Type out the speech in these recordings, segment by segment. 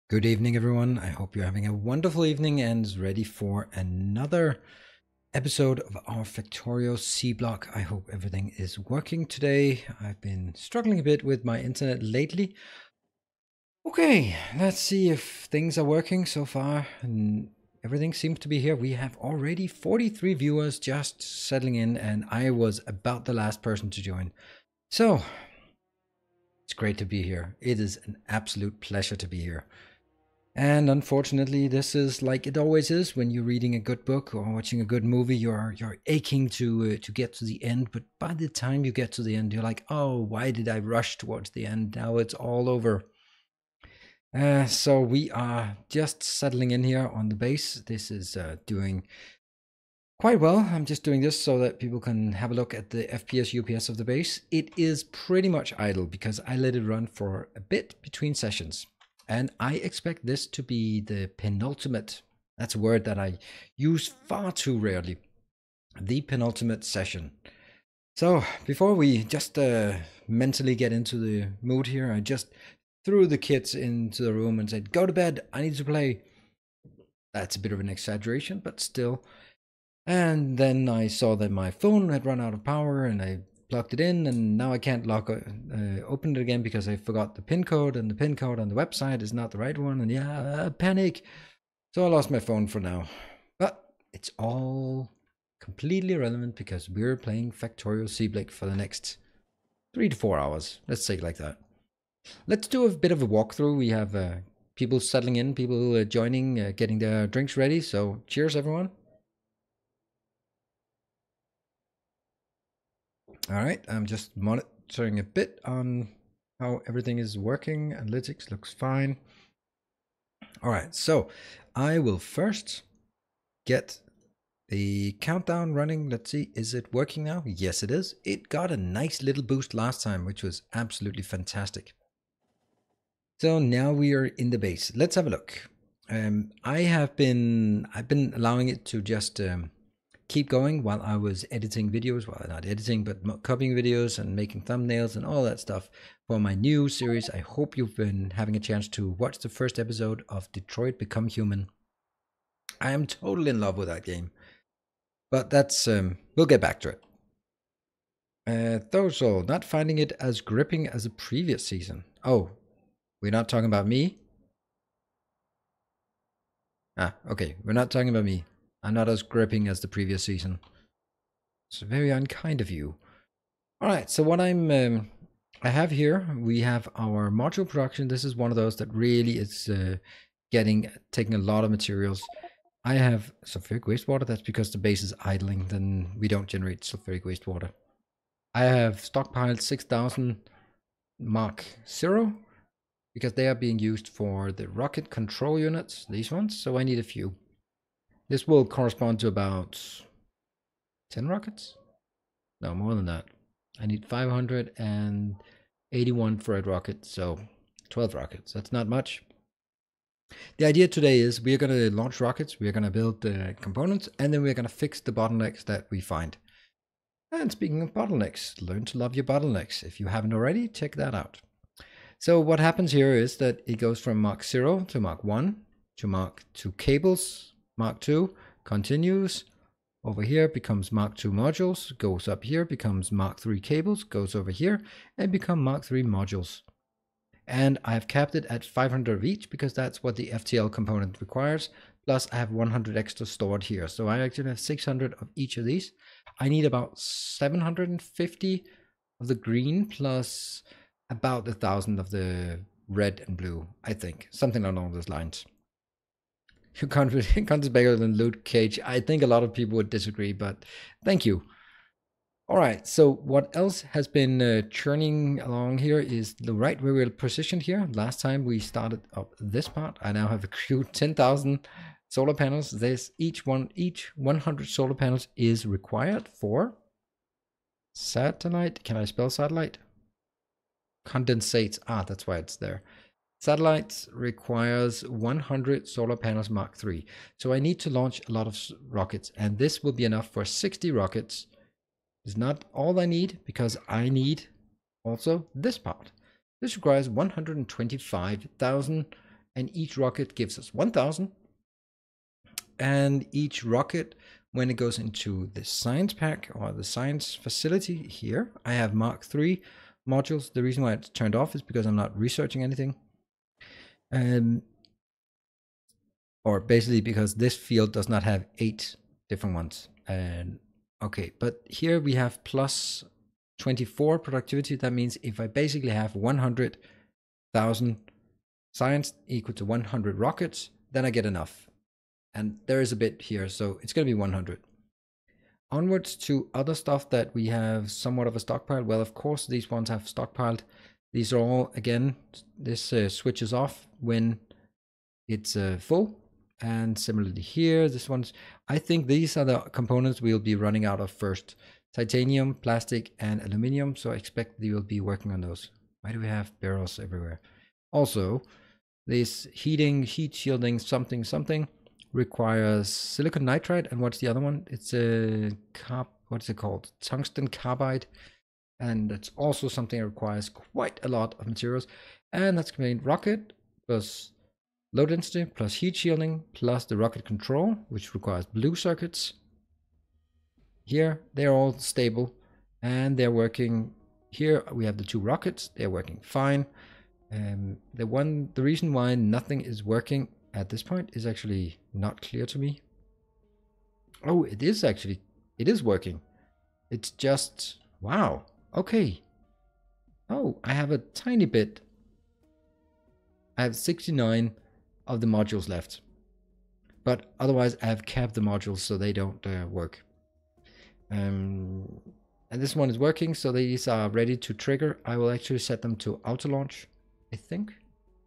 Good evening, everyone. I hope you're having a wonderful evening and ready for another episode of our Factorio C block. I hope everything is working today. I've been struggling a bit with my internet lately. Okay, let's see if things are working so far. Everything seems to be here. We have already 43 viewers just settling in, and I was about the last person to join. So, it's great to be here. It is an absolute pleasure to be here. And unfortunately, this is like it always is when you're reading a good book or watching a good movie. You're aching to get to the end, but by the time you get to the end, you're like, oh, why did I rush towards the end? Now it's all over. So we are just settling in here on the base. This is doing quite well. I'm just doing this so that people can have a look at the FPS UPS of the base. It is pretty much idle because I let it run for a bit between sessions. And I expect this to be the penultimate. That's a word that I use far too rarely. The penultimate session. So before we just mentally get into the mood here, I just threw the kids into the room and said, go to bed, I need to play. That's a bit of an exaggeration, but still. And then I saw that my phone had run out of power and I plugged it in, and now I can't open it again because I forgot the pin code, and the pin code on the website is not the right one, and yeah, panic. So I lost my phone for now. But it's all completely irrelevant because we're playing Factorio C-Block for the next 3 to 4 hours. Let's say it like that. Let's do a bit of a walkthrough. We have people settling in, people joining, getting their drinks ready. So cheers, everyone. All right, I'm just monitoring a bit on how everything is working. Analytics looks fine. All right, so I will first get the countdown running. Let's see, is it working now? Yes, it is. It got a nice little boost last time, which was absolutely fantastic. So now we are in the base. Let's have a look. I've been allowing it to just keep going while I was editing videos. Well, not editing, but copying videos and making thumbnails and all that stuff for my new series. I hope you've been having a chance to watch the first episode of Detroit Become Human. I am totally in love with that game, but that's we'll get back to it. Thorsol, not finding it as gripping as the previous season. Oh, we're not talking about me? Ah, okay, we're not talking about me. I'm not as gripping as the previous season. It's very unkind of you. All right, so what I have here, we have our module production. This is one of those that really is taking a lot of materials. I have sulfuric wastewater. That's because the base is idling. Then we don't generate sulfuric wastewater. I have stockpiled 6,000 Mark 0 because they are being used for the rocket control units, these ones. So I need a few. This will correspond to about 10 rockets. No, more than that. I need 581 for a rocket, so 12 rockets. That's not much. The idea today is we're going to launch rockets, we're going to build the components, and then we're going to fix the bottlenecks that we find. And speaking of bottlenecks, learn to love your bottlenecks. If you haven't already, check that out. So what happens here is that it goes from Mark 0 to Mark 1 to Mark 2 cables, Mark 2 continues. Over here becomes Mark 2 modules, goes up here, becomes Mark 3 cables, goes over here, and become Mark 3 modules. And I've capped it at 500 of each because that's what the FTL component requires. Plus I have 100 extra stored here. So I actually have 600 of each of these. I need about 750 of the green plus about 1,000 of the red and blue, I think. Something along those lines. Your content is bigger than Luke Cage. I think a lot of people would disagree, but thank you. All right, so what else has been churning along here is the right where we're positioned here. Last time we started up this part. I now have accrued 10,000 solar panels. Each 100 solar panels is required for satellite. Can I spell satellite? Condensate. Ah, that's why it's there. Satellites requires 100 solar panels Mark III. So I need to launch a lot of rockets, and this will be enough for 60 rockets. It's not all I need because I need also this part. This requires 125,000, and each rocket gives us 1,000. And each rocket, when it goes into the science pack or the science facility here, I have Mark III modules. The reason why it's turned off is because I'm not researching anything. Or basically because this field does not have 8 different ones. And okay, but here we have plus 24 productivity. That means if I basically have 100,000 science equal to 100 rockets, then I get enough. And there is a bit here, so it's going to be 100. Onwards to other stuff that we have somewhat of a stockpile. Well, of course, these ones have stockpiled. These are all, again, this switches off when it's full. And similarly here, this one's, I think these are the components we'll be running out of first. Titanium, plastic, and aluminum. So I expect we will be working on those. Why do we have barrels everywhere? Also, this heat shielding, something requires silicon nitride. And what's the other one? It's a what's it called? Tungsten carbide. And it's also something that requires quite a lot of materials. And that's contained rocket plus low density plus heat shielding plus the rocket control, which requires blue circuits. Here, they're all stable and they're working. Here we have the 2 rockets. They're working fine. The reason why nothing is working at this point is actually not clear to me. Oh, it is working. It's just, wow. Okay. Oh, I have a tiny bit. I have 69 of the modules left. But otherwise I have capped the modules so they don't work. And this one is working, so these are ready to trigger. I will actually set them to auto launch, I think.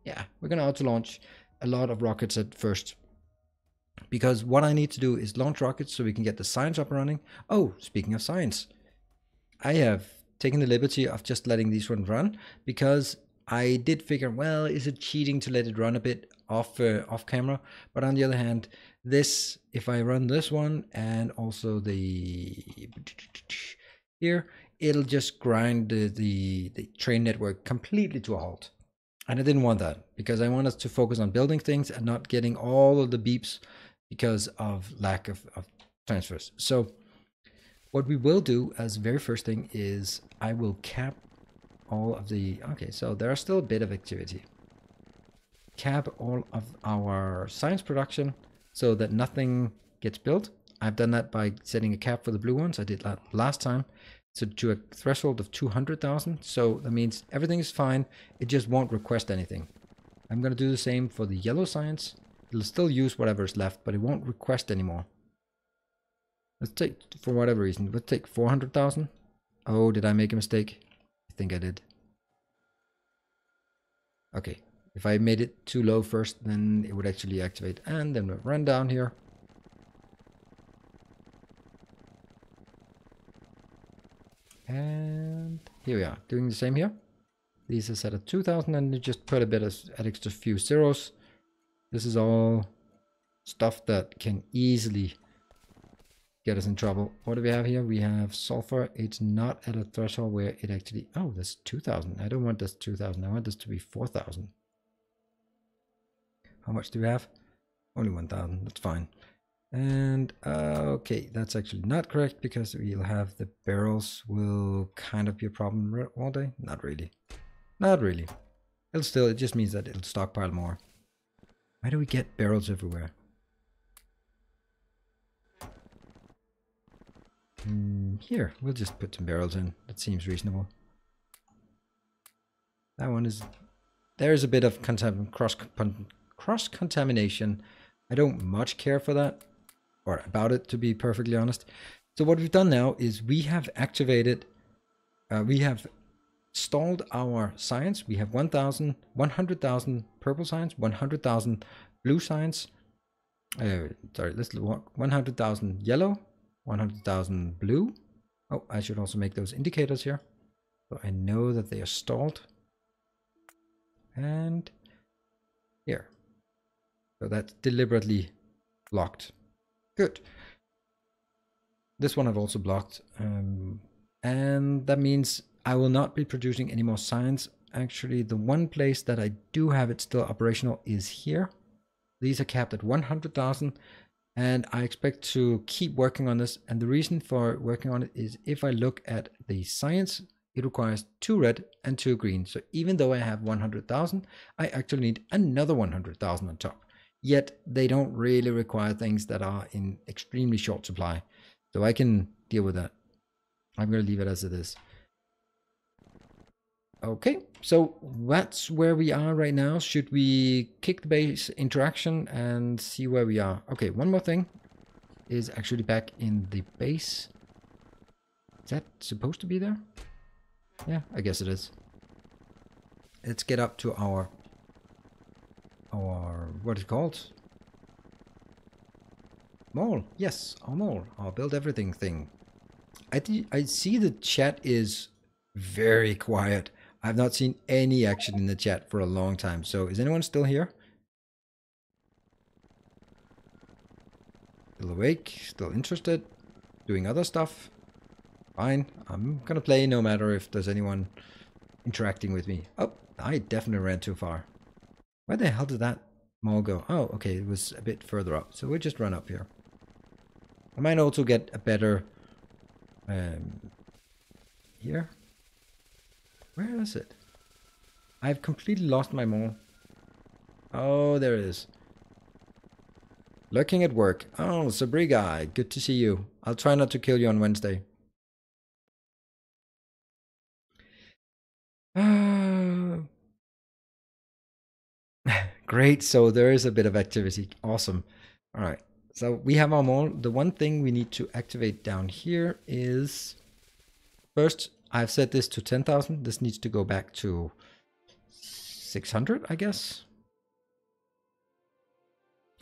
Yeah, we're gonna auto launch a lot of rockets at first, because what I need to do is launch rockets so we can get the science up and running. Oh, speaking of science, I have taken the liberty of just letting these ones run, because I did figure, well, is it cheating to let it run a bit off camera? But on the other hand, this, if I run this one and also the here, it'll just grind the train network completely to a halt. And I didn't want that, because I want us to focus on building things and not getting all of the beeps because of lack of transfers. So what we will do as very first thing is I will cap all of the, okay, so there's still a bit of activity. Cap all of our science production so that nothing gets built. I've done that by setting a cap for the blue ones. I did that last time. So to a threshold of 200,000. So that means everything is fine. It just won't request anything. I'm going to do the same for the yellow science. It'll still use whatever is left, but it won't request anymore. Let's take, for whatever reason, let's take 400,000. Oh, did I make a mistake? I think I did. Okay, if I made it too low first, then it would actually activate. And then we'll run down here. And here we are, doing the same here. These are set at 2,000 and you just put a bit of an extra few zeros. This is all stuff that can easily get us in trouble. What do we have here? We have sulfur. It's not at a threshold where it actually, oh, that's 2,000. I don't want this 2,000. I want this to be 4,000. How much do we have? Only 1,000. That's fine. And okay, that's actually not correct, because we'll have the barrels will kind of be a problem all day. Not really. Not really. It just means that it'll stockpile more. Why do we get barrels everywhere? Here, we'll just put some barrels in. That seems reasonable. That one is... There's a bit of cross-contamination. I don't much care for that, or about it, to be perfectly honest. So what we've done now is we have activated... we have stalled our science. We have 100,000 purple science, 100,000 blue science. Sorry, let's look. 100,000 yellow, 100,000 blue. Oh, I should also make those indicators here, so I know that they are stalled. And here. So that's deliberately blocked. Good. This one I've also blocked. And that means I will not be producing any more science. Actually, the one place that I do have it still operational is here. These are capped at 100,000. And I expect to keep working on this. And the reason for working on it is if I look at the science, it requires 2 red and 2 green. So even though I have 100,000, I actually need another 100,000 on top. Yet they don't really require things that are in extremely short supply. So I can deal with that. I'm going to leave it as it is. Okay, so that's where we are right now. Should we kick the base interaction and see where we are? Okay, one more thing is actually back in the base. Is that supposed to be there? Yeah, I guess it is. Let's get up to our what is it called? Mall. Yes, our mall. Our build everything thing. I see the chat is very quiet. I've not seen any action in the chat for a long time. So is anyone still here? Still awake? Still interested? Doing other stuff? Fine. I'm gonna play no matter if there's anyone interacting with me. Oh, I definitely ran too far. Where the hell did that mall go? Oh, okay, it was a bit further up. So we'll just run up here. I might also get a better... here? Where is it? I've completely lost my mall. Oh, there it is. Looking at work. Oh, Sabriga, good to see you. I'll try not to kill you on Wednesday. Great, so there is a bit of activity. Awesome. All right, so we have our mall. The one thing we need to activate down here is... First, I've set this to 10,000. This needs to go back to 600, I guess.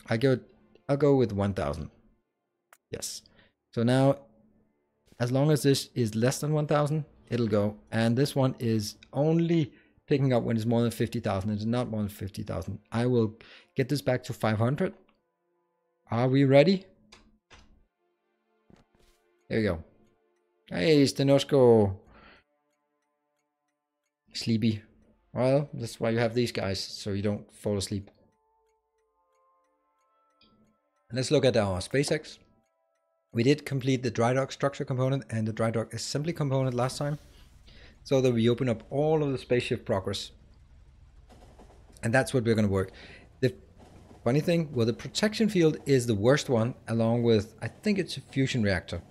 I'll go with 1,000. Yes. So now, as long as this is less than 1,000, it'll go. And this one is only picking up when it's more than 50,000. It's not more than 50,000. I will get this back to 500. Are we ready? There we go. Hey, Stenosko. Sleepy. Well, that's why you have these guys, so you don't fall asleep. Let's look at our SpaceX. We did complete the dry dock structure component and the dry dock assembly component last time, so that we open up all of the spaceship progress. And that's what we're going to work. The funny thing, well, the protection field is the worst one, along with, I think it's a fusion reactor.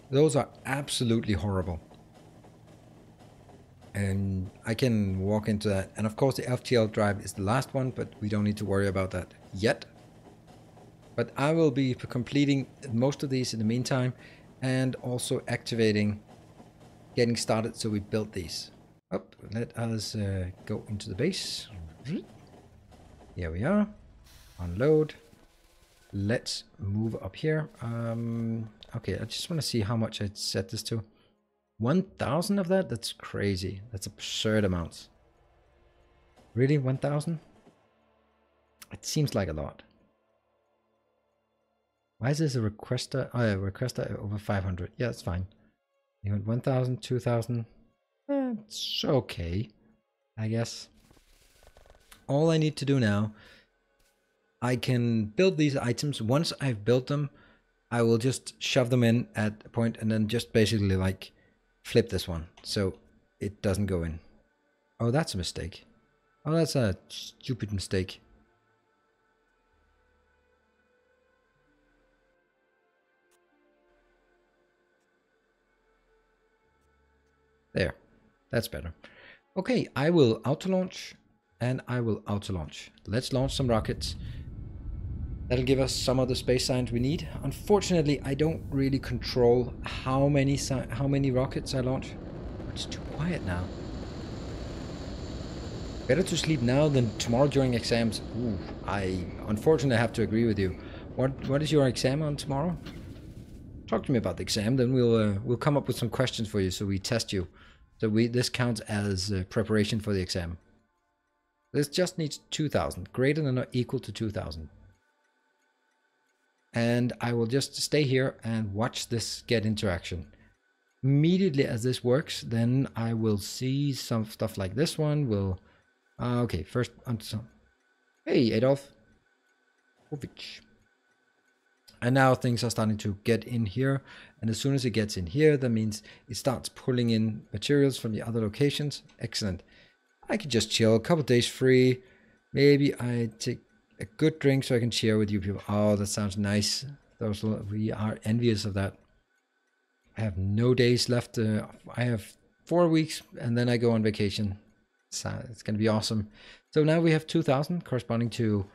Those are absolutely horrible. And I can walk into that. And of course the FTL drive is the last one, but we don't need to worry about that yet. But I will be completing most of these in the meantime, and also activating, getting started so we built these. Up, let us go into the base. Here we are. Unload. Let's move up here. Okay, I just want to see how much I set this to. 1,000 of that? That's crazy. That's absurd amounts. Really? 1,000? It seems like a lot. Why is this a requester? Oh yeah, requester over 500. Yeah, it's fine. You want 1,000, 2,000? It's okay, I guess. All I need to do now, I can build these items. Once I've built them, I will just shove them in at a point and then just basically like flip this one so it doesn't go in. Oh, that's a mistake. Oh, that's a stupid mistake. There, that's better. Okay, I will auto-launch and I will auto-launch. Let's launch some rockets. That'll give us some of the space science we need. Unfortunately, I don't really control how many rockets I launch. It's too quiet now. Better to sleep now than tomorrow during exams. Ooh, I unfortunately have to agree with you. What is your exam on tomorrow? Talk to me about the exam, then we'll come up with some questions for you so we test you. So this counts as preparation for the exam. This just needs 2,000, greater than or equal to 2,000. And I will just stay here and watch this get into action. Immediately as this works, then I will see some stuff like this one. Will okay, first onto some. Hey, Adolf. Ovich. And now things are starting to get in here. And as soon as it gets in here, that means it starts pulling in materials from the other locations. Excellent. I could just chill, a couple days free. Maybe I take a good drink so I can share with you people. Oh, that sounds nice. We are envious of that. I have no days left. I have 4 weeks and then I go on vacation. So it's going to be awesome. So now we have 2,000 corresponding to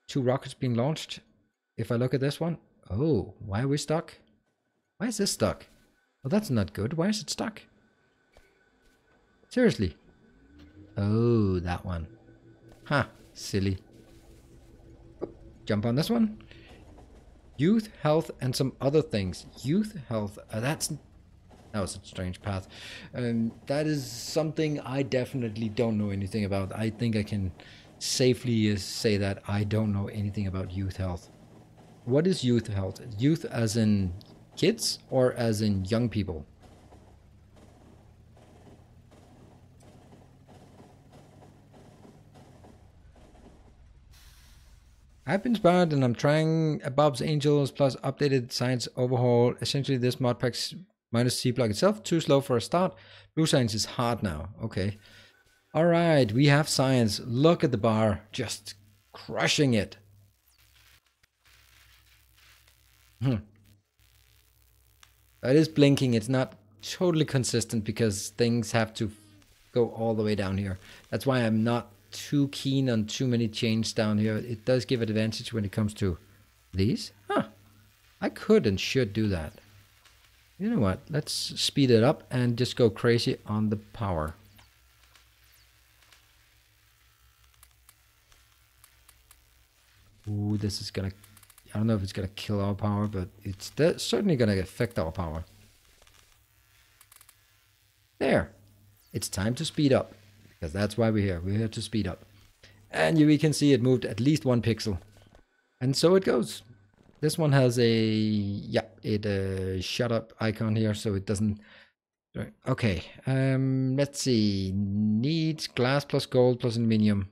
2 rockets being launched. If I look at this one, oh, why are we stuck? Why is this stuck? Well, that's not good. Why is it stuck? Seriously. Oh, that one. Huh, silly. Jump on this one. Youth, health, and some other things. Youth, health, that was a strange path. That is something I definitely don't know anything about. I think I can safely say that I don't know anything about youth health. What is youth health? Youth as in kids or as in young people? I've been inspired and I'm trying Bob's Angels plus updated science overhaul. Essentially this modpack's minus C block itself, too slow for a start. Blue science is hard now. Okay. Alright, we have science. Look at the bar. Just crushing it. It is blinking. It's not totally consistent because things have to go all the way down here. That's why I'm not too keen on too many chains down here. It does give advantage when it comes to these. I could and should do that. You know what? Let's speed it up and just go crazy on the power. Ooh, this is gonna... I don't know if it's gonna kill our power, but it's certainly gonna affect our power. There. It's time to speed up. Because that's why we're here. We're here to speed up. And we can see it moved at least 1 pixel. And so it goes. This one has a shut up icon here, so it doesn't... Okay, let's see. Needs glass plus gold plus aluminium.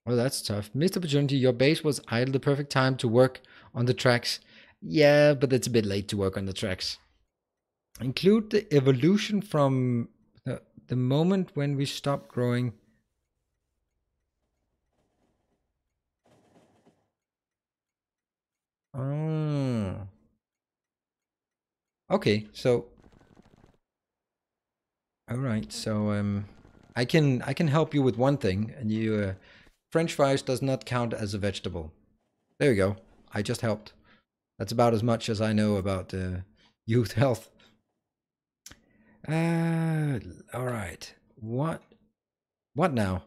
Oh, that's tough. Missed opportunity. Your base was idle. The perfect time to work on the tracks. Yeah, but it's a bit late to work on the tracks. Include the evolution from the moment when we stop growing. Oh. Okay, so all right, so I can help you with one thing, and you French fries does not count as a vegetable. There you go. I just helped. That's about as much as I know about youth health. All right. What now?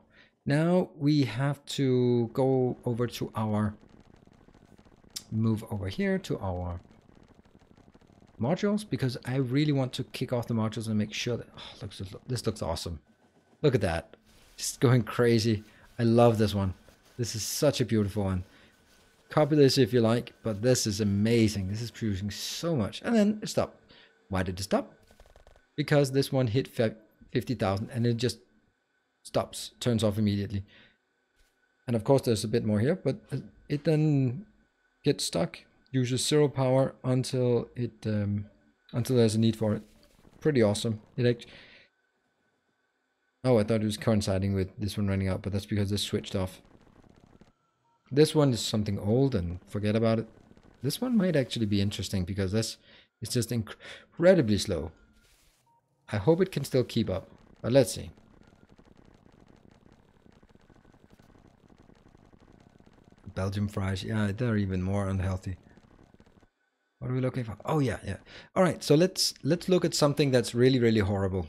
Now we have to go over to our move over here to our modules, because I really want to kick off the modules and make sure that this looks awesome. Look at that. Just going crazy. I love this one. This is such a beautiful one. Copy this if you like, but this is amazing. This is producing so much. And then it stopped. Why did it stop? Because this one hit 50,000 and it just stops, turns off immediately. And of course there's a bit more here, but it then gets stuck, uses 0 power until it until there's a need for it. Pretty awesome. Oh, I thought it was coinciding with this one running out, but that's because this switched off. This one is something old and forget about it. This one might actually be interesting because this is just incredibly slow. I hope it can still keep up, but let's see. Belgian fries, yeah, they're even more unhealthy. What are we looking for? Oh yeah. All right, so let's look at something that's really horrible.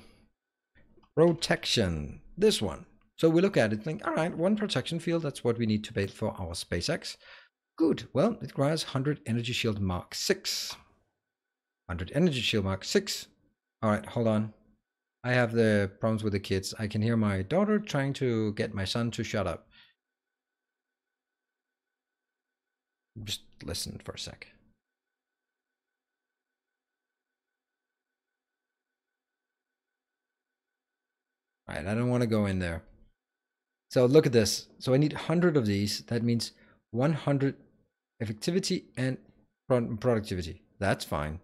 Protection, this one. So we look at it, think, all right, 1 protection field, that's what we need to build for our SpaceX. Good, well, it requires 100 energy shield mark 6. 100 energy shield mark 6. All right, hold on. I have the problems with the kids. I can hear my daughter trying to get my son to shut up. Just listen for a sec. All right, I don't want to go in there. So look at this. So I need 100 of these. That means 100 effectivity and productivity. That's fine.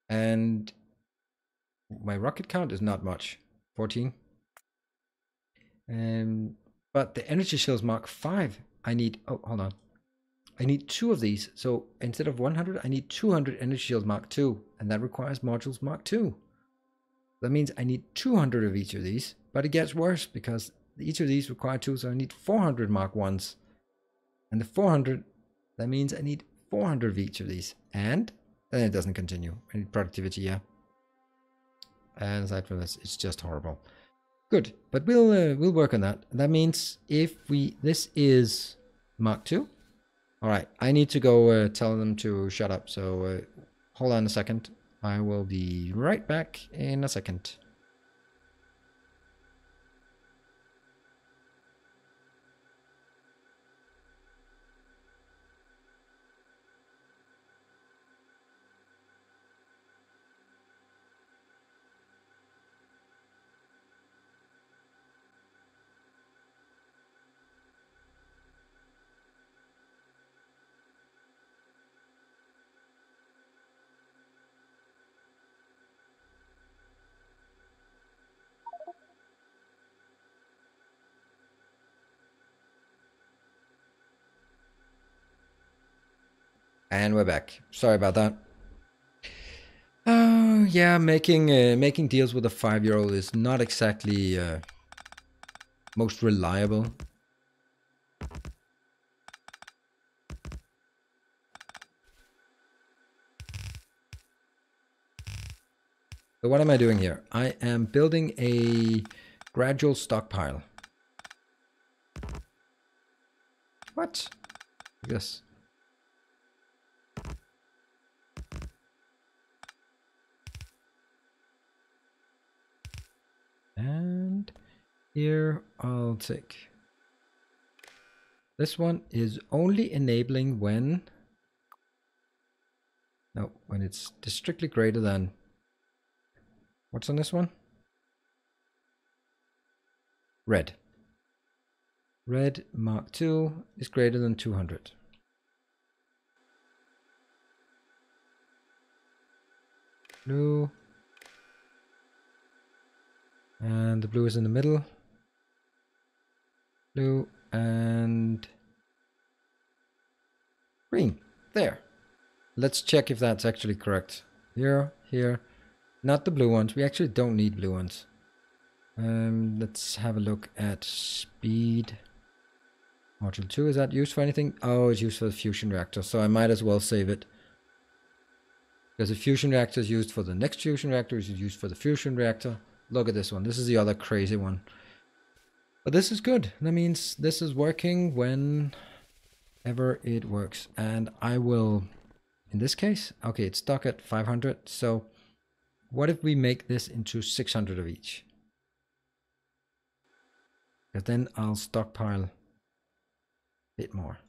And my rocket count is not much. 14. But the energy shells mark 5. I need, oh, hold on. I need 2 of these. So instead of 100, I need 200 energy shields mark 2. And that requires modules mark 2. That means I need 200 of each of these. But it gets worse because each of these require 2. So I need 400 mark 1s. And the 400, that means I need 400 of each of these. And then it doesn't continue. I need productivity, yeah. And aside from this, it's just horrible. Good, but we'll work on that. That means if this is Mark 2. All right, I need to go tell them to shut up. So hold on a second. I will be right back in a second. And we're back. Sorry about that. Oh yeah, making deals with a 5-year-old is not exactly most reliable. So what am I doing here? I am building a gradual stockpile. What? Like this. And here I'll take. This one is only enabling when... No, when it's strictly greater than... What's on this one? Red. Red Mark II is greater than 200. Blue. And the blue is in the middle. Blue and green. There. Let's check if that's actually correct. Here, here. Not the blue ones. We actually don't need blue ones. Let's have a look at speed. Module 2, is that used for anything? Oh, it's used for the fusion reactor, so I might as well save it. Because the fusion reactor is used for the next fusion reactor, is used for the fusion reactor. Look at this one. This is the other crazy one. But this is good. That means this is working whenever it works. And I will, in this case, okay, it's stuck at 500. So what if we make this into 600 of each? Because then I'll stockpile a bit more.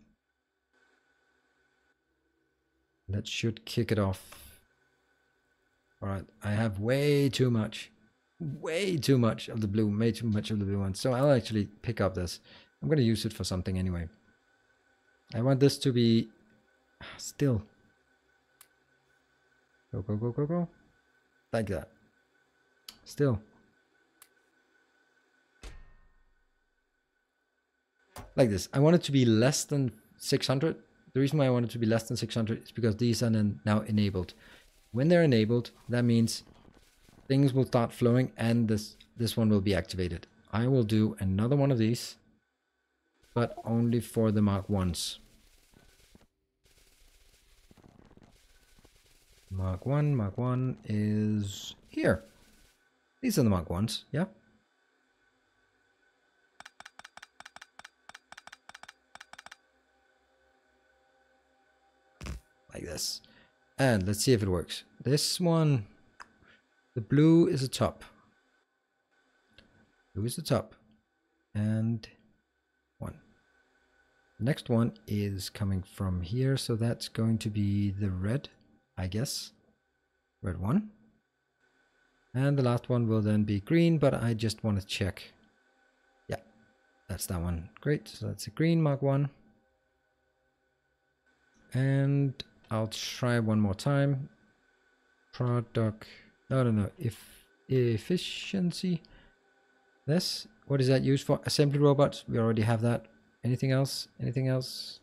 That should kick it off. All right, I have way too much of the blue, way too much of the blue one. So I'll actually pick up this. I'm going to use it for something anyway. I want this to be still. Go, go, go, go, go. Like that. Still. Like this. I want it to be less than 600. The reason why I want it to be less than 600 is because these are now enabled. When they're enabled, that means things will start flowing and this one will be activated. I will do another one of these, but only for the Mark 1s. Mark 1 is here. These are the Mark 1s, yeah? Like this. And let's see if it works. This one, the blue is the top. Blue is the top. And one. The next one is coming from here, so that's going to be the red, I guess. Red 1. And the last one will then be green, but I just want to check. Yeah, that's that one. Great, so that's a green Mark 1. And I'll try one more time. Product, no, efficiency. This, what is that used for? Assembly robots, we already have that. Anything else? Anything else?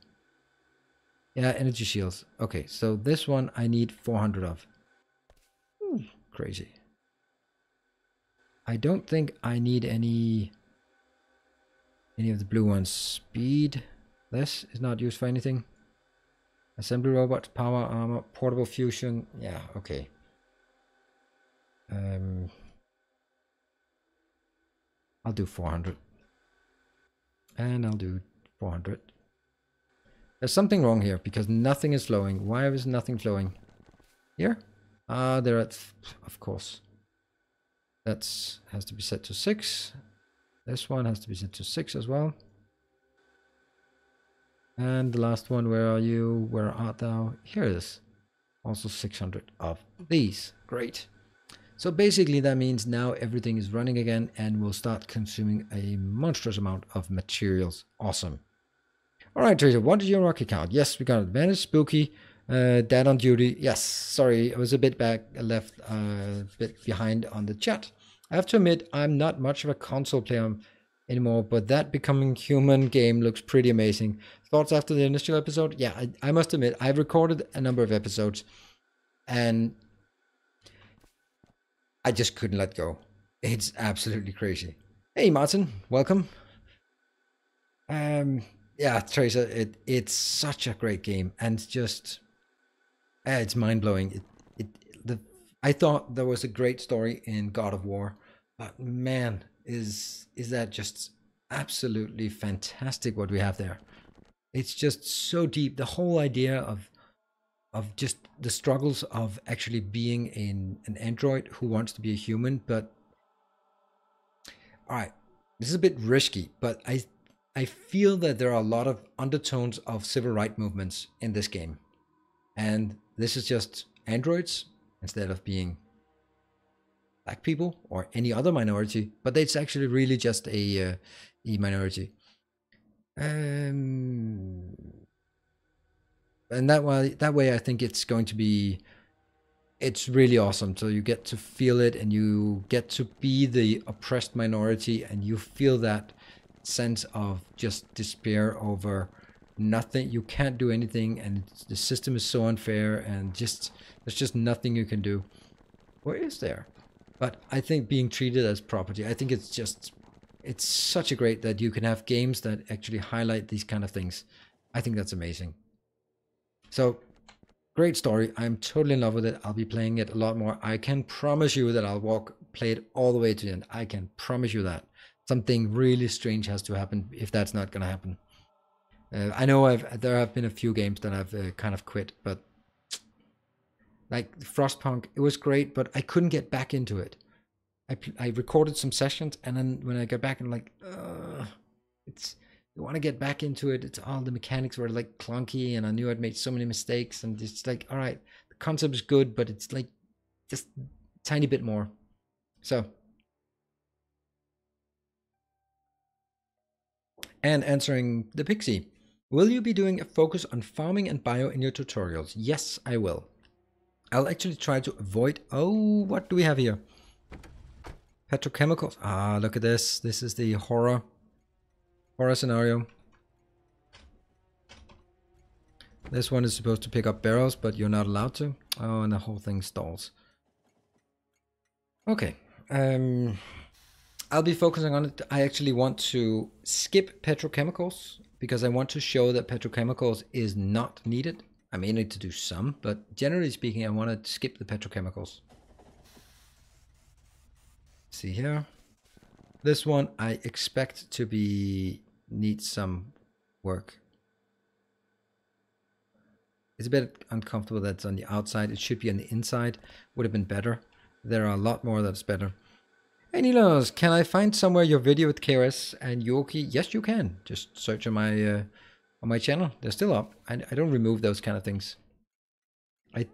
Yeah, energy shields. Okay, so this one I need 400 of. Ooh, crazy. I don't think I need any of the blue ones. Speed. This is not used for anything. Assembly robots, power armor, portable fusion. Yeah, okay. I'll do 400. And I'll do 400. There's something wrong here because nothing is flowing. Why is nothing flowing? Here? They're at, of course. That's has to be set to 6. This one has to be set to 6 as well. And the last one, where are you? Where art thou? Here it is. Also 600 of these. Great. So basically that means now everything is running again and we'll start consuming a monstrous amount of materials. Awesome. All right, Teresa, what is your rocket count? Yes, we got advantage, spooky, dad on duty. Yes, sorry, I was a bit left a bit behind on the chat. I have to admit, I'm not much of a console player anymore, but that Becoming Human game looks pretty amazing. Thoughts after the initial episode? Yeah, I must admit, I've recorded a number of episodes, and I just couldn't let go. It's absolutely crazy. Hey, Martin, welcome. Yeah, Teresa, it's such a great game, and just it's mind blowing. I thought there was a great story in God of War, but man, is that just absolutely fantastic what we have there. It's just so deep. The whole idea of just the struggles of actually being an android who wants to be a human. But all right, this is a bit risky, but I feel that there are a lot of undertones of civil rights movements in this game. And this is just androids instead of being black people or any other minority, but it's actually really just a minority. And that way I think it's going to be, it's really awesome. So you get to feel it and you get to be the oppressed minority and you feel that sense of just despair over nothing. You can't do anything and the system is so unfair and just there's just nothing you can do. Or is there? But I think being treated as property, I think it's such a great that you can have games that actually highlight these kind of things. I think that's amazing. So great story. I'm totally in love with it. I'll be playing it a lot more. I can promise you that I'll play it all the way to the end. I can promise you that. Something really strange has to happen if that's not going to happen. I know there have been a few games that I've kind of quit, but like Frostpunk, it was great, but I couldn't get back into it. I recorded some sessions, and then when I got back, I'm like, you want to get back into it. It's all the mechanics were like clunky, and I knew I'd made so many mistakes, and it's like, all right, the concept is good, but it's like just a tiny bit more. So. And answering the Pixie, will you be doing a focus on farming and bio in your tutorials? Yes, I will. I'll actually try to avoid... Oh, what do we have here? Petrochemicals. Ah, look at this. This is the horror scenario. This one is supposed to pick up barrels, but you're not allowed to. Oh, and the whole thing stalls. Okay. I'll be focusing on it. I actually want to skip petrochemicals because I want to show that petrochemicals is not needed. I may need to do some, but generally speaking, I want to skip the petrochemicals. See here. This one I expect to need some work. It's a bit uncomfortable that it's on the outside. It should be on the inside. Would have been better. There are a lot more that's better. Hey Nilaus, can I find somewhere your video with KOS and Yoki? Yes, you can. Just search on my channel. They're still up. I don't remove those kind of things. I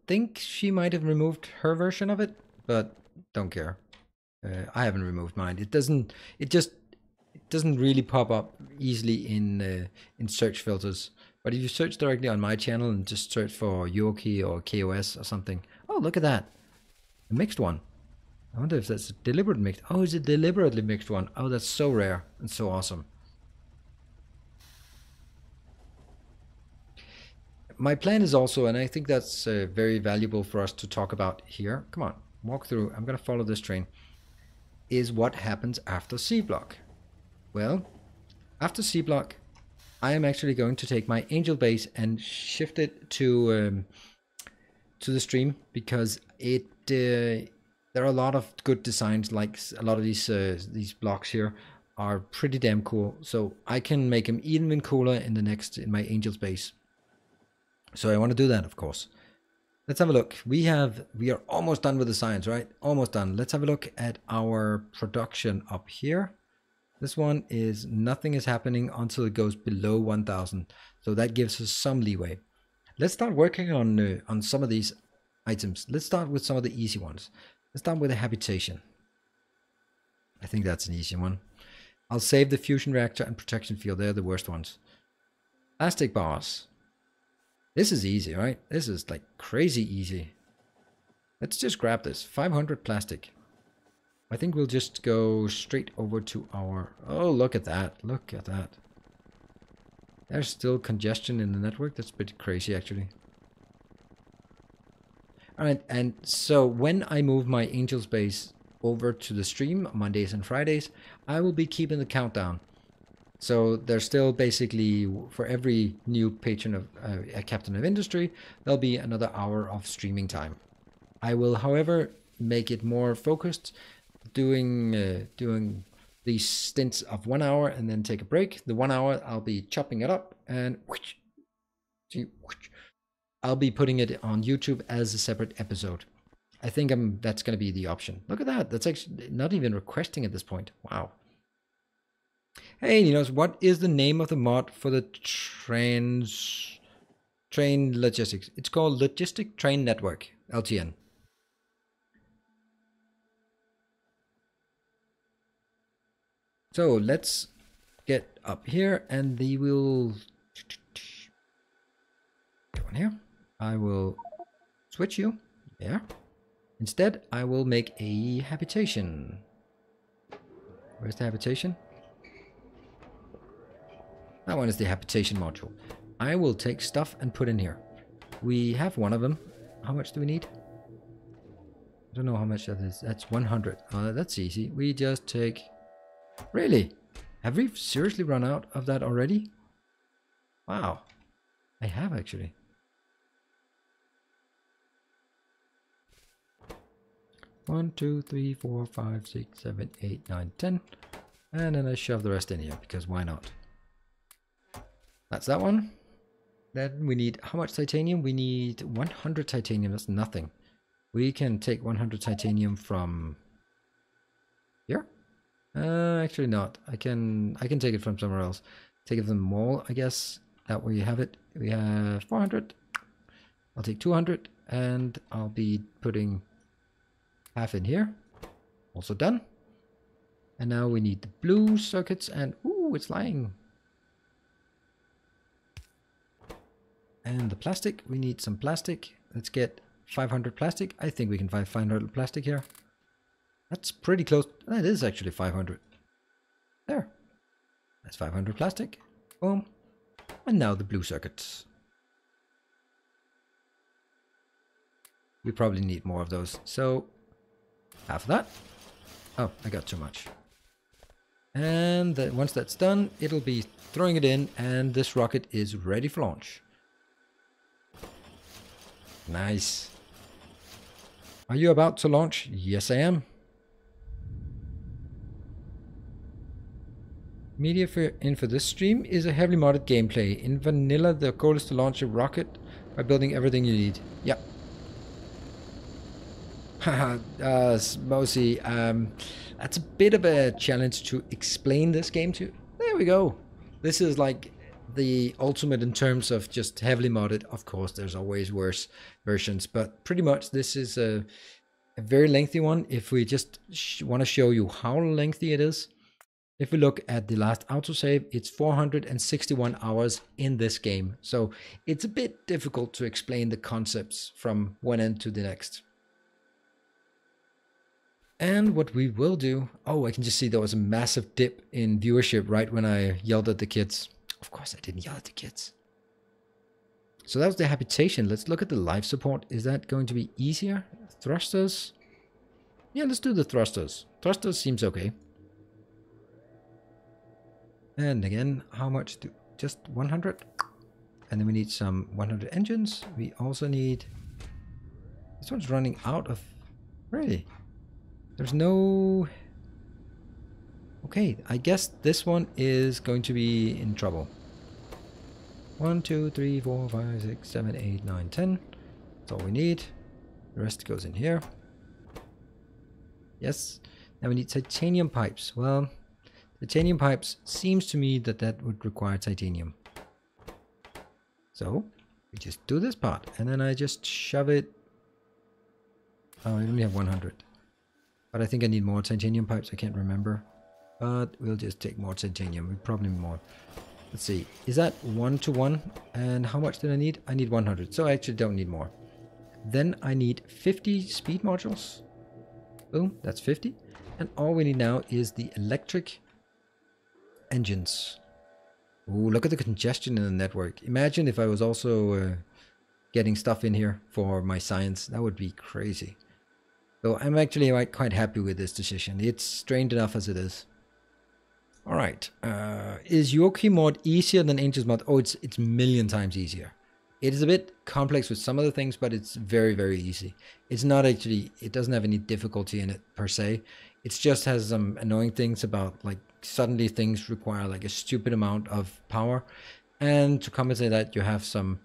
think she might have removed her version of it, but don't care. I haven't removed mine. It doesn't really pop up easily in search filters. But if you search directly on my channel and just search for Yoki or KOS or something. Oh, look at that. A mixed one. I wonder if that's a deliberate mixed. Oh, is it deliberately mixed one? Oh, that's so rare and so awesome. My plan is also, and I think that's very valuable for us to talk about here. Come on, walk through. I'm going to follow this train. Is what happens after C block. Well, after C block, I am actually going to take my angel base and shift it to the stream because there are a lot of good designs, like a lot of these blocks here are pretty damn cool. So I can make them even cooler in my angel space. So I want to do that, of course. Let's have a look. We are almost done with the science, right? Almost done. Let's have a look at our production up here. This one is nothing is happening until it goes below 1000. So that gives us some leeway. Let's start working on some of these items. Let's start with some of the easy ones. Let's start with a habitation. I think that's an easy one. I'll save the fusion reactor and protection field. They're the worst ones. Plastic bars. This is easy, right? This is like crazy easy. Let's just grab this. 500 plastic. I think we'll just go straight over to our... Oh, look at that. Look at that. There's still congestion in the network. That's a bit crazy, actually. Alright, and so when I move my Angel Space over to the stream, Mondays and Fridays, I will be keeping the countdown. So there's still basically, for every new patron of a Captain of Industry, there'll be another hour of streaming time. I will, however, make it more focused, doing these stints of 1 hour and then take a break. The 1 hour, I'll be chopping it up and I'll be putting it on YouTube as a separate episode. I think that's going to be the option. Look at that. That's actually not even requesting at this point. Wow. Hey, Nilaus, what is the name of the mod for the train logistics? It's called Logistic Train Network, LTN. So let's get up here and we will go on here. I will switch you there. Instead, I will make a habitation. Where's the habitation? That one is the habitation module. I will take stuff and put in here. We have one of them. How much do we need? I don't know how much that is. That's 100. That's easy. We just take... Really? Have we seriously run out of that already? Wow. I have actually. One, two, three, 4, 5, 6, 7, 8, 9, 10. And then I shove the rest in here because why not? That's that one. Then we need how much titanium? We need 100 titanium. That's nothing. We can take 100 titanium from here. Actually not. I can take it from somewhere else. Take it from the mall, I guess. That way you have it. We have 400. I'll take 200 and I'll be putting half in here. Also done. And now we need the blue circuits and ooh, it's lying. And the plastic, we need some plastic. Let's get 500 plastic. I think we can find 500 plastic here. That's pretty close. That is actually 500. There. That's 500 plastic. Boom. And now the blue circuits. We probably need more of those. So, half of that. Oh, I got too much. And then once that's done, it'll be throwing it in and this rocket is ready for launch. Nice. Are you about to launch? Yes, I am. Media for this stream is a heavily modded gameplay. In vanilla, the goal is to launch a rocket by building everything you need. Yep. Haha, Smosey, that's a bit of a challenge to explain this game to. There we go. This is like the ultimate in terms of just heavily modded. Of course, there's always worse versions, but pretty much this is a very lengthy one. If we just want to show you how lengthy it is, if we look at the last autosave, it's 461 hours in this game. So it's a bit difficult to explain the concepts from one end to the next. And what we will do... Oh, I can just see there was a massive dip in viewership right when I yelled at the kids. Of course, I didn't yell at the kids. So that was the habitation. Let's look at the life support. Is that going to be easier? Thrusters? Yeah, let's do the thrusters. Thrusters seems okay. And again, how much do... Just 100. And then we need some 100 engines. We also need... This one's running out of... Really? There's no... Okay, I guess this one is going to be in trouble. 1, 2, 3, 4, 5, 6, 7, 8, 9, 10. That's all we need. The rest goes in here. Yes. Now we need titanium pipes. Well, titanium pipes seems to me that that would require titanium. So we just do this part and then I just shove it. Oh, I only have 100. But I think I need more titanium pipes. I can't remember. But we'll just take more titanium. We probably need more. Let's see. Is that 1 to 1? And how much did I need? I need 100. So I actually don't need more. Then I need 50 speed modules. Boom. That's 50. And all we need now is the electric engines. Ooh, look at the congestion in the network. Imagine if I was also getting stuff in here for my science. That would be crazy. So I'm actually quite happy with this decision. It's strained enough as it is. Alright. Is Yorkie mod easier than Angels mod? Oh, it's million times easier. It is a bit complex with some of the things, but it's very, very easy. It's not actually, it doesn't have any difficulty in it per se. It just has some annoying things about like suddenly things require like a stupid amount of power. And to compensate that, you have some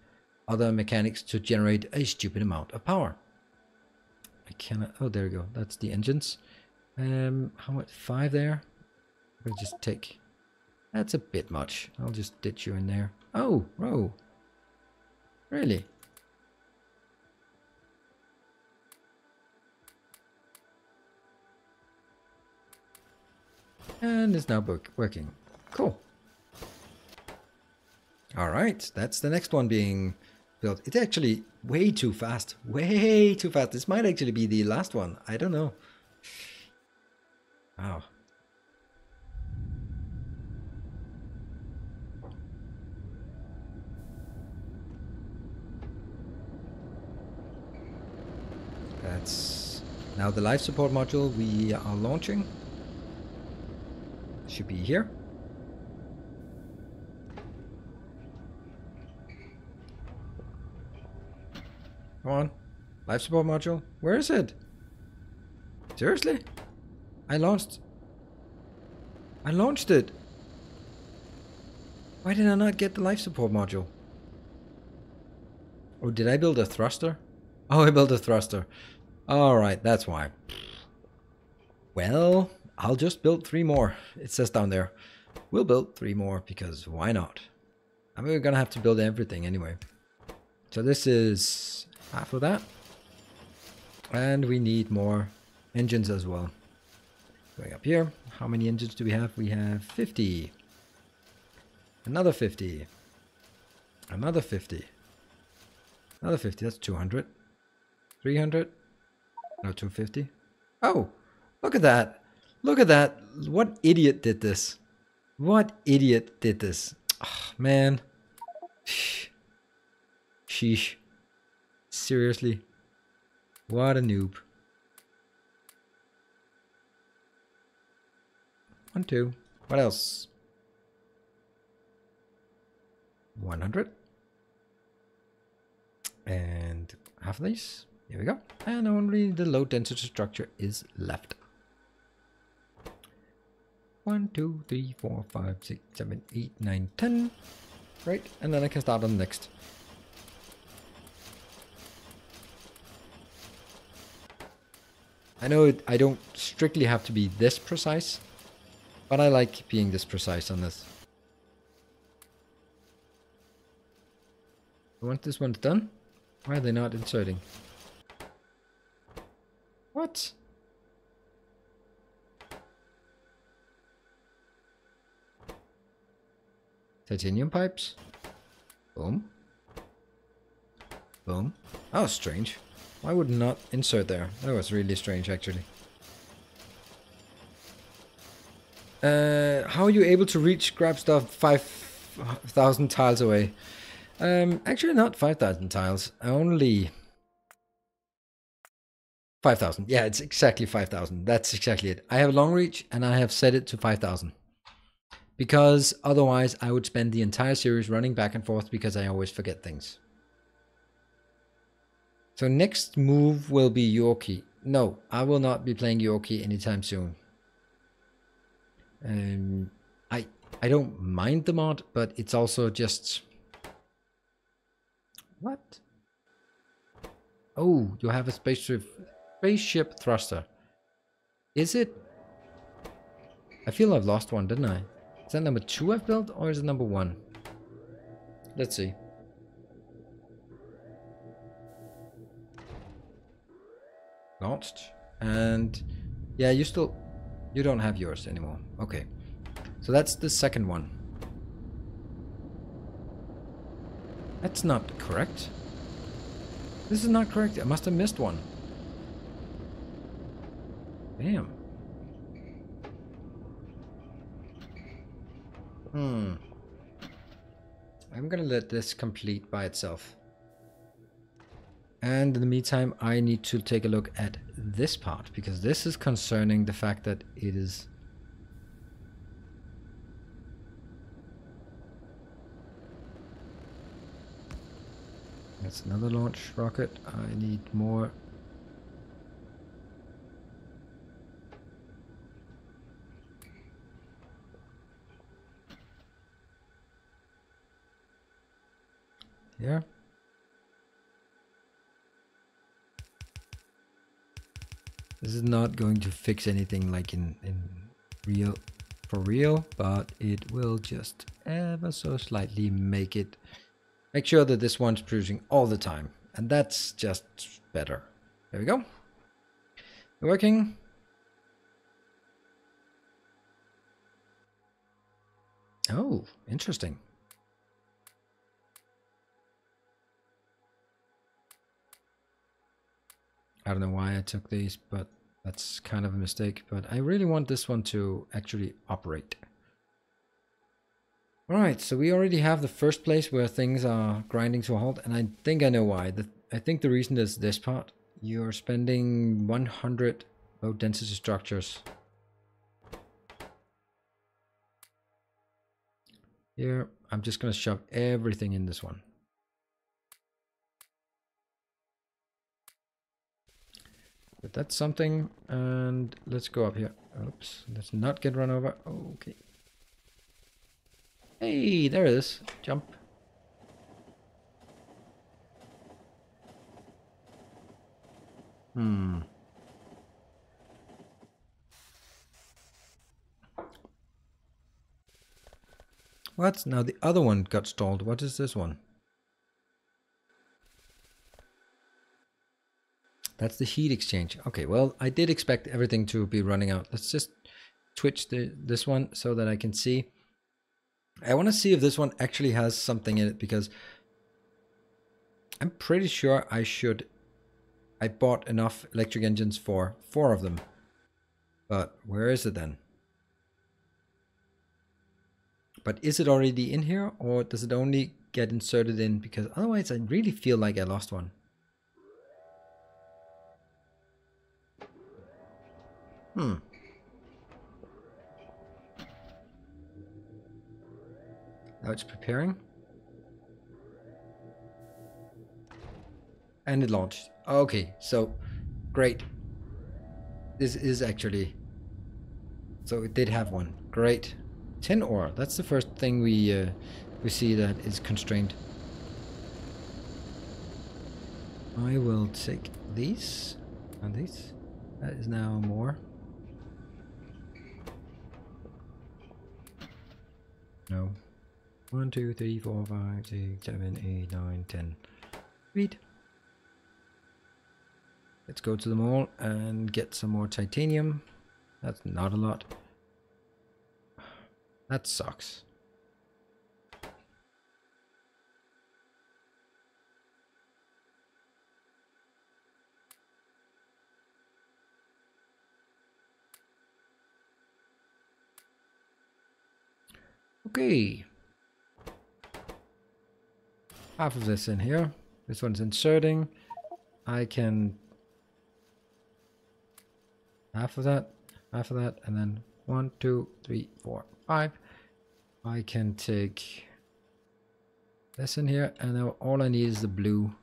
other mechanics to generate a stupid amount of power. I cannot, oh, there we go. That's the engines. How much? 5 there? We'll just take, that's a bit much. I'll just ditch you in there. Oh, whoa. Really? And it's now working. Cool. All right, that's the next one being built. It's actually way too fast. Way too fast. This might actually be the last one. I don't know. Wow. That's now the life support module we are launching. Should be here. Come on. Life support module. Where is it? Seriously? I launched it. Why did I not get the life support module? Oh, did I build a thruster? Oh, I built a thruster. Alright, that's why. Well, I'll just build 3 more. It says down there. We'll build 3 more because why not? I mean, we're gonna have to build everything anyway. So this is half of that. And we need more engines as well. Going up here. How many engines do we have? We have 50. Another 50. Another 50. Another 50. That's 200. 300. No, 250. Oh, look at that. Look at that. What idiot did this? What idiot did this? Oh, man. Sheesh. Seriously. What a noob. 1, 2. What else? 100. And half of these. Here we go. And only the low density structure is left. 1, 2, 3, 4, 5, 6, 7, 8, 9, 10. Right, and then I can start on the next. I know I don't strictly have to be this precise, but I like being this precise on this. Once this one's done, why are they not inserting? What? Titanium pipes. Boom. Boom. Oh, strange. Why would not insert there? That was really strange, actually. How are you able to reach grab stuff 5,000 tiles away? Actually not 5,000 tiles. Only 5,000. Yeah, it's exactly 5,000. That's exactly it. I have long reach and I have set it to 5,000. Because otherwise I would spend the entire series running back and forth because I always forget things. So next move will be Yorkie. No, I will not be playing Yorkie anytime soon. I don't mind the mod, but it's also just... What? Oh, you have a spaceship thruster. Is it? I feel I've lost one, didn't I? Is that number 2 I've built, or is it number 1? Let's see. Launched. And yeah, you don't have yours anymore. Okay. So that's the second one. That's not correct. This is not correct. I must have missed one. Damn. I'm gonna let this complete by itself. And in the meantime, I need to take a look at this part, because this is concerning the fact that it is... That's another launch rocket. I need more. Here. This is not going to fix anything like in real, for real, but it will just ever so slightly make sure that this one's producing all the time. And that's just better. There we go. Working. Oh, interesting. I don't know why I took these, but that's kind of a mistake. But I really want this one to actually operate. Alright, so we already have the first place where things are grinding to a halt, and I think I know why. I think the reason is this part. You're spending 100 low density structures. Here, I'm just going to shove everything in this one. But that's something, and let's go up here. Oops, let's not get run over. Okay. Hey, there it is. Jump. What? Now the other one got stalled. What is this one? That's the heat exchange. Okay, well, I did expect everything to be running out. Let's just switch this one so that I can see. I want to see if this one actually has something in it, because I'm pretty sure I bought enough electric engines for 4 of them. But where is it then? But is it already in here, or does it only get inserted in? Because otherwise I really feel like I lost one. Now it's preparing. And it launched. Okay, so great. This is actually... So it did have one. Great. 10 ore. That's the first thing we see that is constrained. I will take these and these. That is now more. No. 1, 2, 3, 4, 5, 6, 7, 8, 9, 10. Read. Let's go to the mall and get some more titanium. That's not a lot. That sucks. Okay. Half of this in here. This one's inserting. I can... half of that, and then 1, 2, 3, 4, 5. I can take this in here, and now all I need is the blue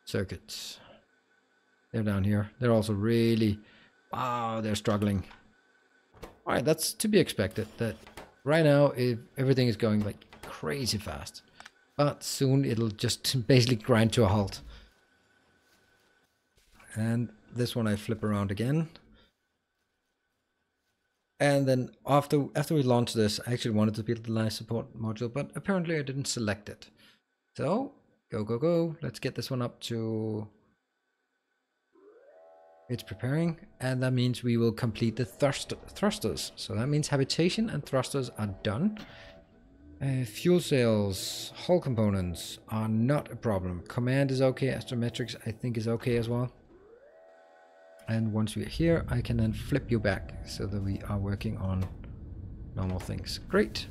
circuits. They're down here. They're also really... wow, they're struggling. All right, that's to be expected. That right now everything is going like crazy fast, but soon it'll just basically grind to a halt. And this one I flip around again. And then after we launched this, I actually wanted to build the live support module, but apparently I didn't select it. So go. Let's get this one up to... It's preparing, and that means we will complete the thrusters. So that means habitation and thrusters are done. Fuel cells, hull components are not a problem. Command is okay. Astrometrics I think is okay as well. And once we're here, I can then flip you back so that we are working on normal things. Great.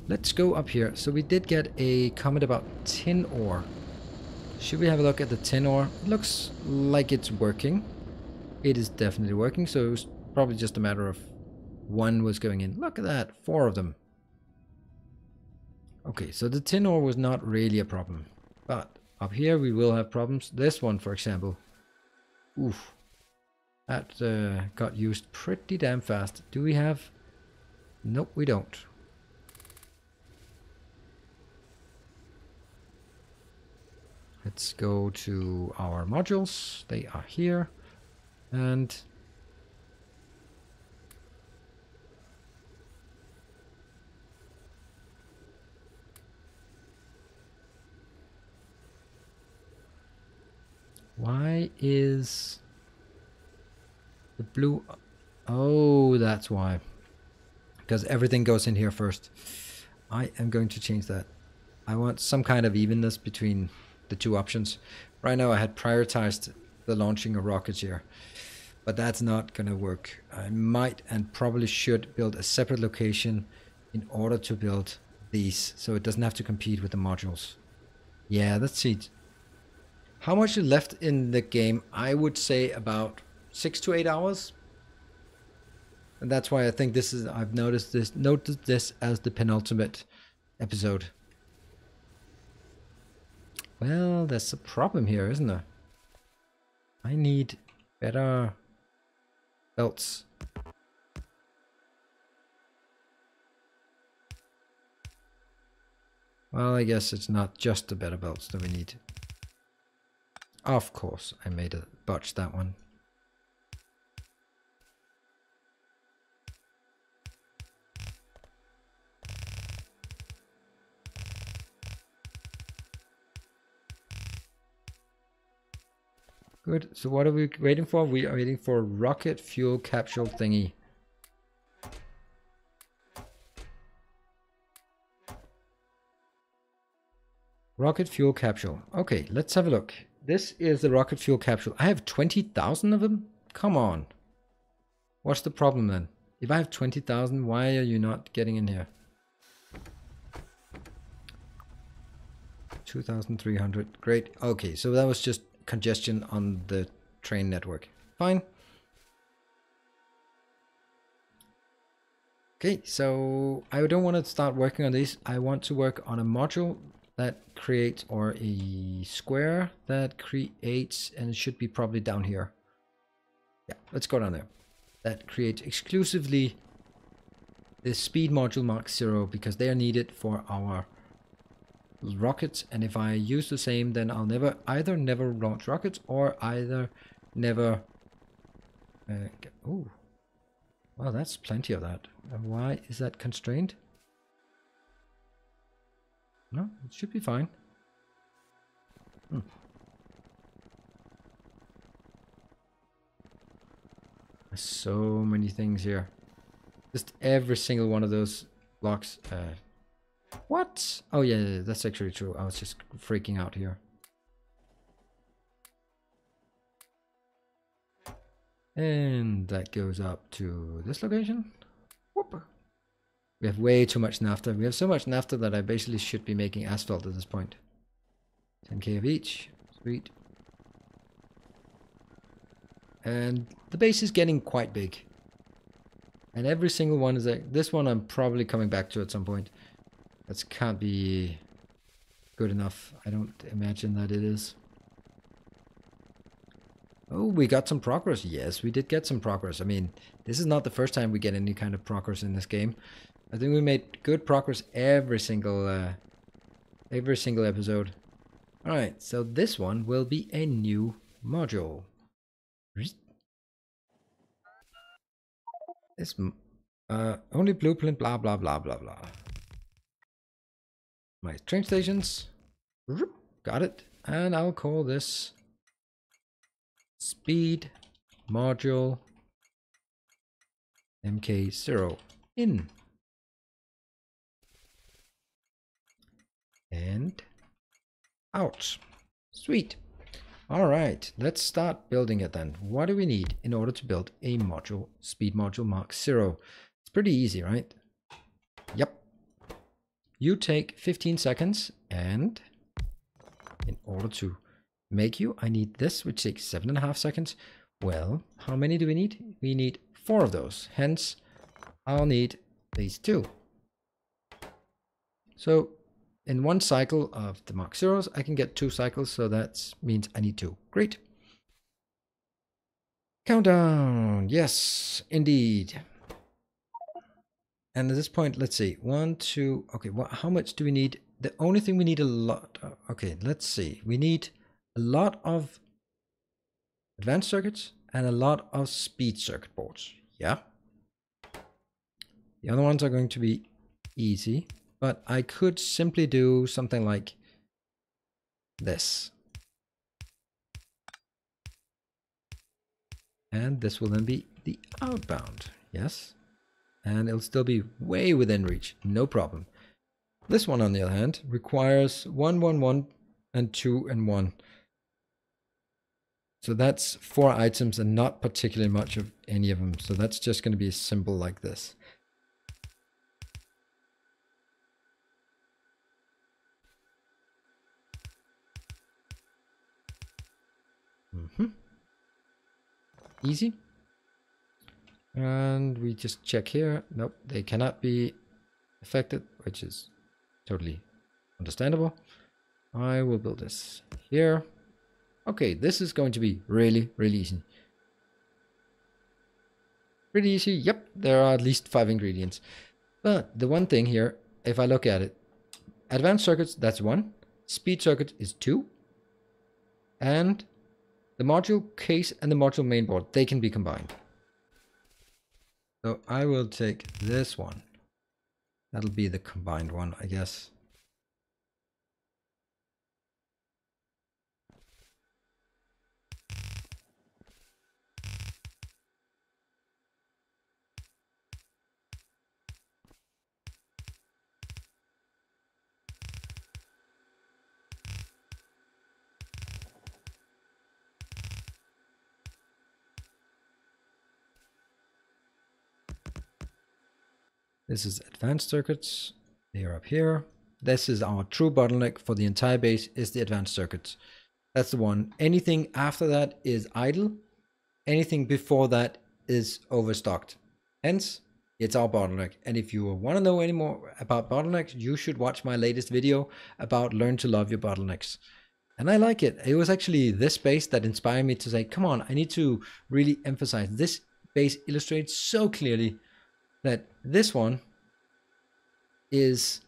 Let's go up here. So we did get a comment about tin ore. Should we have a look at the tin ore? It looks like it's working. It is definitely working. So it was probably just a matter of one was going in. Look at that. 4 of them. Okay, so the tin ore was not really a problem. But up here we will have problems. This one, for example. Oof. That got used pretty damn fast. Do we have... Nope, we don't. Let's go to our modules. They are here. And... Why is the blue... Oh, that's why. Because everything goes in here first. I am going to change that. I want some kind of evenness between the two options. Right now I had prioritized the launching of rockets here. But that's not going to work. I might and probably should build a separate location in order to build these. So it doesn't have to compete with the modules. Yeah, let's see. How much is left in the game? I would say about 6 to 8 hours. And that's why I think this is, I've noticed this as the penultimate episode. Well, there's a problem here, isn't there? I need better belts. Well, I guess it's not just the better belts that we need. Of course, I made a botch that one. Good. So what are we waiting for? We are waiting for rocket fuel capsule thingy. Rocket fuel capsule. Okay, let's have a look. This is the rocket fuel capsule. I have 20,000 of them? Come on. What's the problem then? If I have 20,000, why are you not getting in here? 2,300. Great. Okay, so that was just congestion on the train network. Fine. Okay, so I don't want to start working on these. I want to work on a module that creates, or a square that creates, and it should be probably down here. Yeah, let's go down there. That creates exclusively the speed module Mark 0 because they are needed for our rockets, and if I use the same, then I'll either never launch rockets or either never oh, well, that's plenty of that. And why is that constrained? No, it should be fine. There's so many things here. Just every single one of those blocks. What? Oh yeah, that's actually true. I was just freaking out here. And that goes up to this location. Whoop. We have way too much naphtha. We have so much naphtha that I basically should be making asphalt at this point. 10k of each. Sweet. And the base is getting quite big. And every single one is like... This one I'm probably coming back to at some point. That can't be good enough. I don't imagine that it is. Oh, we got some progress. Yes, we did get some progress. I mean, this is not the first time we get any kind of progress in this game. I think we made good progress every single episode. All right, so this one will be a new module. This only blueprint. Blah blah blah blah blah. My train stations. Got it. And I'll call this speed module MK0 in. And out. Sweet. All right, let's start building it then. What do we need in order to build a module, speed module Mark 0? It's pretty easy, right? Yep. You take 15 seconds, and in order to make you, I need this, which takes 7.5 seconds. Well, how many do we need? We need 4 of those. Hence, I'll need these 2. So in one cycle of the Mark Zeros, I can get 2 cycles, so that means I need 2. Great. Countdown. Yes, indeed. And at this point, let's see. 1, 2. Okay, how much do we need? The only thing we need a lot. Okay, let's see. We need a lot of advanced circuits and a lot of speed circuit boards. Yeah. The other ones are going to be easy, but I could simply do something like this. And this will then be the outbound. Yes. And it'll still be way within reach. No problem. This one, on the other hand, requires 1, 1, 1, and 2, and 1. So that's 4 items and not particularly much of any of them. So that's just going to be a symbol like this. Easy. And we just check here. Nope, they cannot be affected, which is totally understandable. I will build this here. Okay, this is going to be really, really easy. Pretty easy. Yep, there are at least 5 ingredients. But the one thing here, if I look at it, advanced circuits, that's 1. Speed circuit is 2. And the module case and the module mainboard, they can be combined. So I will take this one. That'll be the combined one, I guess. This is advanced circuits. They are up here. This is our true bottleneck for the entire base, is the advanced circuits. That's the one. Anything after that is idle. Anything before that is overstocked. Hence, it's our bottleneck. And if you want to know any more about bottlenecks, you should watch my latest video about learn to love your bottlenecks. And I like it. It was actually this base that inspired me to say, come on, I need to really emphasize. This base illustrates so clearly that this one is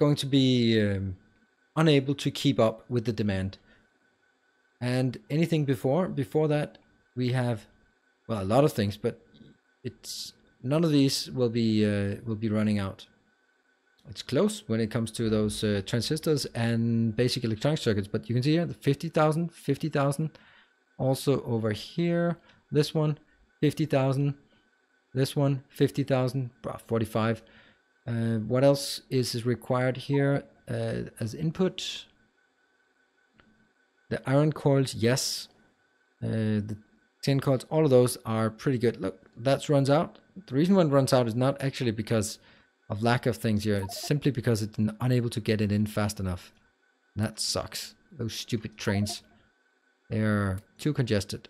going to be unable to keep up with the demand. And anything before that, we have, well, a lot of things, but it's none of these will be running out. It's close when it comes to those transistors and basic electronic circuits, but you can see here the 50,000, 50,000. Also over here, this one, 50,000. This one, 50,000, 45. What else is required here as input? The iron coils, yes. The tin coils, all of those are pretty good. Look, that runs out. The reason why it runs out is not actually because of lack of things here. It's simply because it's unable to get it in fast enough. And that sucks. Those stupid trains. They're too congested.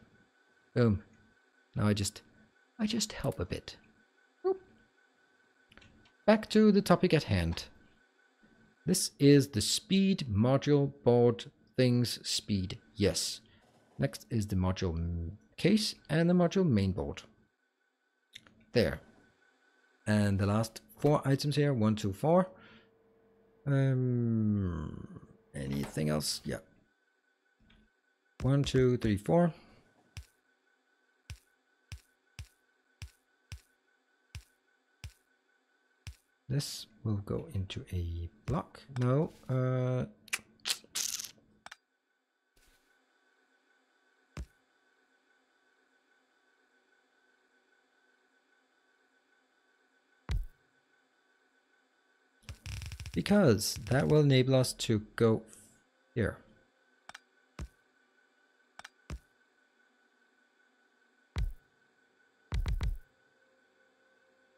Boom. Now I just help a bit. Oop. Back to the topic at hand. This is the speed module board things speed. Yes. Next is the module case and the module mainboard. There. And the last 4 items here, 1, 2, 4. Anything else? Yeah. 1, 2, 3, 4. This will go into a block. No, because that will enable us to go here.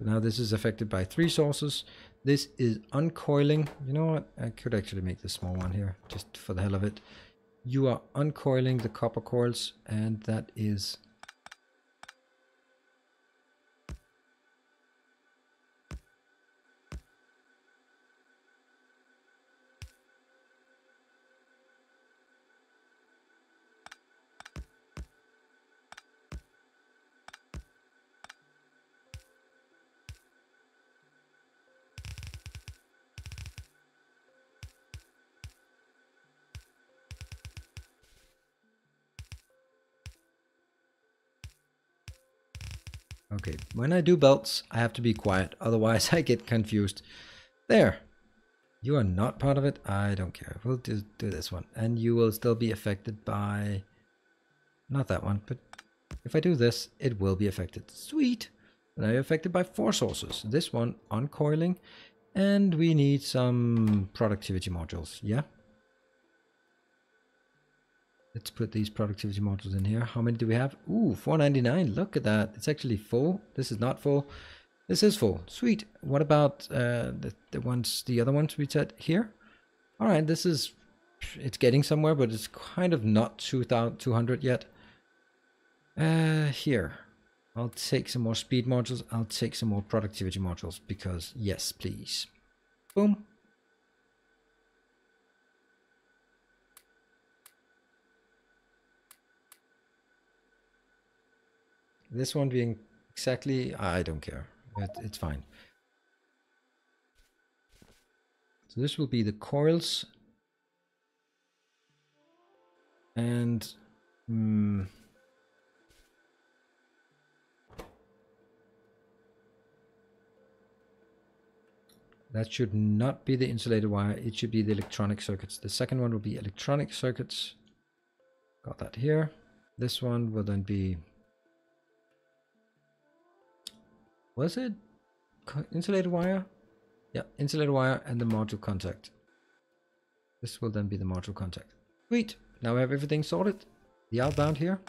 Now this is affected by 3 sources. This is uncoiling. You know what? I could actually make the small one here, just for the hell of it. You are uncoiling the copper coils, and that is okay. When I do belts, I have to be quiet, otherwise I get confused. There. You are not part of it. I don't care. We'll do this one. And you will still be affected by... Not that one, but if I do this, it will be affected. Sweet! Now you're affected by 4 sources. This one, uncoiling. And we need some productivity modules. Yeah? Let's put these productivity modules in here. How many do we have? Ooh, 499. Look at that. It's actually full. This is not full. This is full. Sweet. What about the other ones we said here? All right, this is, it's getting somewhere, but it's kind of not 200 yet. Here, I'll take some more speed modules. I'll take some more productivity modules because yes, please. Boom. This one being exactly, I don't care. It's fine. So this will be the coils. And that should not be the insulated wire. It should be the electronic circuits. The second one will be electronic circuits. Got that here. This one will then be... Was it insulated wire? Yeah, insulated wire and the module contact. This will then be the module contact. Sweet. Now we have everything sorted. The outbound here.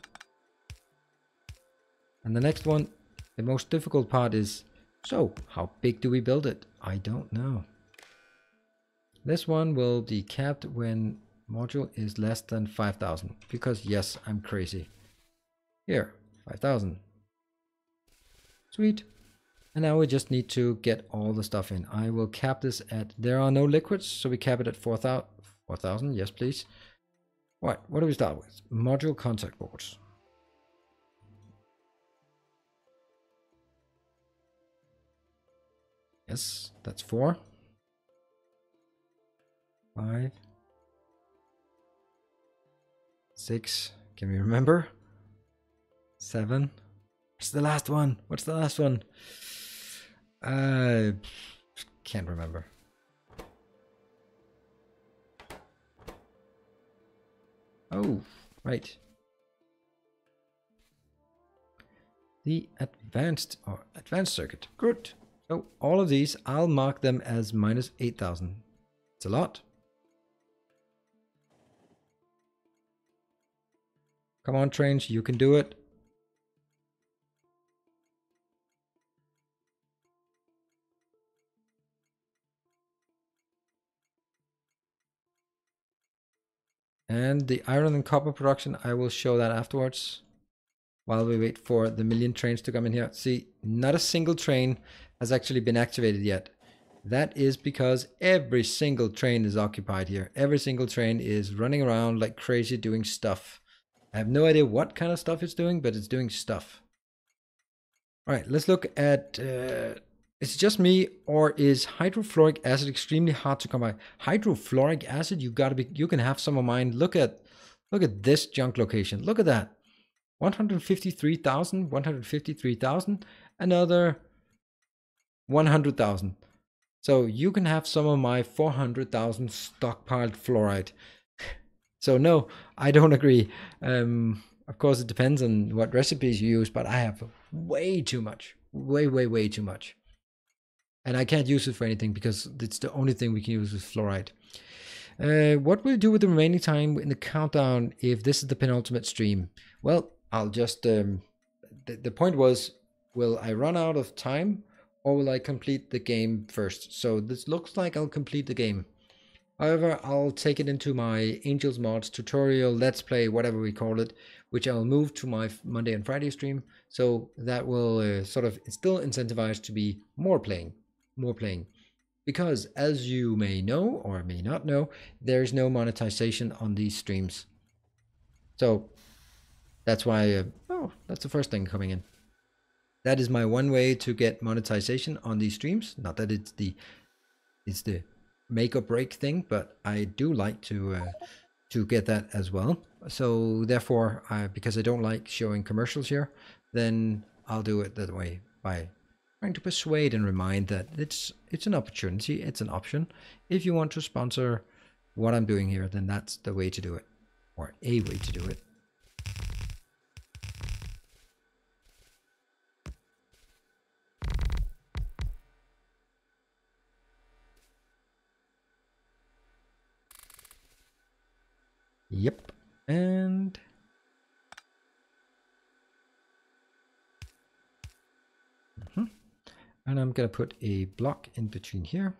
And the next one, the most difficult part is, so how big do we build it? I don't know. This one will be capped when module is less than 5,000. Because yes, I'm crazy. Here, 5,000. Sweet. And now we just need to get all the stuff in. I will cap this at, there are no liquids, so we cap it at 4,000. Yes, please. All right, what do we start with? Module contact boards. Yes, that's 4. 5. 6. Can we remember? 7. What's the last one? What's the last one? I can't remember. Oh, right. The advanced circuit. Good. So all of these, I'll mark them as minus 8,000. It's a lot. Come on, trains, you can do it. And the iron and copper production, I will show that afterwards. While we wait for the million trains to come in here. See, not a single train has actually been activated yet. That is because every single train is occupied here. Every single train is running around like crazy doing stuff. I have no idea what kind of stuff it's doing, but it's doing stuff. All right, let's look at, is it just me, or is hydrofluoric acid extremely hard to come by? Hydrofluoric acid, you can have some of mine. Look at this junk location. Look at that. 153,000, 153,000, another 100,000. So you can have some of my 400,000 stockpiled fluoride. So no, I don't agree. Of course, it depends on what recipes you use, but I have way too much. Way too much. And I can't use it for anything because it's the only thing we can use with fluoride. What will you do with the remaining time in the countdown if this is the penultimate stream? Well, I'll just... the point was, will I run out of time or will I complete the game first? So this looks like I'll complete the game. However, I'll take it into my Angels Mods tutorial, let's play, whatever we call it, which I'll move to my Monday and Friday stream. So that will sort of still incentivize to be more playing. Because as you may know or may not know, there's no monetization on these streams. So that's why, that's the first thing coming in. That is my one way to get monetization on these streams. Not that it's the make or break thing, but I do like to get that as well. So therefore, because I don't like showing commercials here, then I'll do it that way by trying to persuade and remind that it's an opportunity, it's an option. If you want to sponsor what I'm doing here, then that's the way to do it, or a way to do it. Yep, and and I'm gonna put a block in between here.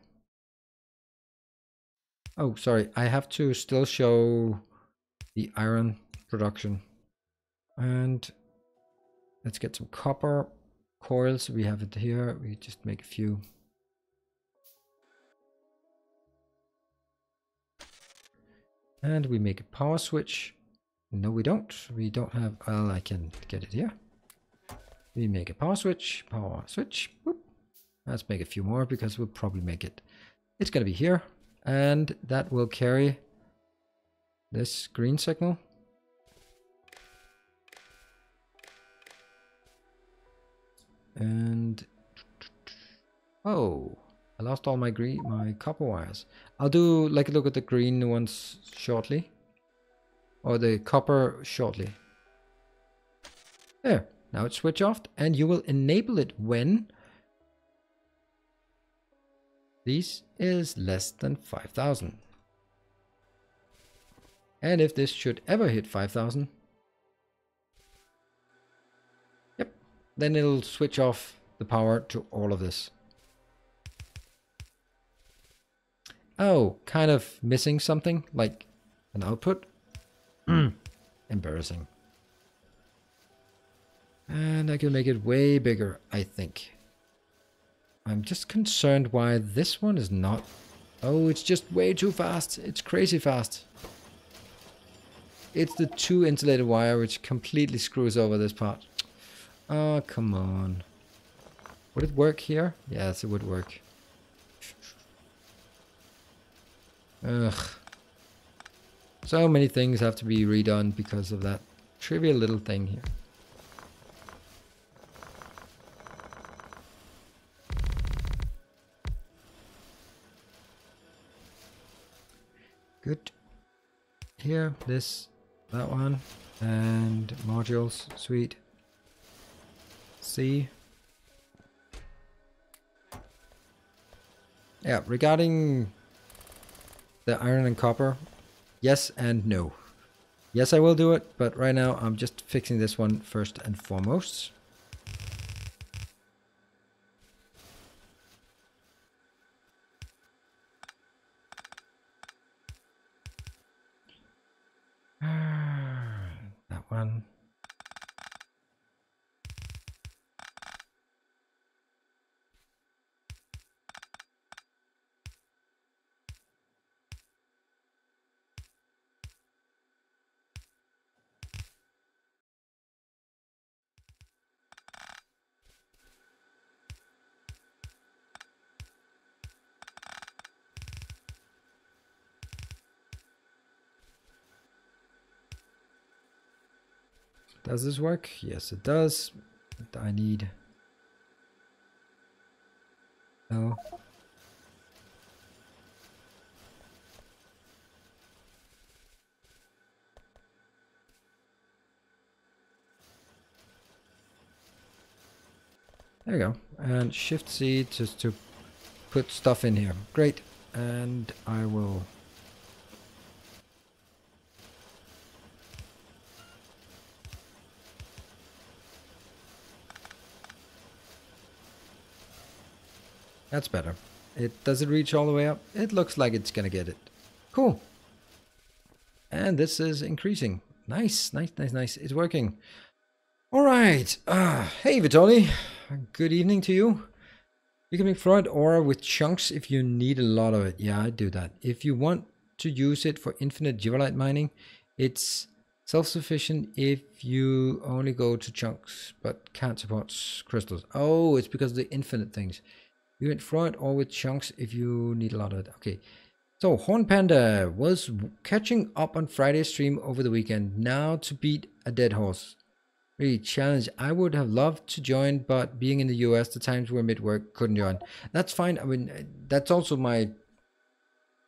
Oh, sorry, I have to still show the iron production. And let's get some copper coils. We have it here. We just make a few. And we make a power switch. No, we don't. We don't have, well, I can get it here. We make a power switch, Whoop. Let's make a few more because we'll probably make it. It's going to be here. And that will carry this green signal. And, oh, I lost all my copper wires. I'll do like a look at the green ones shortly. Or the copper shortly. There, now it's switch off, and you will enable it when this is less than 5,000. And if this should ever hit 5,000, yep, then it'll switch off the power to all of this. Oh, kind of missing something, like an output. Embarrassing. And I can make it way bigger, I think. I'm just concerned why this one is not... Oh, it's just way too fast. It's crazy fast. It's the 2 insulated wire which completely screws over this part. Oh, come on. Would it work here? Yes, it would work. Ugh. So many things have to be redone because of that trivial little thing here. Good. Here, this, that one, and modules, sweet. C. Yeah, regarding the iron and copper, yes and no. Yes, I will do it, but right now I'm just fixing this one first and foremost. That one. Does this work? Yes, it does. I need... No. There we go. And Shift C just to put stuff in here. Great. And I will... That's better. Does it reach all the way up? It looks like it's gonna get it. Cool. And this is increasing. Nice, nice, nice, nice. It's working. All right. Hey, Vitali. Good evening to you. You can make flood ore with chunks if you need a lot of it. Yeah, I do that. If you want to use it for infinite geolite mining, it's self-sufficient if you only go to chunks, but can't support crystals. Oh, it's because of the infinite things. You can flood ore with chunks if you need a lot of it. Okay. So, Horn Panda was catching up on Friday's stream over the weekend. Now to beat a dead horse. Really challenge. I would have loved to join, but being in the US, the times were mid-work, couldn't join. That's fine. I mean, that's also my...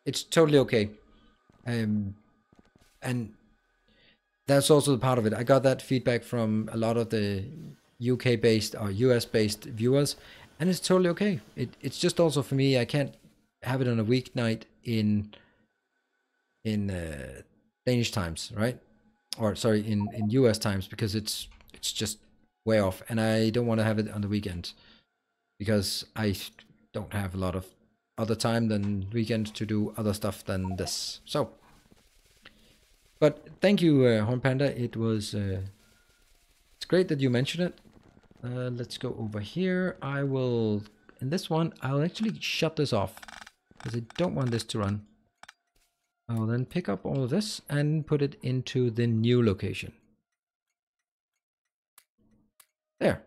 It's totally okay. And that's also the part of it. I got that feedback from a lot of the UK-based or US-based viewers, and it's totally okay. It's just also for me, I can't have it on a weeknight in Danish times, right? Or sorry, in US times, because it's just way off, and I don't want to have it on the weekend because I don't have a lot of other time than weekends to do other stuff than this. So, but thank you, Horn Panda. It was it's great that you mentioned it. Let's go over here. I will, in this one, I'll actually shut this off because I don't want this to run. I'll then pick up all of this and put it into the new location. There.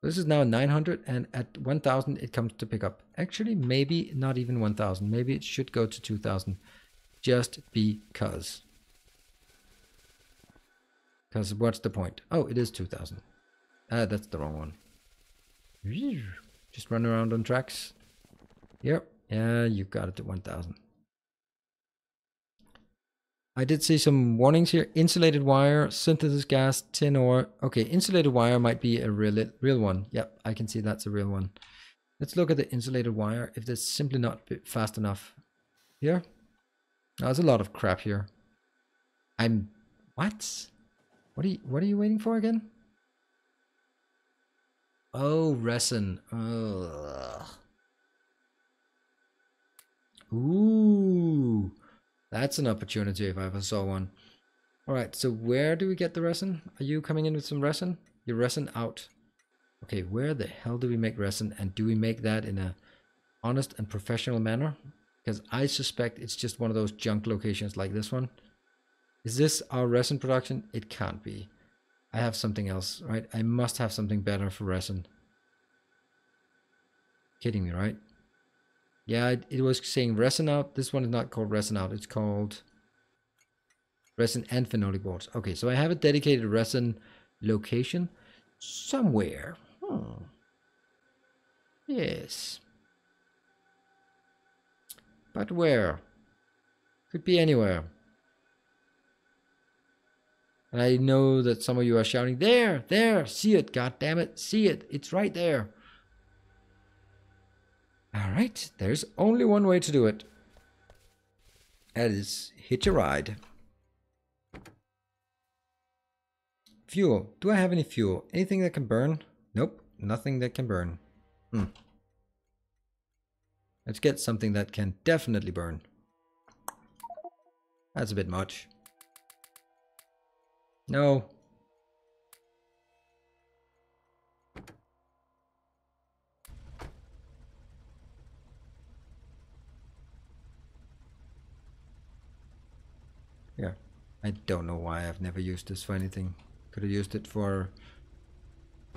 This is now 900, and at 1000 it comes to pick up. Actually, maybe not even 1000. Maybe it should go to 2000. Just because. Because what's the point? Oh, it is 2000. That's the wrong one. Just run around on tracks. Yep. Yeah, you got it to 1000. I did see some warnings here. Insulated wire, synthesis gas, tin ore. Okay, insulated wire might be a real one. Yep, I can see that's a real one. Let's look at the insulated wire. If it's simply not fast enough. Here? No, there's a lot of crap here. What? What are you waiting for again? Oh, resin. Ugh. Ooh. That's an opportunity if I ever saw one. Alright, so where do we get the resin? Are you coming in with some resin? Your resin out. Okay, where the hell do we make resin? And do we make that in a honest and professional manner? Because I suspect it's just one of those junk locations like this one. Is this our resin production? It can't be. I have something else, right? I must have something better for resin. Kidding me, right? Yeah, it was saying resin out. This one is not called resin out. It's called resin and phenolic boards. Okay, so I have a dedicated resin location somewhere. Yes. But where? Could be anywhere. And I know that some of you are shouting, there, see it, god damn it, see it, it's right there. Alright, there's only one way to do it. That is hitch a ride. Fuel. Do I have any fuel? Anything that can burn? Nope, nothing that can burn. Let's get something that can definitely burn. That's a bit much. No. Yeah, I don't know why I've never used this for anything. Could have used it for...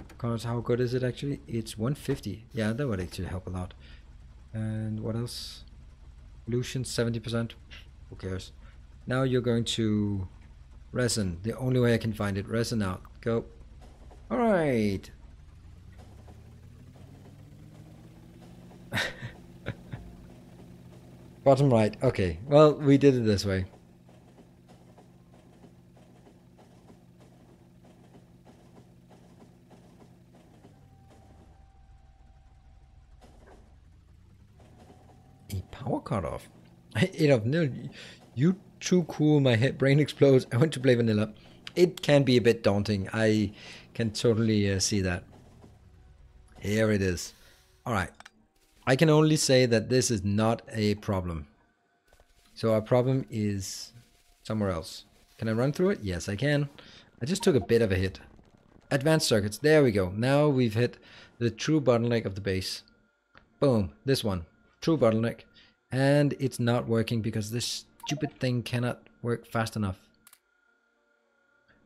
Because how good is it actually? It's 150. Yeah, that would actually help a lot. And what else? Pollution 70%. Who cares? Now you're going to Resin. The only way I can find it. Resin out. Go. Alright. Bottom right. Okay. Well, we did it this way. A power cutoff. No, you too cool. My head brain explodes. I want to play vanilla. It can be a bit daunting. I can totally see that. Here it is. All right. I can only say that this is not a problem. So our problem is somewhere else. Can I run through it? Yes, I can. I just took a bit of a hit. Advanced circuits. There we go. Now we've hit the true bottleneck of the base. Boom. This one. True bottleneck. And it's not working because this stupid thing cannot work fast enough.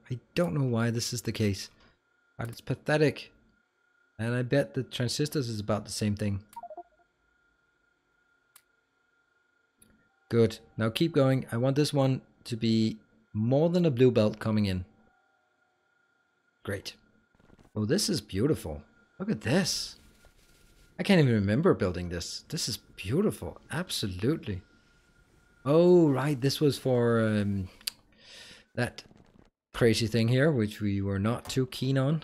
I don't know why this is the case, but it's pathetic. And I bet the transistors is about the same thing. Good. Now keep going. I want this one to be more than a blue belt coming in. Great. Oh, this is beautiful. Look at this. I can't even remember building this. This is beautiful. Absolutely. Oh, right. This was for that crazy thing here, which we were not too keen on.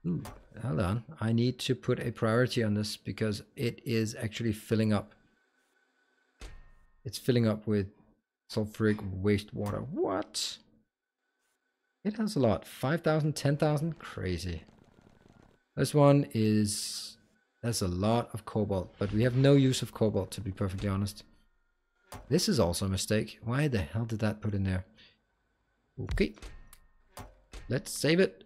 Ooh, hold on. I need to put a priority on this because it is actually filling up. It's filling up with sulfuric wastewater. What? It has a lot. 5,000, 10,000? Crazy. This one is... That's a lot of cobalt, but we have no use of cobalt, to be perfectly honest. This is also a mistake. Why the hell did that put in there? Okay. Let's save it.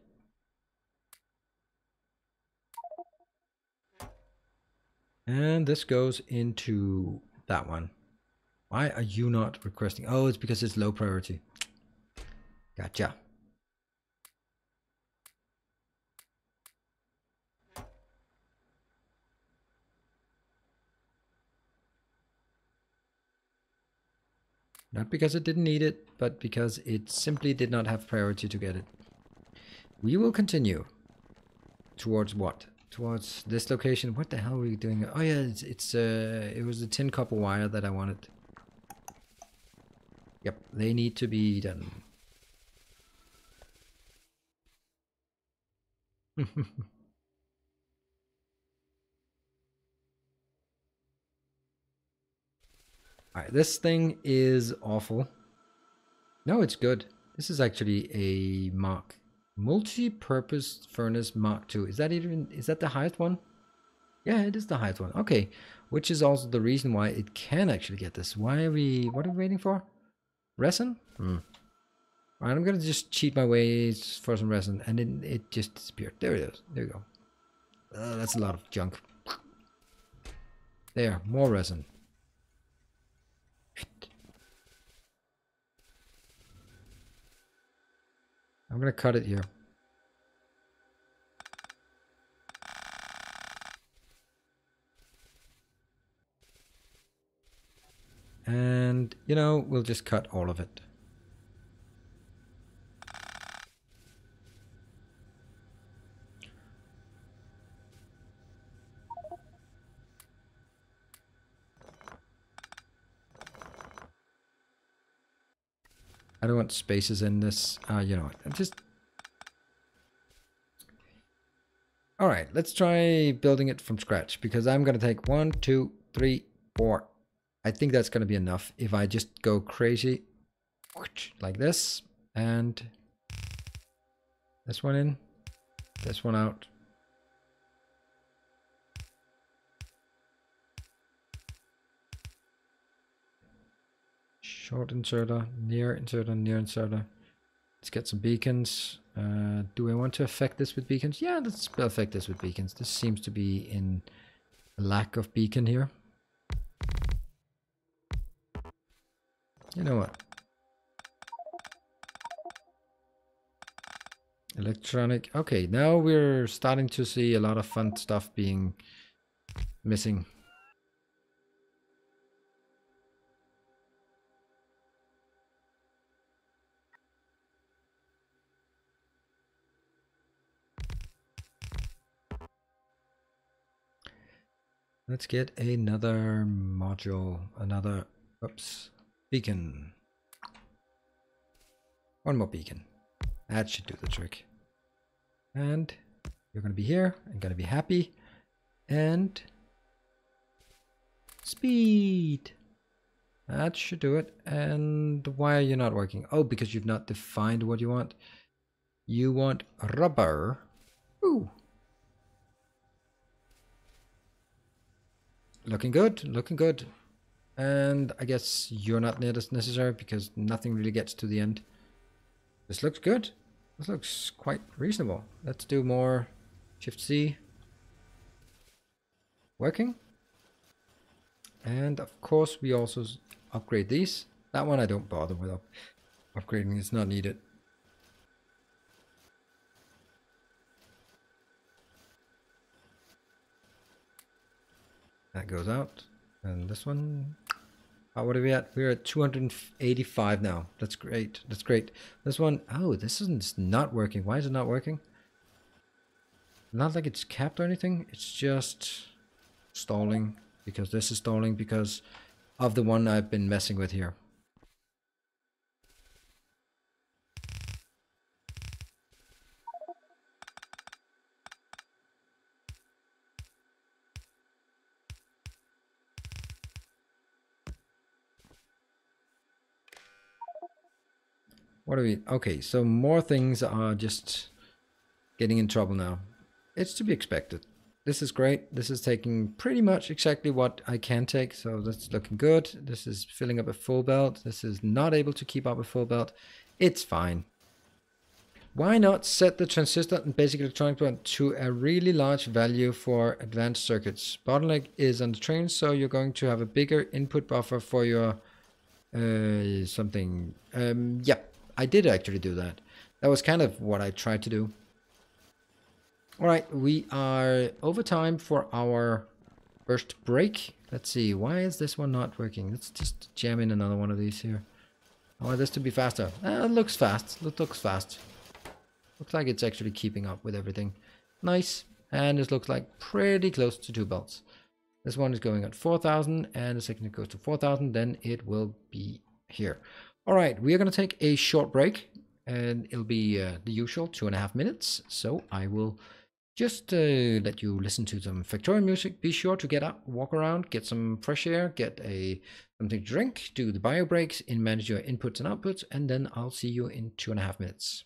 And this goes into that one. Why are you not requesting? Oh, it's because it's low priority. Gotcha. Not because it didn't need it, but because it simply did not have priority to get it. We will continue. Towards what? Towards this location. What the hell are we doing? Oh yeah, it was the tin copper wire that I wanted. Yep, they need to be done. Alright, this thing is awful. No, it's good. This is actually a multi-purpose furnace Mark II. Is that the highest one? Yeah, it is the highest one. Okay, which is also the reason why it can actually get this. What are we waiting for? Resin? Alright, I'm gonna just cheat my way for some resin, and then it just disappeared. There it is. There you go. That's a lot of junk. There, more resin. I'm gonna cut it here. And, you know, we'll just cut all of it. I don't want spaces in this. You know what? Just... Alright, let's try building it from scratch. Because I'm going to take 1, 2, 3, 4. I think that's going to be enough. If I just go crazy. Like this. And this one in. This one out. Short inserter, near inserter, near inserter. Let's get some beacons. Do I want to affect this with beacons? Yeah, let's affect this with beacons. This seems to be in a lack of beacon here. You know what? Electronic. Okay, now we're starting to see a lot of fun stuff being missing. Let's get another module, beacon. One more beacon. That should do the trick. And you're going to be here and going to be happy. And speed. That should do it. And why are you not working? Oh, because you've not defined what you want. You want rubber. Ooh. Looking good, looking good. And I guess you're not necessary because nothing really gets to the end. This looks good. This looks quite reasonable. Let's do more. Shift C. Working. And of course we also upgrade these. That one I don't bother with upgrading. It's not needed. That goes out. And this one, what are we at? We're at 285 now. That's great. That's great. This one, oh, this isn't not working. Why is it not working? Not like it's capped or anything. It's just stalling because this is stalling because of the one I've been messing with here. What are we? Okay, so more things are just getting in trouble now. It's to be expected. This is great. This is taking pretty much exactly what I can take. So that's looking good. This is filling up a full belt. This is not able to keep up a full belt. It's fine. Why not set the transistor and basic electronic belt to a really large value for advanced circuits? Bottleneck is on the train, so you're going to have a bigger input buffer for your something. Yeah, I did actually do that. That was kind of what I tried to do. All right, we are over time for our first break. Let's see, why is this one not working? Let's just jam in another one of these here. I want this to be faster. It looks fast. It looks fast. Looks like it's actually keeping up with everything. Nice. And this looks like pretty close to 2 belts. This one is going at 4,000, and the second it goes to 4,000, then it will be here. All right, we are going to take a short break, and it'll be the usual 2.5 minutes. So I will just let you listen to some Factorio music. Be sure to get up, walk around, get some fresh air, get something to drink, do the bio breaks, and manage your inputs and outputs, and then I'll see you in 2.5 minutes.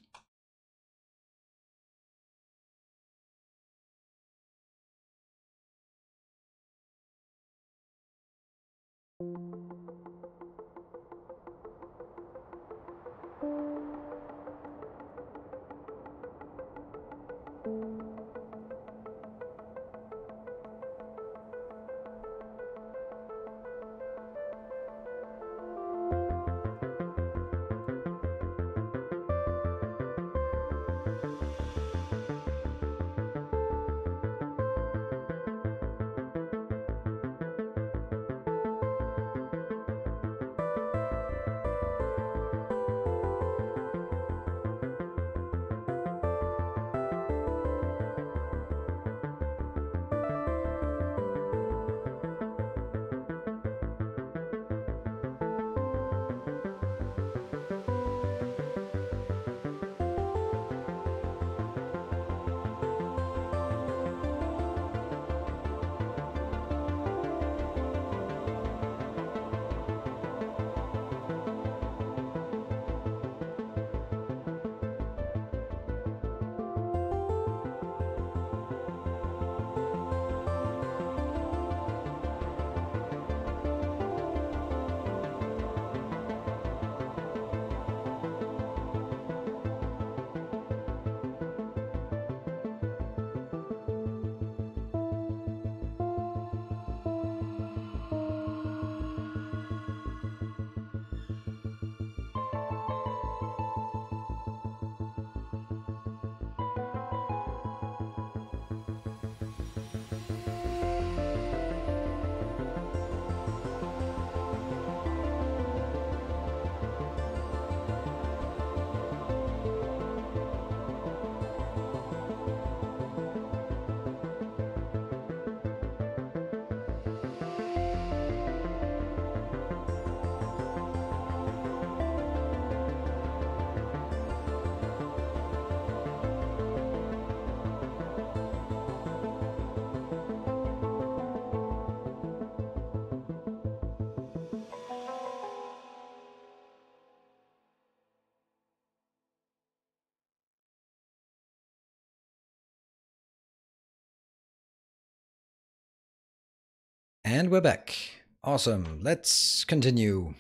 And we're back. Awesome. Let's continue.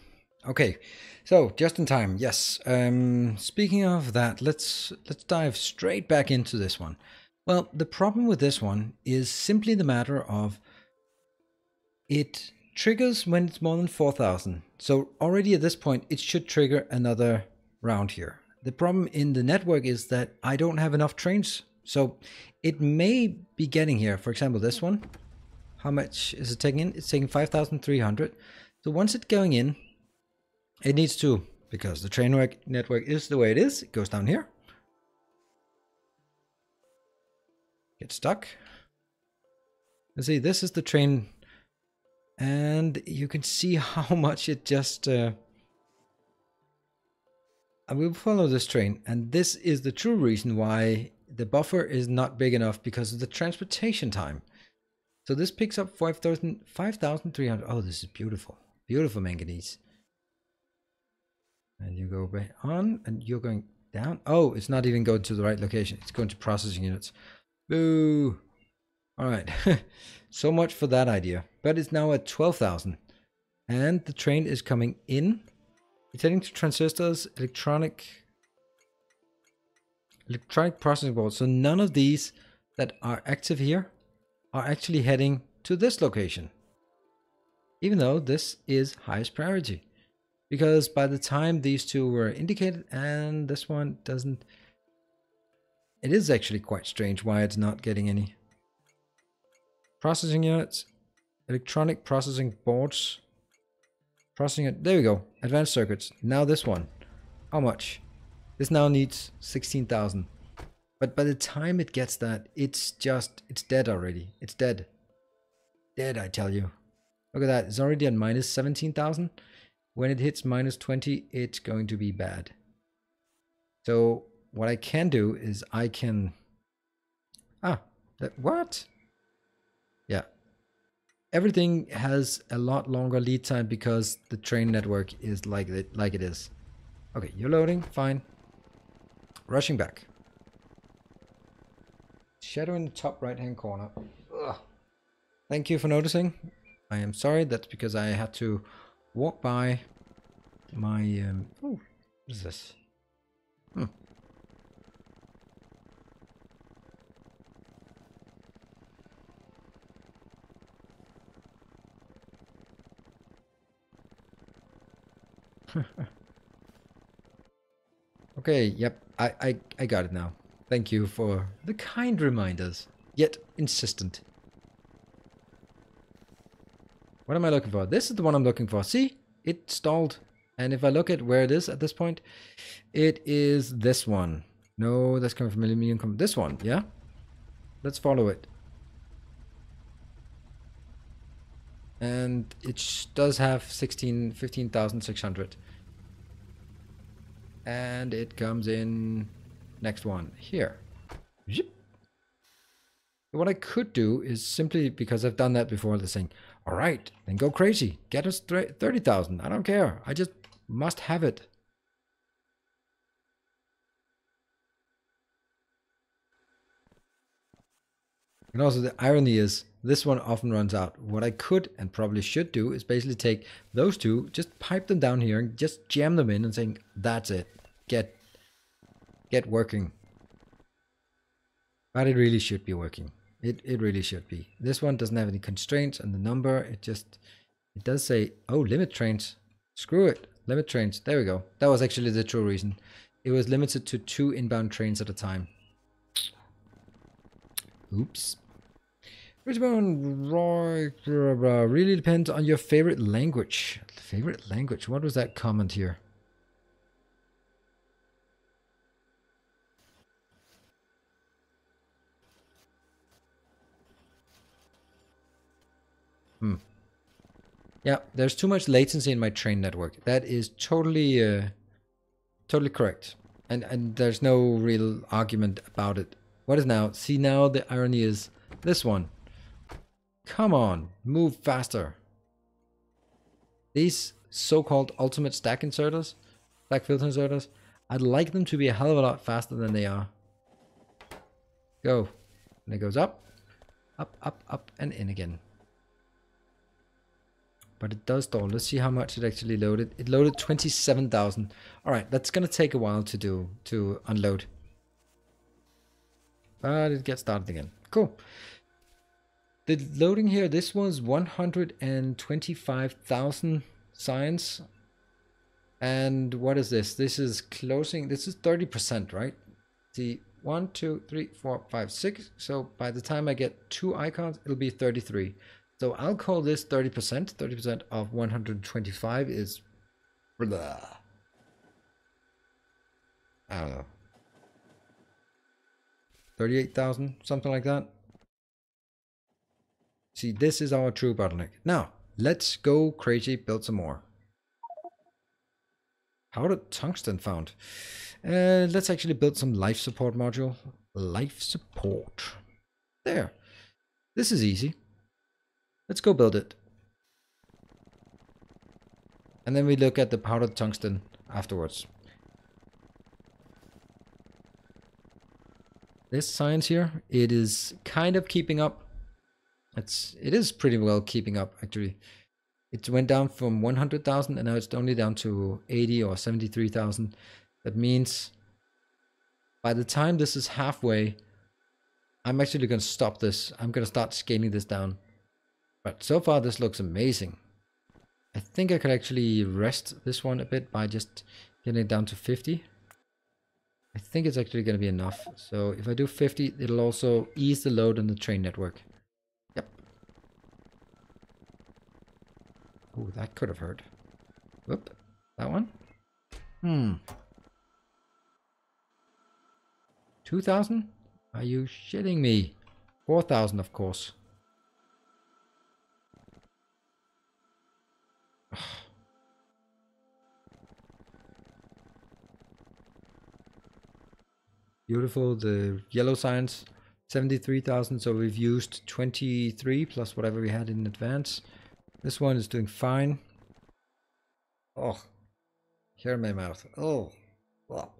Okay, so just in time. Yes. Speaking of that, let's dive straight back into this one. Well, the problem with this one is simply the matter of it triggers when it's more than 4,000. So already at this point, it should trigger another round here. The problem in the network is that I don't have enough trains. So it may be getting here. For example, this one. How much is it taking in? It's taking 5,300. So once it's going in, it needs to, because the train network is the way it is, it goes down here. Get stuck. Let's see, this is the train. And you can see how much it just... I will follow this train. And this is the true reason why the buffer is not big enough, because of the transportation time. So this picks up 5,300. Oh, this is beautiful. Beautiful manganese. And you go back on and you're going down. Oh, it's not even going to the right location. It's going to processing units. Boo. All right. So much for that idea. But it's now at 12,000. And the train is coming in. It's heading to transistors, electronic processing boards. So none of these that are active here are actually heading to this location, even though this is highest priority, because by the time these two were indicated and this one doesn't, it is actually quite strange why it's not getting any. Processing units, electronic processing boards, processing it. There we go. Advanced circuits. Now this one, how much? This now needs 16,000. But by the time it gets that, it's dead already. It's dead. Dead, I tell you. Look at that. It's already at minus 17,000. When it hits minus 20, it's going to be bad. So what I can do is I can... what? Yeah. Everything has a lot longer lead time because the train network is like it is. Okay, you're loading. Fine. Rushing back. Shadow in the top right hand corner. Ugh. Thank you for noticing. I am sorry. That's because I had to walk by my oh, what is this? Okay, yep. I got it now. Thank you for the kind reminders, yet insistent. What am I looking for? This is the one I'm looking for. See? It stalled. And if I look at where it is at this point, it is this one. No, that's coming from aluminium. This one, yeah? Let's follow it. And it does have 15,600. And it comes in... next one here. What I could do is simply, because I've done that before, the thing. All right, then go crazy. Get us 30,000. I don't care. I just must have it. And also the irony is this one often runs out. What I could and probably should do is basically take those two, just pipe them down here and just jam them in and saying, that's it. Get working. But it really should be working. It really should be. This one doesn't have any constraints on the number. It does say, oh, limit trains. Screw it. Limit trains. There we go. That was actually the true reason. It was limited to 2 inbound trains at a time. Oops. Richmond, really depends on your favorite language. Favorite language? What was that comment here? Yeah, there's too much latency in my train network. That is totally correct. And there's no real argument about it. What is now? See, now the irony is this one. Come on, move faster. These so-called ultimate stack inserters, stack filter inserters, I'd like them to be a hell of a lot faster than they are. Go. And it goes up, up, up, up, and in again. but it does stall. Let's see how much it actually loaded. It loaded 27,000. All right, that's gonna take a while to unload. But it gets started again. Cool. The loading here, this was 125,000 signs. And what is this? This is closing. This is 30%, right? See, 1, 2, 3, 4, 5, 6. So by the time I get 2 icons, it'll be 33. So I'll call this 30%. 30% of 125 is blah. I don't know. 38,000, something like that. See, this is our true bottleneck. Now, let's go crazy, build some more. How did tungsten found? Let's actually build some life support module. Life support. There. This is easy. Let's go build it. And then we look at the powdered tungsten afterwards. This science here, it is kind of keeping up. It is pretty well keeping up, actually. It went down from 100,000 and now it's only down to 80 or 73,000. That means by the time this is halfway, I'm actually going to stop this. I'm going to start scaling this down. But so far this looks amazing. I think I could actually rest this one a bit by just getting it down to 50. I think it's actually going to be enough. So if I do 50, it'll also ease the load on the train network. Yep. Oh, that could have hurt. Whoop. That one? 2,000? Are you shitting me? 4,000, of course. Beautiful. The yellow signs, 73,000. So we've used 23 plus whatever we had in advance. This one is doing fine. Oh, hair in my mouth. Oh, wow.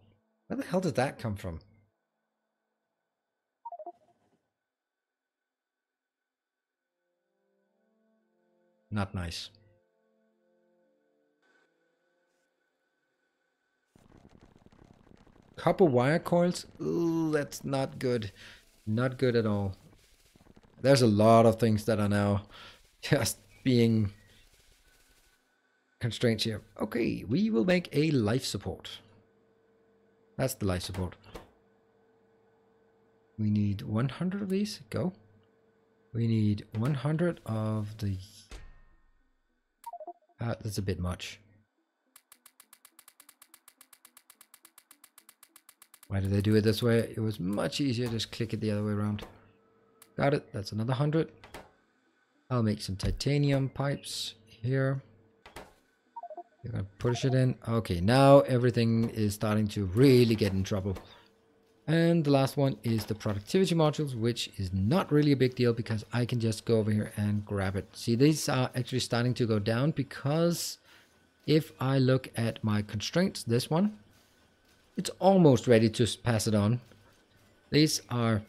Where the hell did that come from? Not nice. Copper wire coils? Ooh, that's not good. Not good at all. There's a lot of things that are now just being constraints here. Okay, we will make a life support. That's the life support. We need 100 of these. Go. We need 100 of the... that's a bit much. Why did they do it this way? It was much easier to just click it the other way around. Got it. That's another 100. I'll make some titanium pipes here. You're gonna push it in. Okay, now everything is starting to really get in trouble. And the last one is the productivity modules, which is not really a big deal because I can just go over here and grab it. See, these are actually starting to go down because if I look at my constraints, this one, it's almost ready to pass it on. These are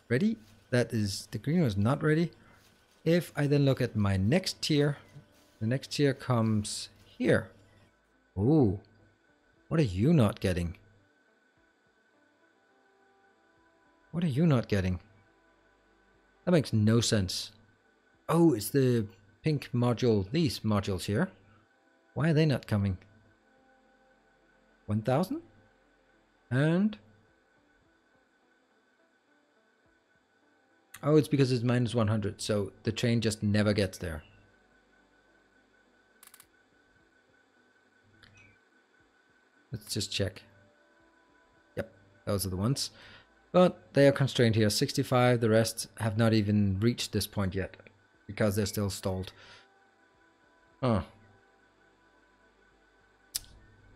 ready. That is, the green one is not ready. If I then look at my next tier, the next tier comes here. Ooh, what are you not getting? What are you not getting? That makes no sense. Oh, it's the pink module, these modules here. Why are they not coming? 1,000? And... oh, it's because it's minus 100, so the train just never gets there. Let's just check. Yep, those are the ones. But they are constrained here, 65. The rest have not even reached this point yet because they're still stalled. Oh.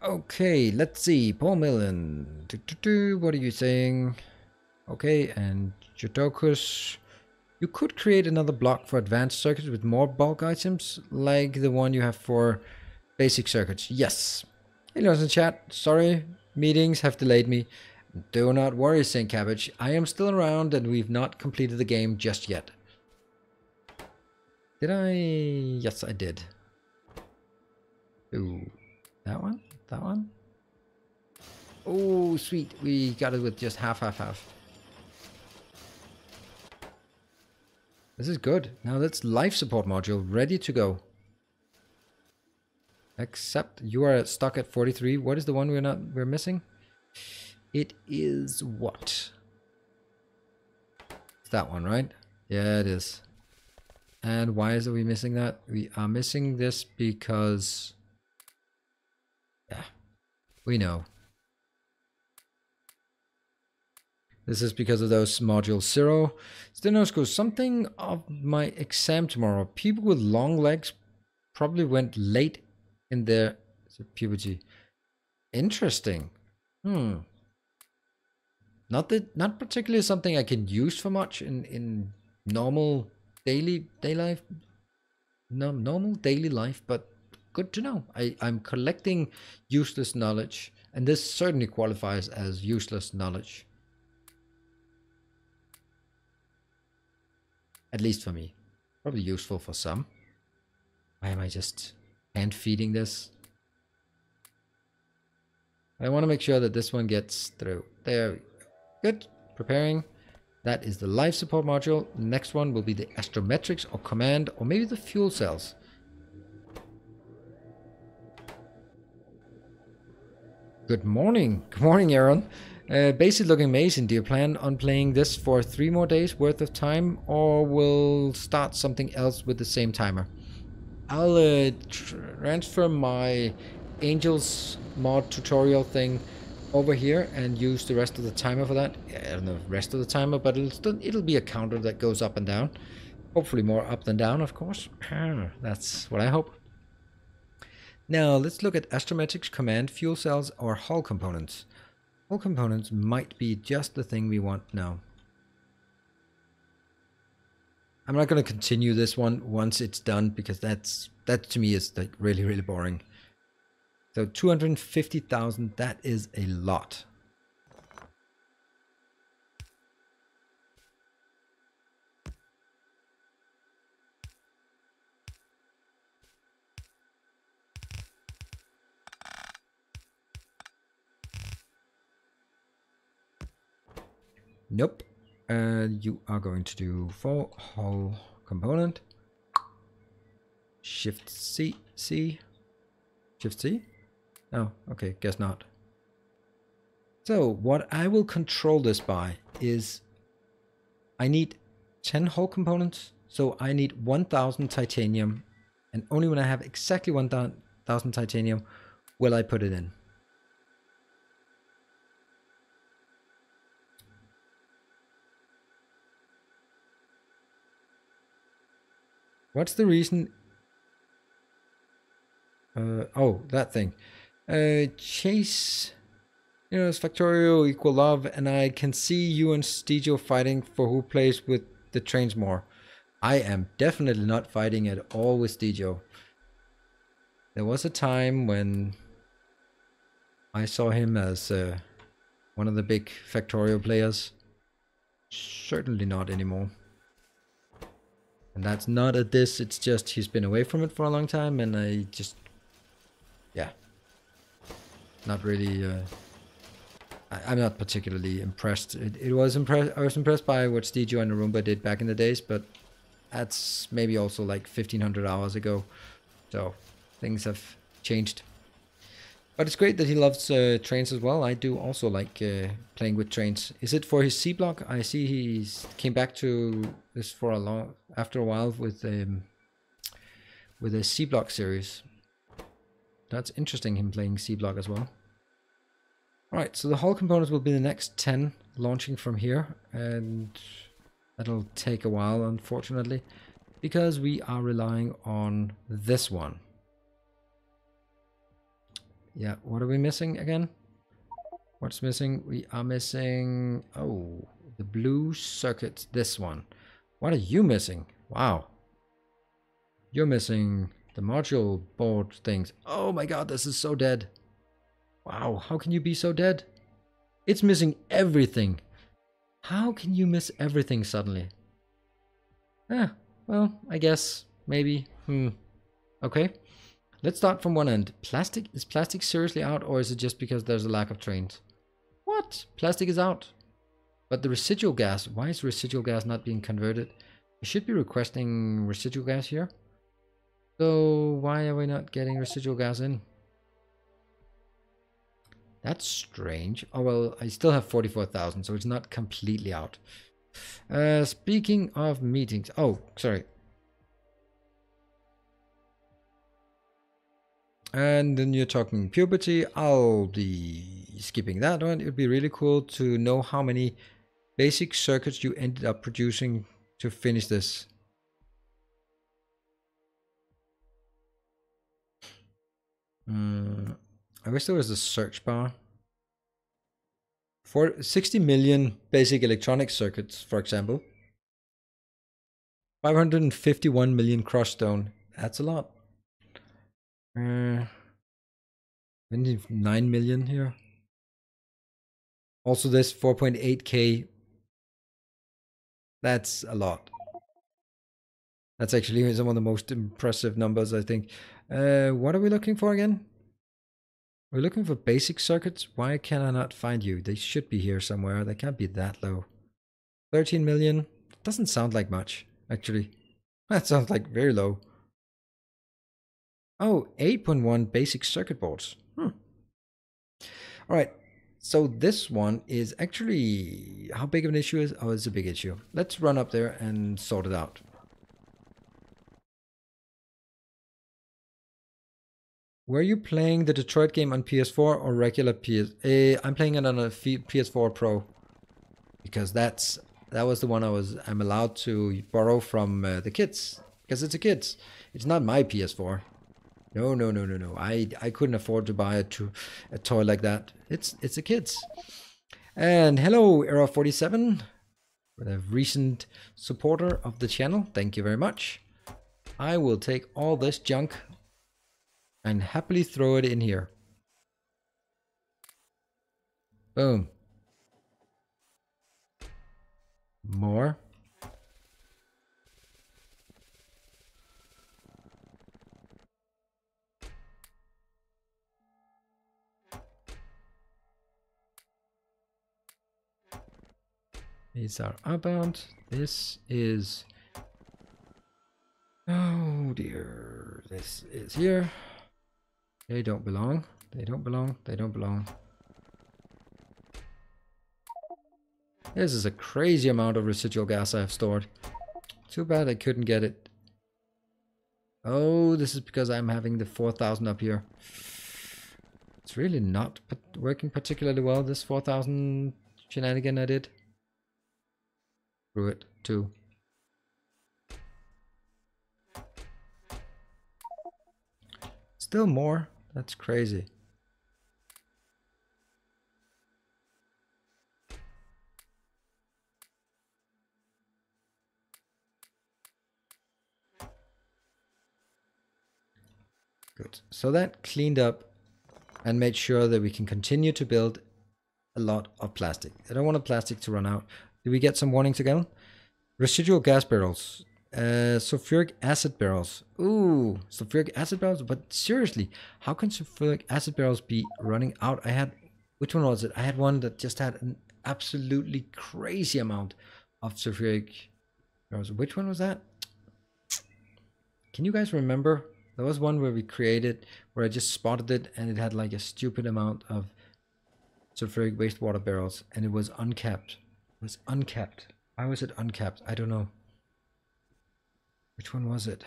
Okay, let's see. Paul Millen. What are you saying? Okay, and Jodokus. You could create another block for advanced circuits with more bulk items, like the one you have for basic circuits. Yes. Hey, Nilaus in chat. Sorry, meetings have delayed me. Do not worry, Saint Cabbage. I am still around and we've not completed the game just yet. Did I? Yes, I did. Ooh, that one? That one? Oh, sweet. We got it with just half. This is good. Now that's life support module ready to go. Except you are stuck at 43. What is the one we're missing? It is what? It's that one, right? Yeah, it is. And why is it we missing that? We are missing this because... yeah, we know. This is because of those modules 0. Stenosco, something of my exam tomorrow. People with long legs probably went late in their puberty. Interesting. Not particularly something I can use for much in normal daily life. No, normal daily life, but good to know. I'm collecting useless knowledge, and this certainly qualifies as useless knowledge. At least for me. Probably useful for some. Why am I just hand feeding this? I want to make sure that this one gets through. There we go. Good. Preparing. That is the life support module. Next one will be the astrometrics or command, or maybe the fuel cells. Good morning. Good morning, Aaron. Basic looking amazing. Do you plan on playing this for 3 more days worth of time, or will start something else with the same timer? I'll transfer my Angels mod tutorial thing over here and use the rest of the timer for that. I don't know the rest of the timer, but it'll be a counter that goes up and down. Hopefully more up than down, of course. That's what I hope. Now let's look at astrometrics, command, fuel cells, or hull components. Hull components might be just the thing we want now. I'm not going to continue this one once it's done, because that to me is like really boring. So 250,000, that is a lot. Nope. You are going to do for hull component. Shift C. Shift C? Oh, okay, guess not. So what I will control this by is I need 10 hull components. So I need 1000 titanium, and only when I have exactly 1000 titanium will I put it in. What's the reason? Oh, that thing. Chase, you know, it's Factorio equal love, and I can see you and Stijo fighting for who plays with the trains more. I am definitely not fighting at all with Stijo. There was a time when I saw him as one of the big Factorio players. Certainly not anymore. And that's not a diss, it's just he's been away from it for a long time, and I just... yeah. Not really... I'm not particularly impressed. I was impressed by what Stijo and Arumba did back in the days, but that's maybe also like 1500 hours ago. So things have changed. But it's great that he loves trains as well. I do also like playing with trains. Is it for his C block? I see he came back to this for after a while with a C block series. That's interesting, him playing C block as well. Alright, so the hull components will be the next 10 launching from here, and that'll take a while, unfortunately, because we are relying on this one. Yeah, what are we missing again? What's missing? We are missing... oh, the blue circuit, this one. What are you missing? Wow. You're missing the module board things. Oh my god, this is so dead. Wow, how can you be so dead? It's missing everything. How can you miss everything suddenly? Well, I guess maybe. Okay. Let's start from one end. Plastic? Is plastic seriously out, or is it just because there's a lack of trains? What? Plastic is out. But the residual gas, why is residual gas not being converted? I should be requesting residual gas here. So why are we not getting residual gas in? That's strange. Oh, well, I still have 44,000, so it's not completely out. Speaking of meetings. Oh, sorry. And then you're talking puberty. I'll be skipping that one. It would be really cool to know how many basic circuits you ended up producing to finish this. I wish there was a search bar. For 60 million basic electronic circuits, for example. 551 million crossstone. That's a lot. 9 million here. Also this 4.8k. That's a lot. That's actually some of the most impressive numbers, I think. What are we looking for again? We're looking for basic circuits. Why can I not find you? They should be here somewhere. They can't be that low. 13 million. Doesn't sound like much, actually. That sounds like very low. Oh, 8.1 basic circuit boards. Alright, so this one is actually... How big of an issue is... Oh, it's a big issue. Let's run up there and sort it out. Were you playing the Detroit game on PS4 or regular PS? I'm playing it on a PS4 Pro. Because that was the one I'm allowed to borrow from the kids. Because it's a kid's. It's not my PS4. No. I couldn't afford to buy a toy like that. It's a kid's. And hello, Era47, a recent supporter of the channel. Thank you very much. I will take all this junk and happily throw it in here. Boom. More. These are outbound. This is... Oh dear. This is here. They don't belong. They don't belong. They don't belong. This is a crazy amount of residual gas I have stored. Too bad I couldn't get it. Oh, this is because I'm having the 4,000 up here. It's really not working particularly well, this 4,000 shenanigan I did. Screw it, too. Still more? That's crazy. Good. So that cleaned up and made sure that we can continue to build a lot of plastic. I don't want the plastic to run out. Did we get some warnings again? Residual gas barrels. Sulfuric acid barrels. Ooh, sulfuric acid barrels? But seriously, how can sulfuric acid barrels be running out? I had... Which one was it? I had one that just had an absolutely crazy amount of sulfuric barrels. Which one was that? Can you guys remember? There was one where we created, where I just spotted it and it had like a stupid amount of sulfuric wastewater barrels and it was uncapped. It was uncapped. Why was it uncapped? I don't know. Which one was it?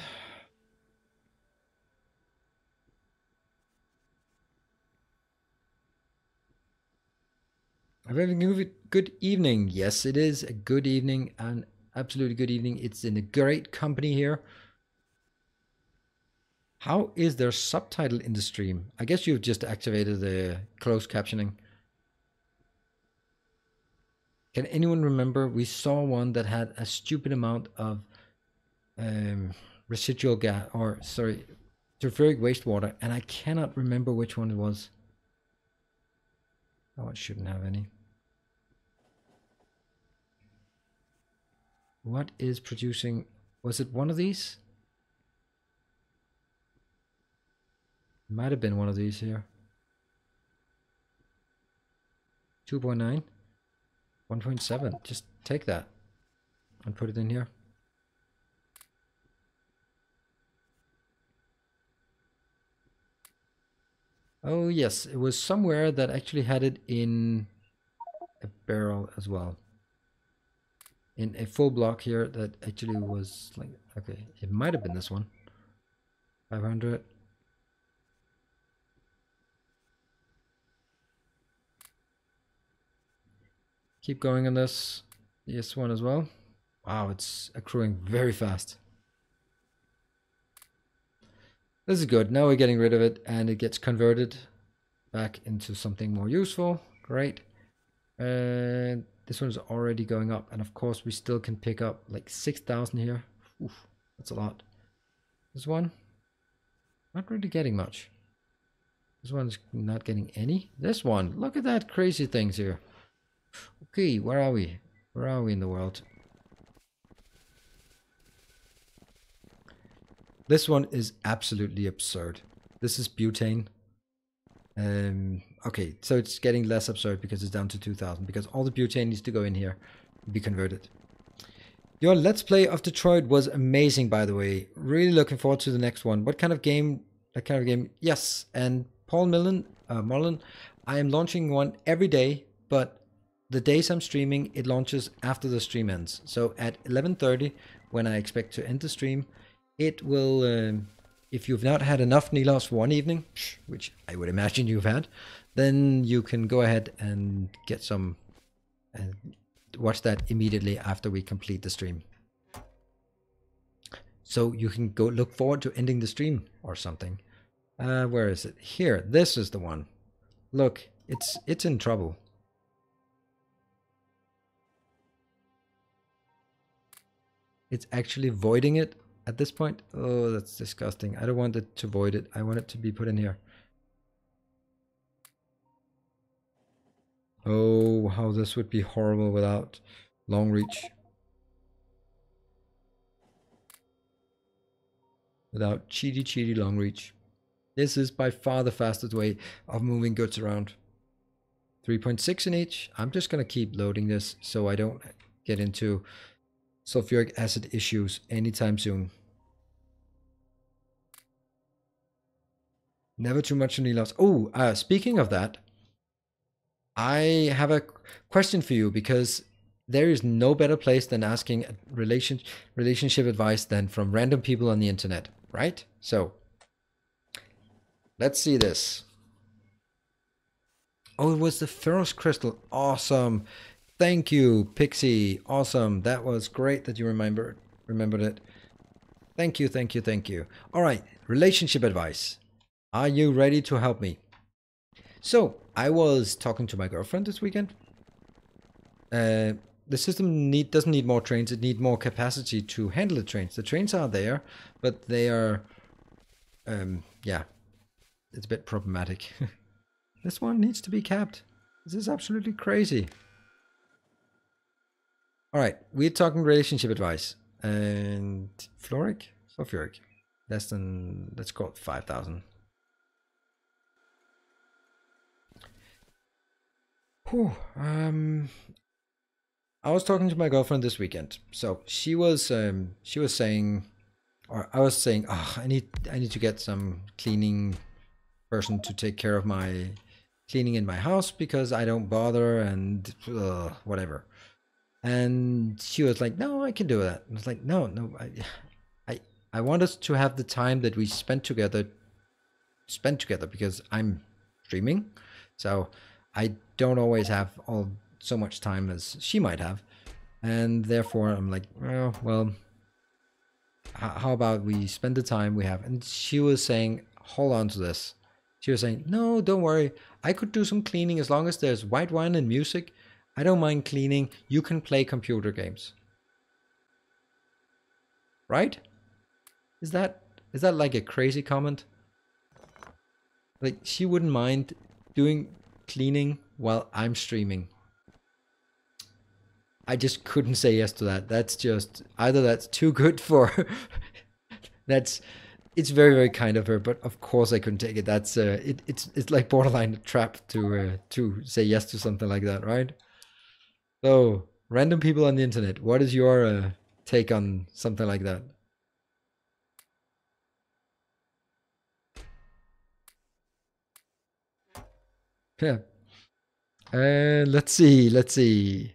A very good evening. Yes, it is a good evening, an absolutely good evening. It's in a great company here. How is there subtitle in the stream? I guess you've just activated the closed captioning. Can anyone remember? We saw one that had a stupid amount of residual gas, or sorry, sulfuric wastewater, and I cannot remember which one it was. Oh, it shouldn't have any. What is producing? Was it one of these? Might have been one of these here. 2.9, 1.7. Just take that and put it in here. Oh yes, it was somewhere that actually had it in a barrel as well. In a full block here that actually was like, okay, it might have been this one. 500. Keep going on this. This one as well. Wow, it's accruing very fast. This is good. Now we're getting rid of it and it gets converted back into something more useful. Great. And this one's already going up. And of course we still can pick up like 6,000 here. Oof, that's a lot. This one, not really getting much. This one's not getting any. This one, look at that crazy things here. Okay, where are we? Where are we in the world? This one is absolutely absurd. This is butane. Okay, so it's getting less absurd because it's down to 2,000, because all the butane needs to go in here and be converted. Your Let's Play of Detroit was amazing, by the way. Really looking forward to the next one. What kind of game? That kind of game? Yes, and Paul Mullen, I am launching one every day, but the days I'm streaming, it launches after the stream ends. So at 11:30, when I expect to end the stream, it will, if you've not had enough Nilaus one evening, which I would imagine you've had, then you can go ahead and get some and watch that immediately after we complete the stream. So you can go look forward to ending the stream or something. Where is it? Here, this is the one. Look, it's in trouble. It's actually voiding it at this point. Oh, that's disgusting. I don't want it to void it. I want it to be put in here. Oh, how this would be horrible without long reach. Without cheaty long reach. This is by far the fastest way of moving goods around. 3.6 in each. I'm just going to keep loading this so I don't get into sulfuric acid issues anytime soon. Never too much Nilaus. Oh, speaking of that, I have a question for you, because there is no better place than asking relationship advice than from random people on the internet, right? So, let's see this. Oh, it was the Ferrous Crystal. Awesome. Thank you, Pixie. Awesome. That was great that you remembered it. Thank you, thank you, thank you. All right, relationship advice. Are you ready to help me? So, I was talking to my girlfriend this weekend. The system doesn't need more trains. It needs more capacity to handle the trains. The trains are there, but they are, yeah, it's a bit problematic. This one needs to be capped. This is absolutely crazy. All right, we're talking relationship advice. And fluoric, sulfuric, less than, let's call it 5,000. Whew, I was talking to my girlfriend this weekend. So she was saying, or I was saying, oh, I need to get some cleaning person to take care of my cleaning in my house because I don't bother and whatever. And she was like, no, I can do that. I was like, no, I want us to have the time that we spend together because I'm streaming. So I don't always have so much time as she might have. And therefore I'm like, oh, well, how about we spend the time we have? And she was saying, hold on to this. She was saying, no, don't worry. I could do some cleaning as long as there's white wine and music. I don't mind cleaning. You can play computer games. Right? Is that like a crazy comment? Like, she wouldn't mind doing cleaning while I'm streaming. I just couldn't say yes to that. That's just, either that's too good for, that's it's very, very kind of her, but of course I couldn't take it. That's it's like borderline a trap to say yes to something like that, right? So, random people on the internet, what is your take on something like that? Yeah. Let's see. Let's see.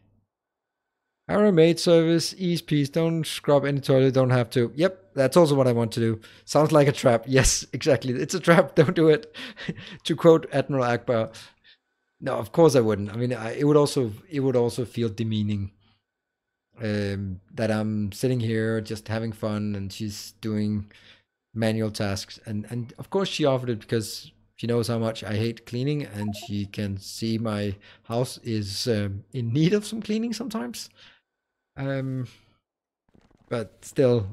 Our maid service, ease peace, don't scrub any toilet, don't have to. Yep, that's also what I want to do. Sounds like a trap. Yes, exactly. It's a trap. Don't do it. To quote Admiral Akbar. No, of course I wouldn't. I mean, it would also feel demeaning that I'm sitting here just having fun and she's doing manual tasks. And of course she offered it because she knows how much I hate cleaning and she can see my house is in need of some cleaning sometimes. But still,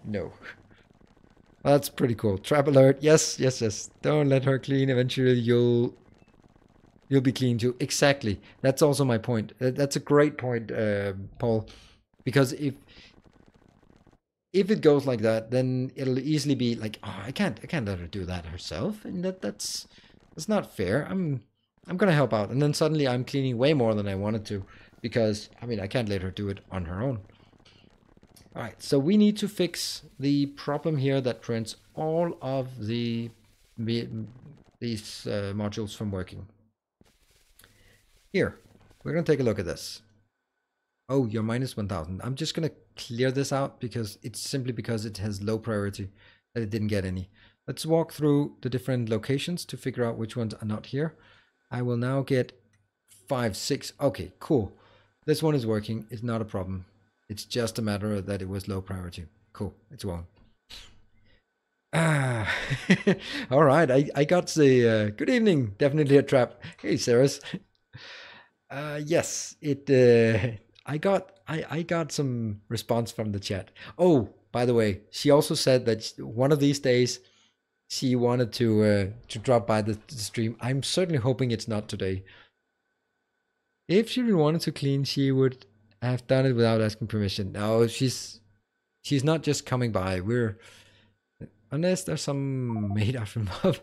no. That's pretty cool. Trap alert. Yes, yes, yes. Don't let her clean. Eventually you'll be clean too. Exactly. That's also my point. That's a great point, Paul. Because if it goes like that, then it'll easily be like, oh, I can't let her do that herself, and that's not fair. I'm gonna help out, and then suddenly I'm cleaning way more than I wanted to, because I mean I can't let her do it on her own. All right, so we need to fix the problem here that prevents all of these modules from working. Here, we're gonna take a look at this. Oh, you're minus 1000. I'm just gonna clear this out because it's simply because it has low priority that it didn't get any. Let's walk through the different locations to figure out which ones are not here. I will now get 5, 6. Okay, cool. This one is working. It's not a problem. It's just a matter of that it was low priority. Cool. It's one. Ah, all right. I got the good evening. Definitely a trap. Hey, Ceres. Yes, it. I got some response from the chat. Oh, by the way, she also said that one of these days she wanted to drop by the stream. I'm certainly hoping it's not today. If she really wanted to clean, she would have done it without asking permission. No, she's not just coming by. Unless there's some maid after mob.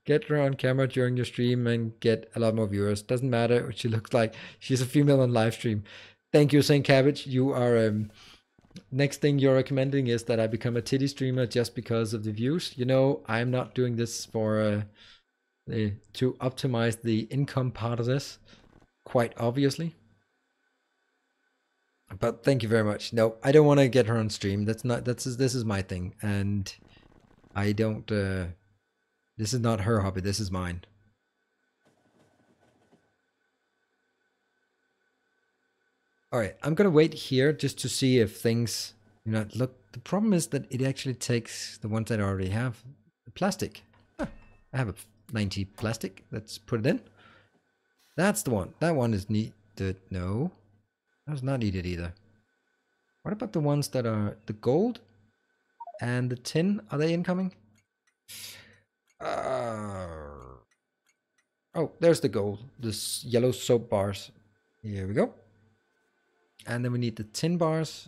Get her on camera during your stream and get a lot more viewers. Doesn't matter what she looks like. She's a female on live stream. Thank you, Saint Cabbage. You are next thing you're recommending is that I become a titty streamer just because of the views. You know, I'm not doing this for to optimize the income part of this, quite obviously. But thank you very much. No, I don't want to get her on stream. This is my thing, and I don't. This is not her hobby. This is mine. All right, I'm gonna wait here just to see if things, look, the problem is that it actually takes the ones that I already have. The plastic. I have a 90 plastic. Let's put it in. That's the one. That one is needed. No, that's not needed either. What about the ones that are the gold and the tin? Are they incoming? Oh, there's the gold. This yellow soap bars. Here we go. And then we need the tin bars.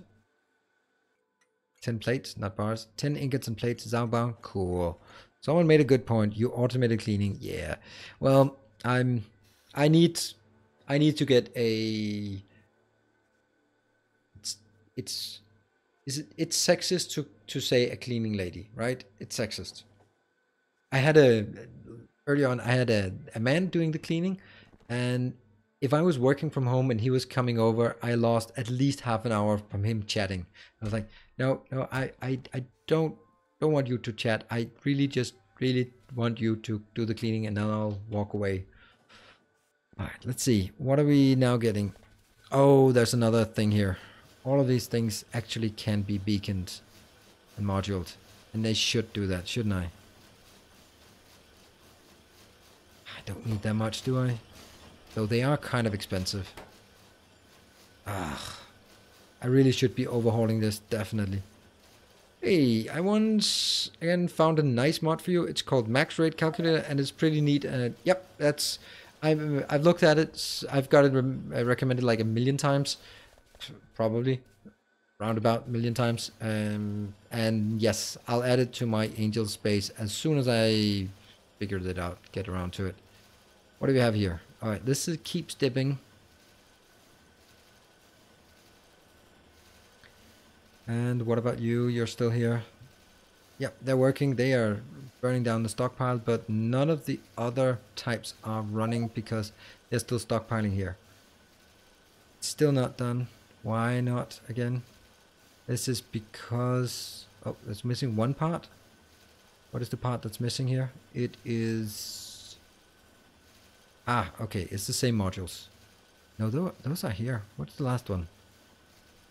Tin plates, not bars. Tin ingots and plates. Zauber. Cool. Someone made a good point. You automated cleaning. Yeah. Well, I need to get a. It's sexist to say a cleaning lady, right? It's sexist. Early on I had a man doing the cleaning, and if I was working from home and he was coming over, I lost at least half an hour from him chatting. I was like, no, I don't want you to chat. I really want you to do the cleaning, and then I'll walk away. All right, let's see. What are we now getting? Oh, there's another thing here. All of these things actually can be beaconed and moduled, and they should do that, shouldn't I? I don't need that much, do I? Though they are kind of expensive. Ah, I really should be overhauling this, definitely. Hey, I once again found a nice mod for you. It's called Max Rate Calculator, and it's pretty neat. And yep, that's I've looked at it. I've got it recommended like a million times, probably. roundabout a million times. And yes, I'll add it to my angel space as soon as I figured it out, get around to it. What do we have here? All right, this is keeps dipping. And what about you? You're still here? Yep, they're working. They are burning down the stockpile, but none of the other types are running because they're still stockpiling here. Still not done. Why not again? This is because... oh, it's missing one part. What is the part that's missing here? It is... ah, okay, it's the same modules. No, those are here. What's the last one?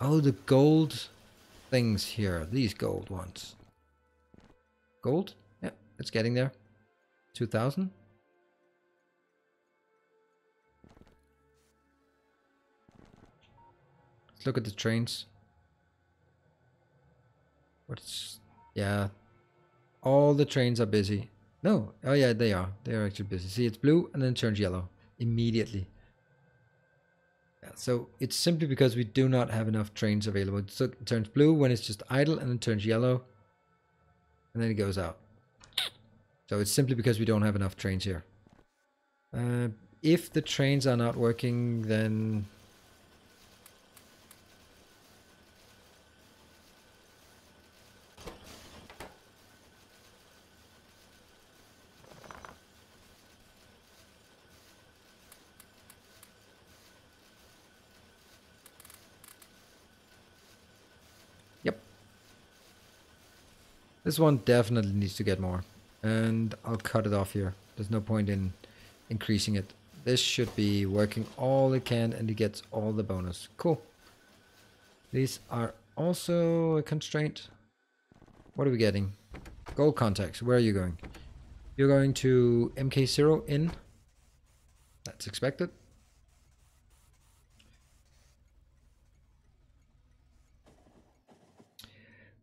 Oh, the gold things here. These gold ones. Gold? Yeah, it's getting there. 2000. Let's look at the trains. What's... yeah. All the trains are busy. No. Oh yeah, they are. They are actually busy. See, it's blue and then it turns yellow immediately. Yeah, so it's simply because we do not have enough trains available. So it turns blue when it's just idle and then turns yellow. And then it goes out. So it's simply because we don't have enough trains here. If the trains are not working, then... yep. This one definitely needs to get more. And I'll cut it off here. There's no point in increasing it. This should be working all it can and it gets all the bonus. Cool. These are also a constraint. What are we getting? Gold contacts. Where are you going? You're going to MK0 in. That's expected.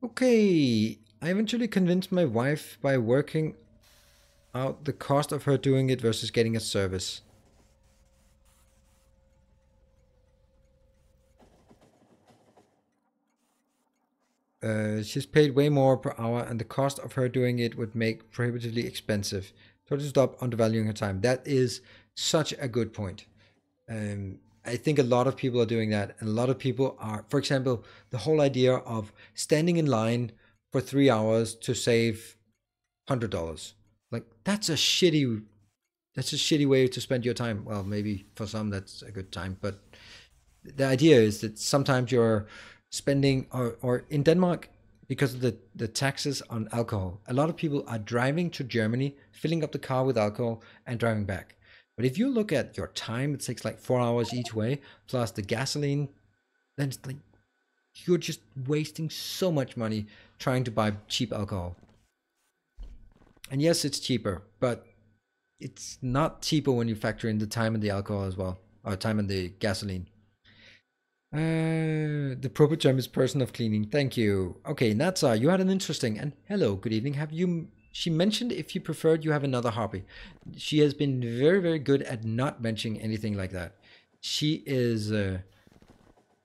Okay. I eventually convinced my wife by working out the cost of her doing it versus getting a service. She's paid way more per hour and the cost of her doing it would make prohibitively expensive. So to stop undervaluing her time. That is such a good point. I think a lot of people are doing that. And a lot of people are, for example, the whole idea of standing in line for 3 hours to save $100. Like, that's a shitty way to spend your time. Well, maybe for some that's a good time, but the idea is that sometimes you're spending, or in Denmark, because of the taxes on alcohol, a lot of people are driving to Germany, filling up the car with alcohol and driving back. But if you look at your time, it takes like 4 hours each way, plus the gasoline, then it's like you're just wasting so much money trying to buy cheap alcohol. And yes, it's cheaper, but it's not cheaper when you factor in the time and the alcohol as well, or time and the gasoline. The proper term is person of cleaning. Thank you. Okay, Natsa, you had an interesting, and hello, good evening. Have you... she mentioned if you preferred, you have another hobby. She has been very, very good at not mentioning anything like that. She is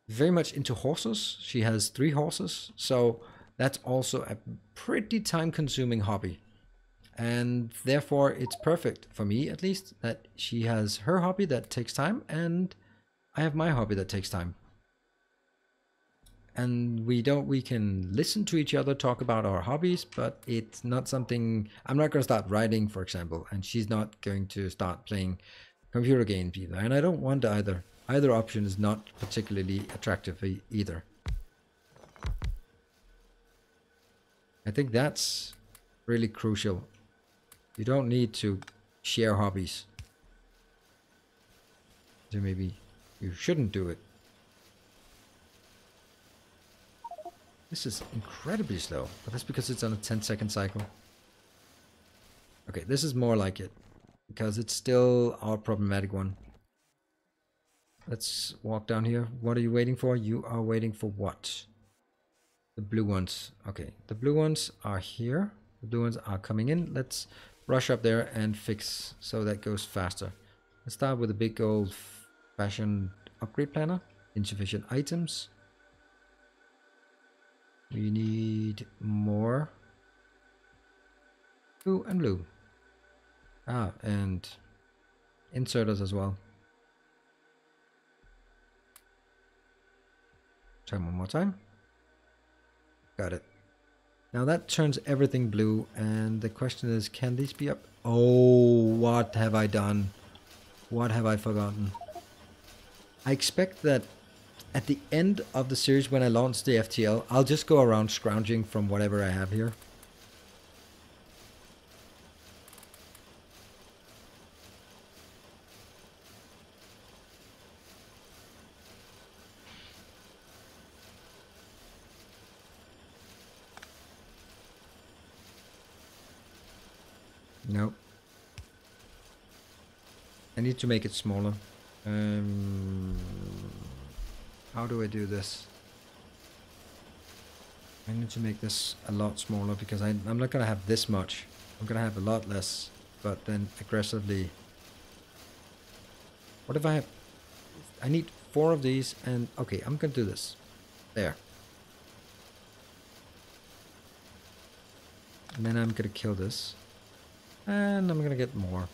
very much into horses. She has 3 horses, so that's also a pretty time-consuming hobby. And therefore, it's perfect, for me at least, that she has her hobby that takes time, and I have my hobby that takes time. And we can listen to each other talk about our hobbies, but it's not something... I'm not going to start writing, for example, and she's not going to start playing computer games either. And I don't want either. Either option is not particularly attractive either. I think that's really crucial. You don't need to share hobbies. So maybe you shouldn't do it. This is incredibly slow, but that's because it's on a 10-second cycle. Okay, this is more like it, because it's still our problematic one. Let's walk down here. What are you waiting for? You are waiting for what? The blue ones. Okay, the blue ones are here. The blue ones are coming in. Let's rush up there and fix so that goes faster. Let's start with a big old fashioned upgrade planner. Insufficient items. We need more blue and blue. Ah, and inserters as well. Try one more time. Got it. Now that turns everything blue, and the question is, can these be up? Oh, what have I done? What have I forgotten? I expect that at the end of the series, when I launch the FTL, I'll just go around scrounging from whatever I have here. Nope. I need to make it smaller. How do I do this? I need to make this a lot smaller because I'm not going to have this much. I'm going to have a lot less, but then aggressively. What if I have... I need 4 of these and... Okay, I'm going to do this. There. And then I'm going to kill this. And I'm going to get more.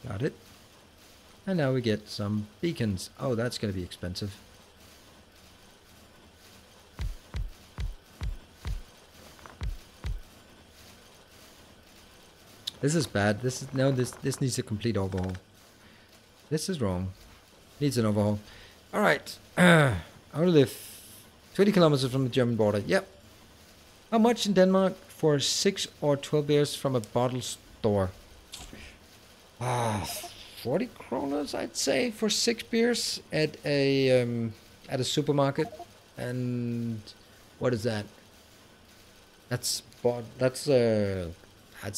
Got it. And now we get some beacons. Oh, that's going to be expensive. This is bad. This needs a complete overhaul. This is wrong. Needs an overhaul. All right. I want to live 20 kilometers from the German border. Yep. How much in Denmark for 6 or 12 beers from a bottle store? 40 kroners, I'd say, for 6 beers at a supermarket. And what is that? That's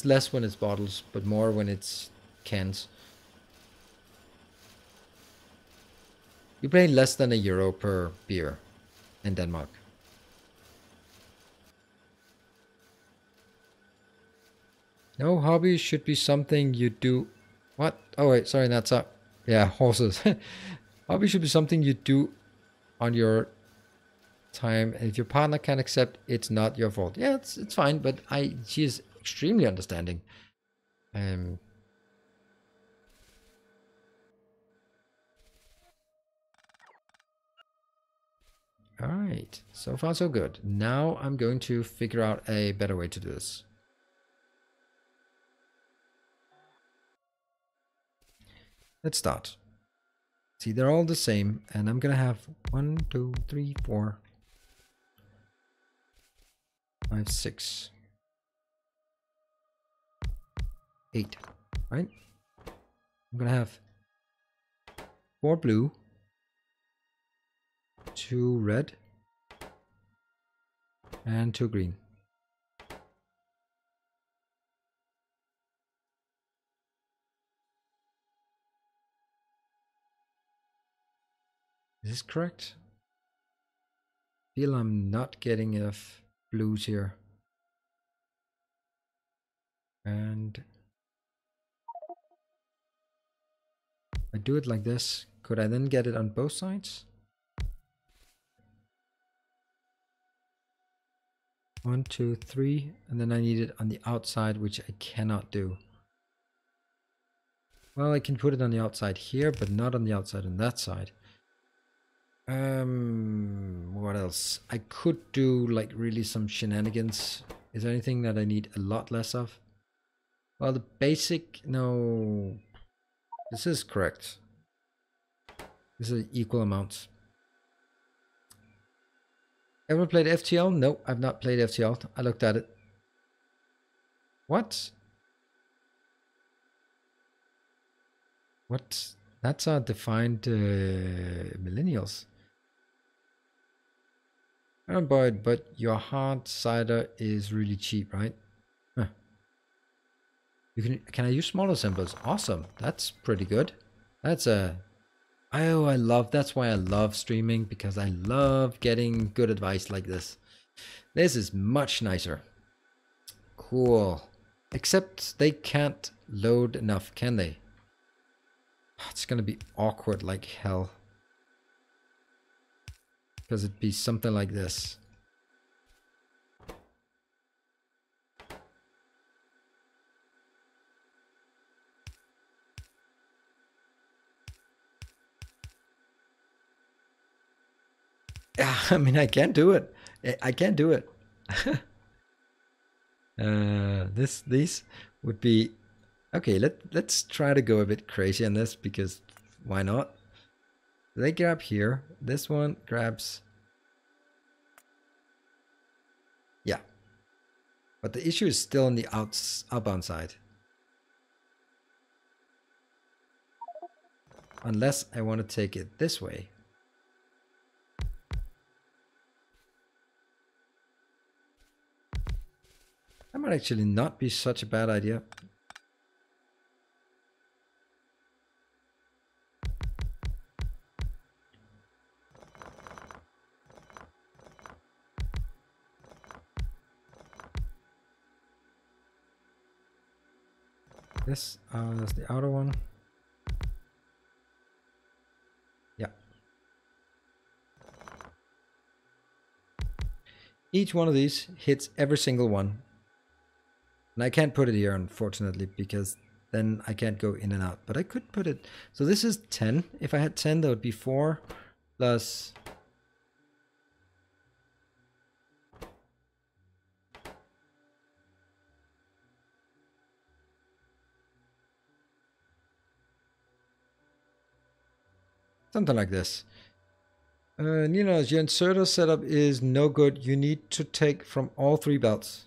less when it's bottles, but more when it's cans. You pay less than €1 per beer in Denmark. No hobby should be something you do. What? Oh wait, sorry, that's up. Yeah, horses. Hobby should be something you do on your time. If your partner can accept, it's not your fault. Yeah, it's fine, but she is extremely understanding. Alright, so far so good. Now I'm going to figure out a better way to do this. Let's start. See, they're all the same, and I'm gonna have 1, 2, 3, 4, 5, 6, 8, right? I'm gonna have 4 blue, 2 red, and 2 green. Is this correct? I feel I'm not getting enough blues here. And I do it like this. Could I then get it on both sides? 1, 2, 3, and then I need it on the outside, which I cannot do. Well, I can put it on the outside here, but not on the outside on that side. What else? I could do like really some shenanigans. Is there anything that I need a lot less of? Well, the basic, no, this is correct. This is equal amounts. Ever played FTL? No, I've not played FTL. I looked at it. What? What? That's our defined millennials. I don't buy it, but your hard cider is really cheap, right? Huh. Can I use smaller symbols? Awesome. That's pretty good. That's a... Oh, that's why I love streaming, because I love getting good advice like this. This is much nicer. Cool. Except they can't load enough, can they? It's gonna be awkward like hell. Because it'd be something like this. Yeah, I mean, I can't do it. I can't do it. These would be okay. Let's try to go a bit crazy on this, because why not? They grab here. This one grabs. Yeah, but the issue is still on the outbound side. Unless I want to take it this way. That might actually not be such a bad idea. This is the outer one. Yeah. Each one of these hits every single one. And I can't put it here, unfortunately, because then I can't go in and out. But I could put it... So this is 10. If I had 10, that would be 4 plus... something like this. Nilaus, your inserter setup is no good. You need to take from all 3 belts.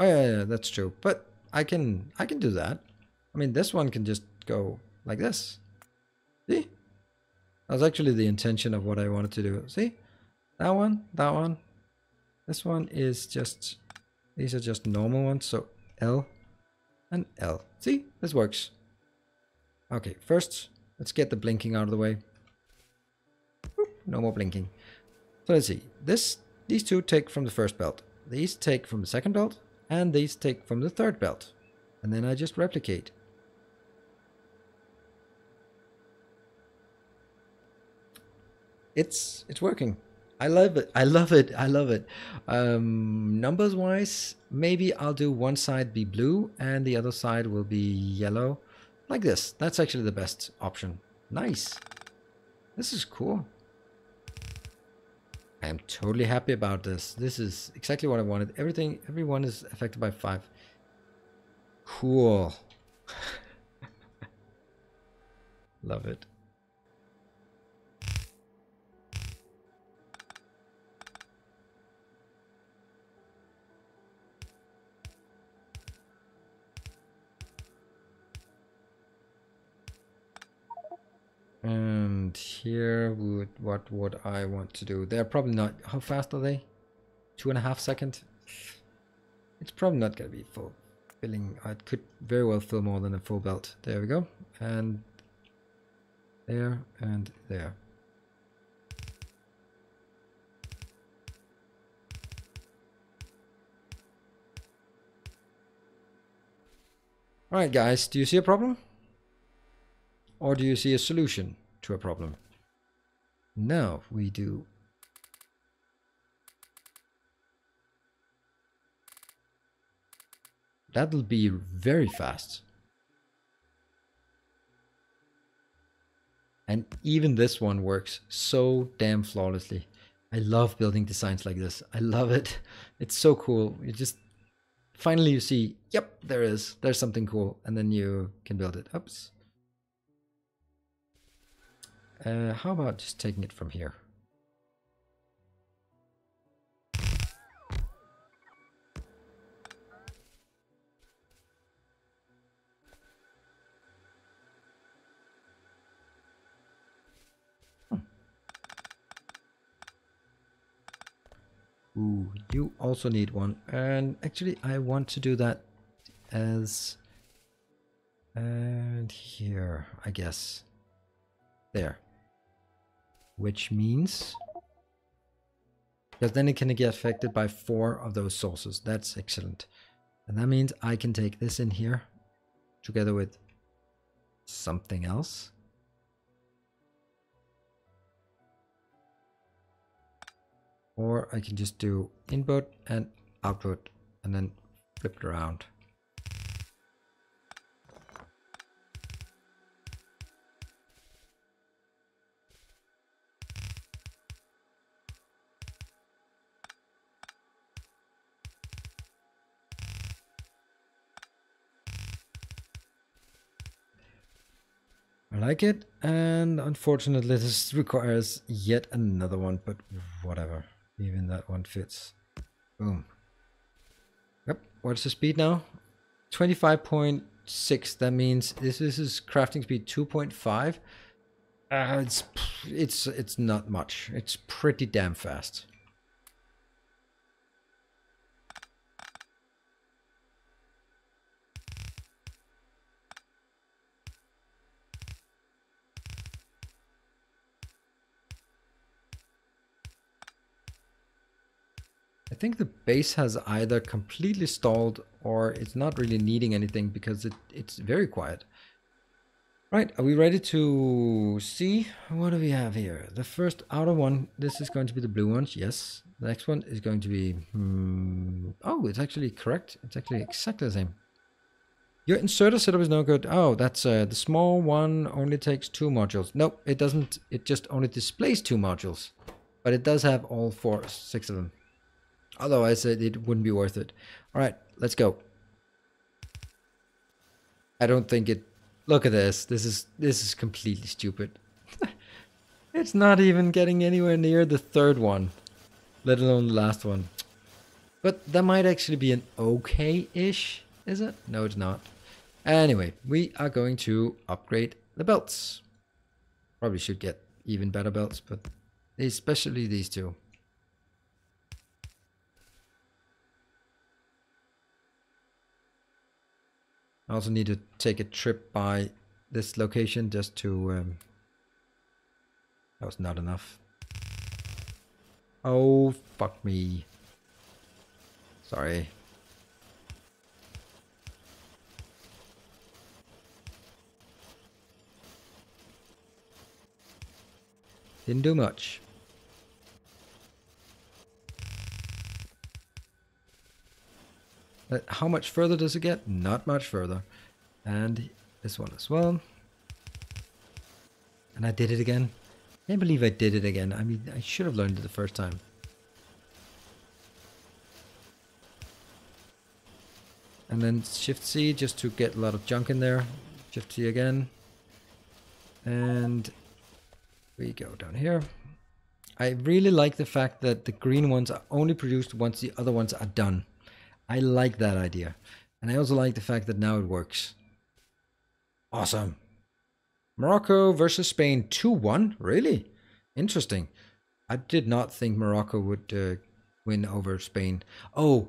Oh yeah, that's true. But I can do that. I mean, this one can just go like this. See? That was actually the intention of what I wanted to do. See? That one, that one. This one is just... These are just normal ones. So L and L. See? This works. Okay, first, let's get the blinking out of the way. Oop, no more blinking. So let's see. These two take from the first belt. These take from the second belt. And these take from the third belt. And then I just replicate. It's working. I love it. I love it. I love it. Numbers wise, maybe I'll do one side be blue and the other side will be yellow. Like this. That's actually the best option. Nice. This is cool. I am totally happy about this. This is exactly what I wanted. Everyone is affected by 5. Cool. Love it. And here what would I want to do? They're probably not... How fast are they? 2.5 seconds? It's probably not going to be full filling. I could very well fill more than a full belt. There we go. And there and there. Alright guys, do you see a problem? Or do you see a solution to a problem? No, we do. That'll be very fast. And even this one works so damn flawlessly. I love building designs like this. I love it. It's so cool. You just finally you see, yep, there's something cool, and then you can build it. Oops. How about just taking it from here? Ooh, you also need one. And actually, I want to do that as... And here, I guess. There. Which means... Because then it can get affected by 4 of those sources. That's excellent. And that means I can take this in here together with something else. Or I can just do input and output and then flip it around. I like it, and unfortunately this requires yet another one, but whatever. Even that one fits. Boom. Yep, what's the speed now? 25.6. That means this is crafting speed 2.5. It's not much. It's pretty damn fast. I think the base has either completely stalled or it's not really needing anything because it's very quiet. Right, are we ready to see? What do we have here? The first outer one, this is going to be the blue ones, yes. The next one is going to be... oh, it's actually correct. It's actually exactly the same. Your inserter setup is no good. Oh, that's the small one only takes 2 modules. Nope, it doesn't. It just only displays 2 modules. But it does have all 6 of them. Otherwise, it wouldn't be worth it. All right, let's go. I don't think it... Look at this. This is completely stupid. It's not even getting anywhere near the third one, let alone the last one. But that might actually be an okay-ish, is it? No, it's not. Anyway, we are going to upgrade the belts. Probably should get even better belts, but especially these two. I also need to take a trip by this location just to... that was not enough. Oh, fuck me. Sorry. Didn't do much. How much further does it get? Not much further. And this one as well. And I did it again. I can't believe I did it again. I mean, I should have learned it the first time. And then Shift C just to get a lot of junk in there. Shift C again. And we go down here. I really like the fact that the green ones are only produced once the other ones are done. I like that idea. And I also like the fact that now it works. Awesome. Morocco versus Spain 2-1. Really? Interesting. I did not think Morocco would win over Spain. Oh,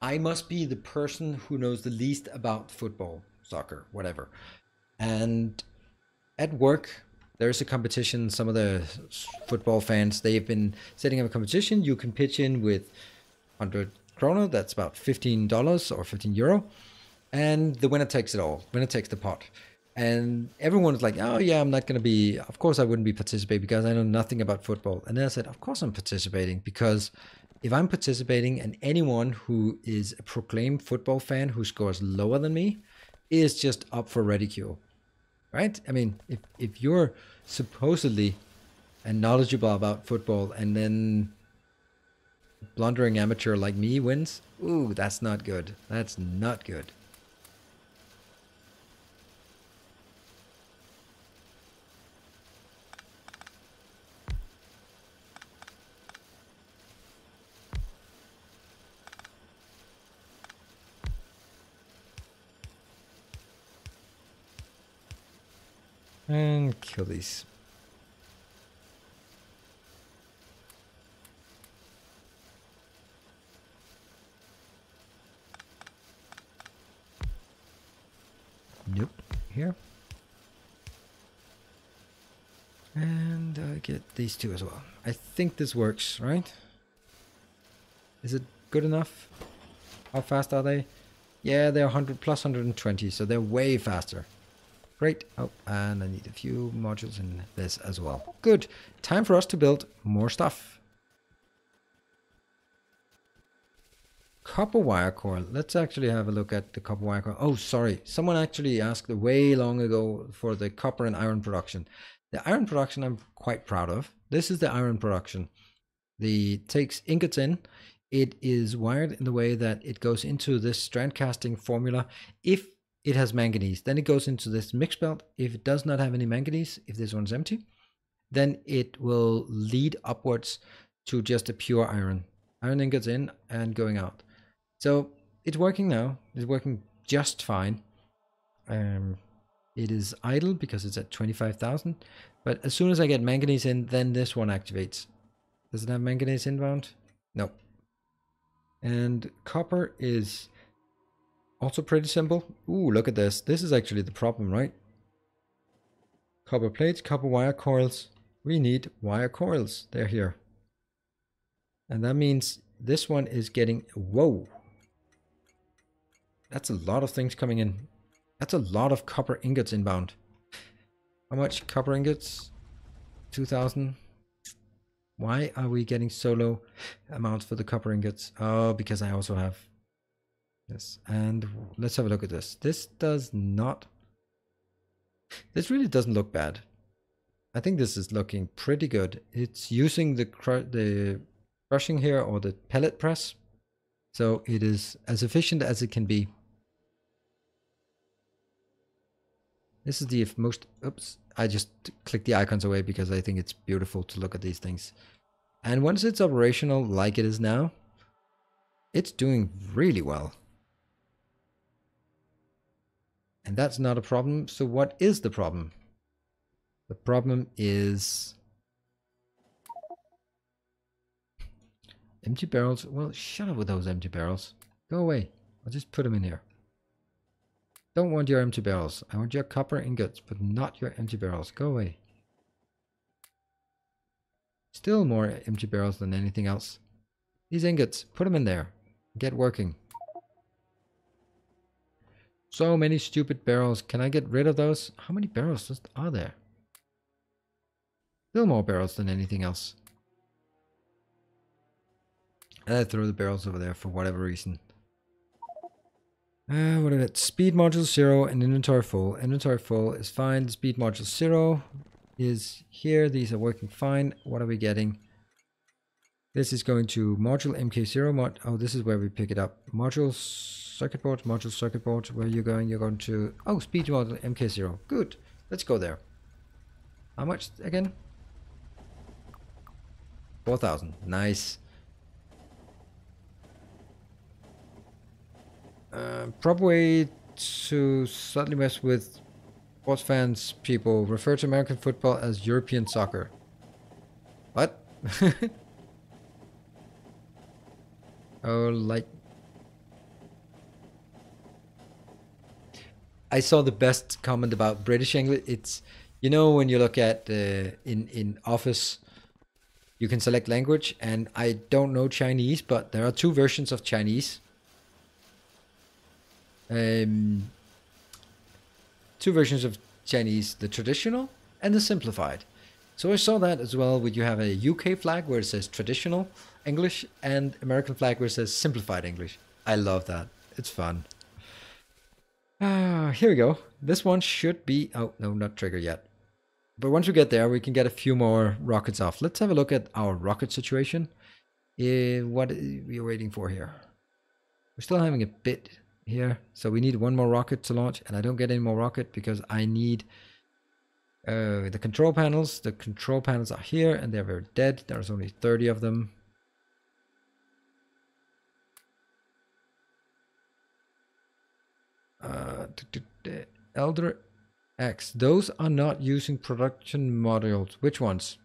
I must be the person who knows the least about football, soccer, whatever. And at work, there's a competition. Some of the football fans, they've been setting up a competition. You can pitch in with 100 kroner, that's about $15 or 15 euro, and the winner takes it all. Winner takes the pot. And everyone's like, oh yeah, I'm not going to be, of course I wouldn't be participating because I know nothing about football. And then I said, of course I'm participating, because if I'm participating and anyone who is a proclaimed football fan who scores lower than me is just up for ridicule, right? I mean, if you're supposedly and knowledgeable about football and then blundering amateur like me wins, ooh, that's not good. That's not good. And kill these. Nope. Here. And get these two as well. I think this works, right? Is it good enough? How fast are they? Yeah, they're 100 plus 120, so they're way faster. Great. Oh, and I need a few modules in this as well. Good. Time for us to build more stuff. Copper wire coil. Let's actually have a look at the copper wire coil. Oh, sorry. Someone actually asked way long ago for the copper and iron production. The iron production I'm quite proud of. This is the iron production. The takes ingots in. It is wired in the way that it goes into this strand casting formula. If it has manganese, then it goes into this mix belt. If it does not have any manganese, if this one's empty, then it will lead upwards to just a pure iron. Iron ingots in and going out. So it's working now. It's working just fine. It is idle because it's at 25,000. But as soon as I get manganese in, then this one activates. Does it have manganese inbound? No. And copper is also pretty simple. Ooh, look at this. This is actually the problem, right? Copper plates, copper wire coils. We need wire coils. They're here. And that means this one is getting... Whoa. That's a lot of things coming in. That's a lot of copper ingots inbound. How much copper ingots? 2,000. Why are we getting so low amounts for the copper ingots? Oh, because I also have this. And let's have a look at this. This does not... This really doesn't look bad. I think this is looking pretty good. It's using the crushing here, or the pellet press. So it is as efficient as it can be. This is the most... Oops. I just clicked the icons away because I think it's beautiful to look at these things. And once it's operational like it is now, it's doing really well. And that's not a problem. So what is the problem? The problem is... empty barrels. Well, shut up with those empty barrels. Go away. I'll just put them in here. Don't want your empty barrels. I want your copper ingots, but not your empty barrels. Go away. Still more empty barrels than anything else. These ingots, put them in there. Get working. So many stupid barrels. Can I get rid of those? How many barrels are there? Still more barrels than anything else. And I throw the barrels over there for whatever reason. What is it? Speed module 0 and inventory full. Inventory full is fine. Speed module 0 is here. These are working fine. What are we getting? This is going to module MK0 oh, this is where we pick it up. Module circuit board, module circuit board. Where are you going? You're going to... Oh, speed module MK0. Good. Let's go there. How much again? 4,000. Nice. Proper way to slightly mess with sports fans, people refer to American football as European soccer. What? Oh, like... I saw the best comment about British English. It's, you know, when you look at in Office, you can select language, and I don't know Chinese, but there are two versions of Chinese. Two versions of Chinese, the traditional and the simplified. So I saw that as well, where you have a UK flag where it says traditional English and American flag where it says simplified English. I love that. It's fun. Here we go. This one should be... Oh, no, not trigger yet. But once we get there, we can get a few more rockets off. Let's have a look at our rocket situation. What are we waiting for here? We're still having a bit here. So we need one more rocket to launch. And I don't get any more rocket because I need the control panels. The control panels are here and they're very dead. There's only 30 of them. Elder X. Those are not using production modules. Which ones?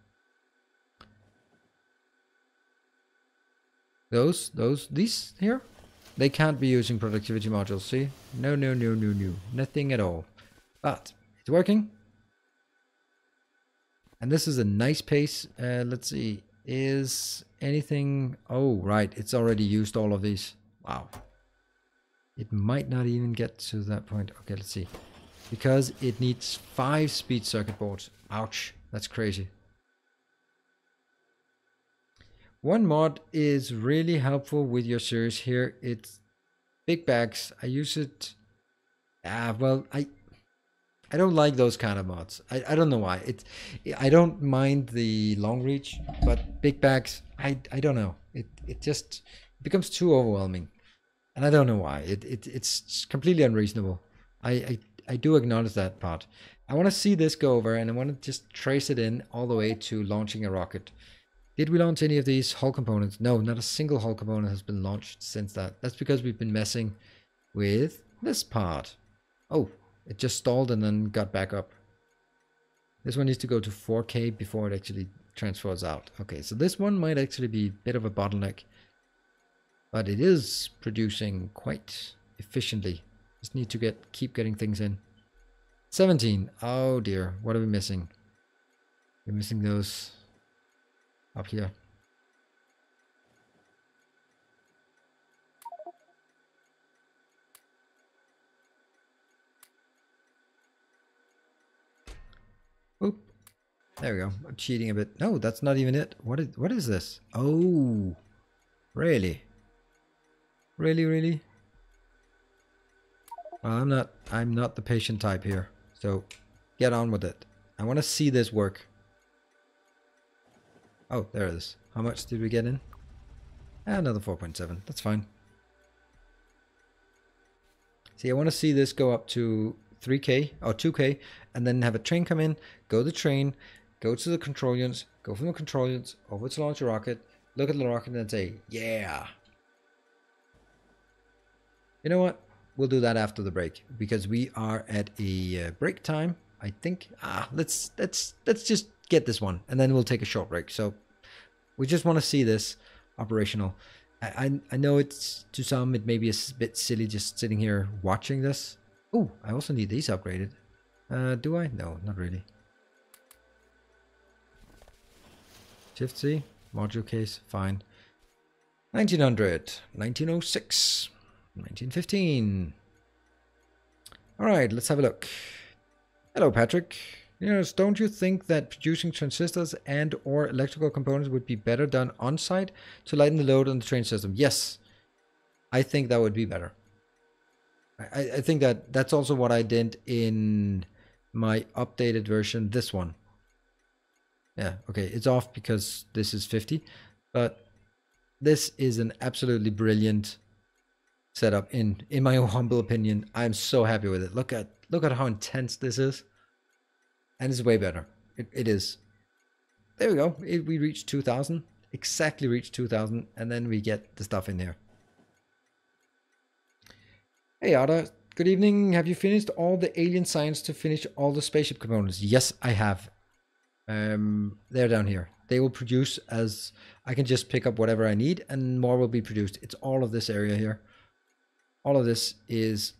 These here? They can't be using productivity modules, see? No. Nothing at all. But it's working. And this is a nice pace. Let's see. Is anything... Oh, right. It's already used all of these. Wow. It might not even get to that point. Okay, let's see. because it needs 5 speed circuit boards. Ouch, that's crazy. One mod is really helpful with your series here. It's big bags. I use it. Well, I don't like those kind of mods. I don't know why. I don't mind the long reach, but big bags, I don't know. It just becomes too overwhelming, and I don't know why. It's completely unreasonable. I do acknowledge that part. I want to see this go over, and I want to just trace it in all the way to launching a rocket. Did we launch any of these hull components? No, not a single hull component has been launched since that. That's because we've been messing with this part. Oh, it just stalled and then got back up. This one needs to go to 4K before it actually transfers out. Okay, so this one might actually be a bit of a bottleneck, but it is producing quite efficiently. Just need to keep getting things in. 17. Oh dear, what are we missing? We're missing those up here. Oop. There we go. I'm cheating a bit. No, that's not even it. What is this? Oh, really? Really? Well, I'm not the patient type here. So get on with it. I want to see this work. Oh, there it is. How much did we get in? Another 4.7. That's fine. See, I want to see this go up to 3K or 2K, and then have a train come in, go to the train, go to the control units, go from the control units over to launch a rocket, look at the rocket and say, yeah. You know what? We'll do that after the break, because we are at a break time, I think. Let's just get this one, and then we'll take a short break. So we just want to see this operational. I know it's, to some, it may be a bit silly just sitting here watching this. Oh, I also need these upgraded. Do I? No, not really. Shift C, module case, fine. 1900, 1906, 1915. All right, let's have a look. Hello, Patrick. Yes, don't you think that producing transistors and or electrical components would be better done on-site to lighten the load on the train system? Yes, I think that would be better. I think that's also what I did in my updated version, this one. Yeah, okay, it's off because this is 50, but this is an absolutely brilliant setup in my own humble opinion. I'm so happy with it. Look at how intense this is. And it's way better. It is. There we go. We reached 2000. Exactly reached 2000. And then we get the stuff in here. Hey, Ada. Good evening. Have you finished all the alien science to finish all the spaceship components? Yes, I have. They're down here. They will produce as... I can just pick up whatever I need and more will be produced. It's all of this area here. All of this is...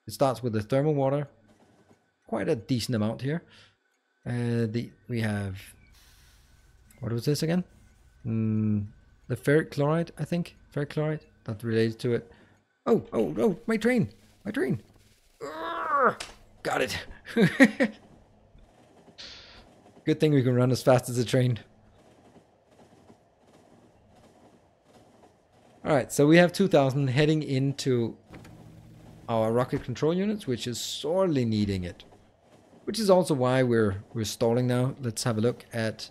It starts with the thermal water. Quite a decent amount here. We have, what was this again? The ferric chloride, I think. Ferric chloride, not related to it. Oh, my train. Urgh, got it. Good thing we can run as fast as a train. All right, so we have 2000 heading into our rocket control units, which is sorely needing it. Which is also why we're stalling now. Let's have a look at,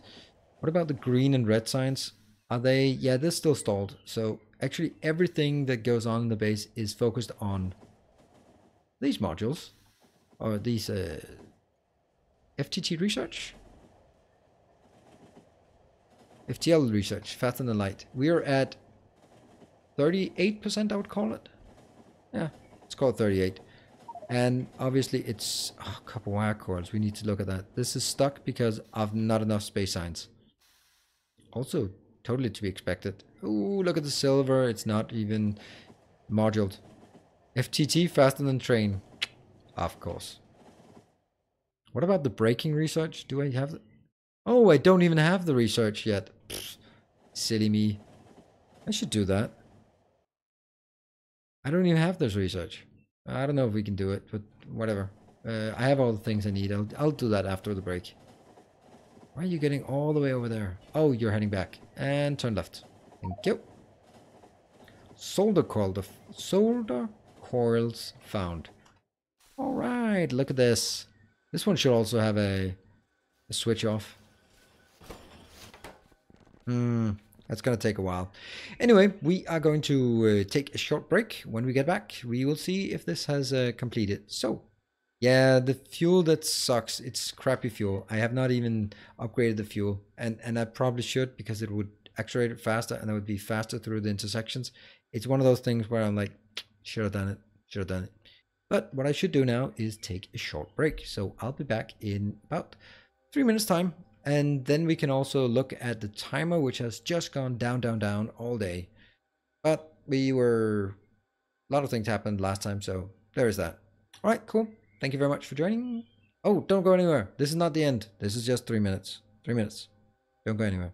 what about the green and red signs? Are they, yeah, they're still stalled. So actually everything that goes on in the base is focused on these modules, or these FTT research? FTL research, faster than light. We are at 38%, I would call it. Yeah, let's call it 38. And obviously it's a couple wire cords. We need to look at that. This is stuck because of not enough space signs. Also, totally to be expected. Ooh, look at the silver. It's not even moduled. FTT faster than train. Of course. What about the braking research? Do I have... Oh, I don't even have the research yet. Pfft, silly me. I should do that. I don't even have this research. I don't know if we can do it, but whatever. I have all the things I need. I'll do that after the break. Why are you getting all the way over there? Oh, you're heading back. And turn left. Thank you. Solder coils found. All right, look at this. This one should also have a switch off. That's gonna take a while. Anyway, we are going to take a short break. When we get back, we will see if this has completed. So, yeah, the fuel, that sucks. It's crappy fuel. I have not even upgraded the fuel, and I probably should, because it would accelerate it faster and it would be faster through the intersections. It's one of those things where I'm like, should have done it, should have done it. But what I should do now is take a short break. So I'll be back in about 3 minutes time. And then we can also look at the timer, which has just gone down, down, down all day. But a lot of things happened last time, so there is that. All right, cool. Thank you very much for joining. Oh, don't go anywhere. This is not the end. This is just 3 minutes. 3 minutes. Don't go anywhere.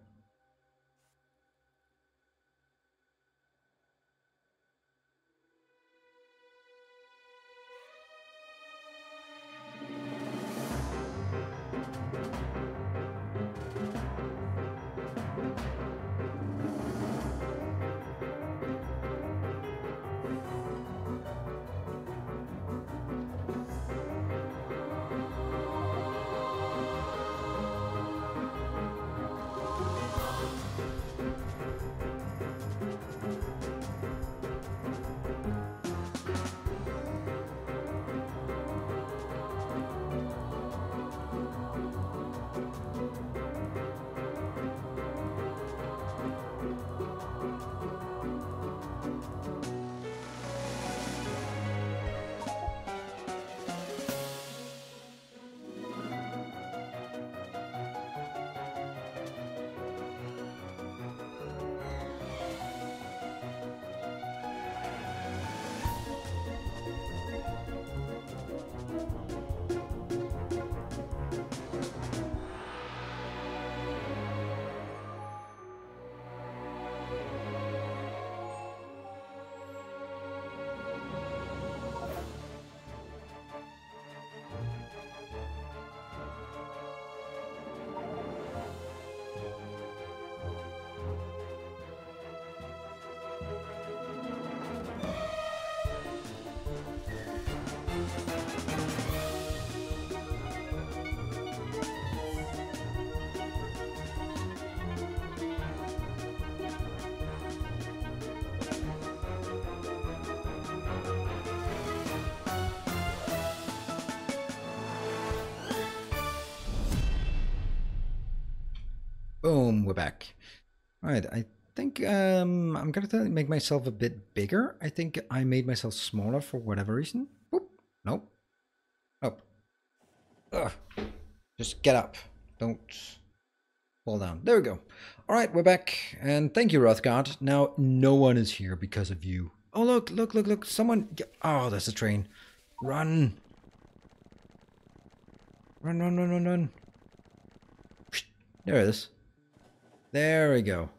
Boom, we're back. All right, I think I'm gonna make myself a bit bigger. I think I made myself smaller for whatever reason. Whoop. Nope. Nope. Ugh. Just get up. Don't fall down. There we go. All right, we're back. And thank you, Rothgard. Now, no one is here because of you. Oh, look, look, look, look. Someone... Oh, there's a train. Run. Run, run, run, run, run. There it is. There we go.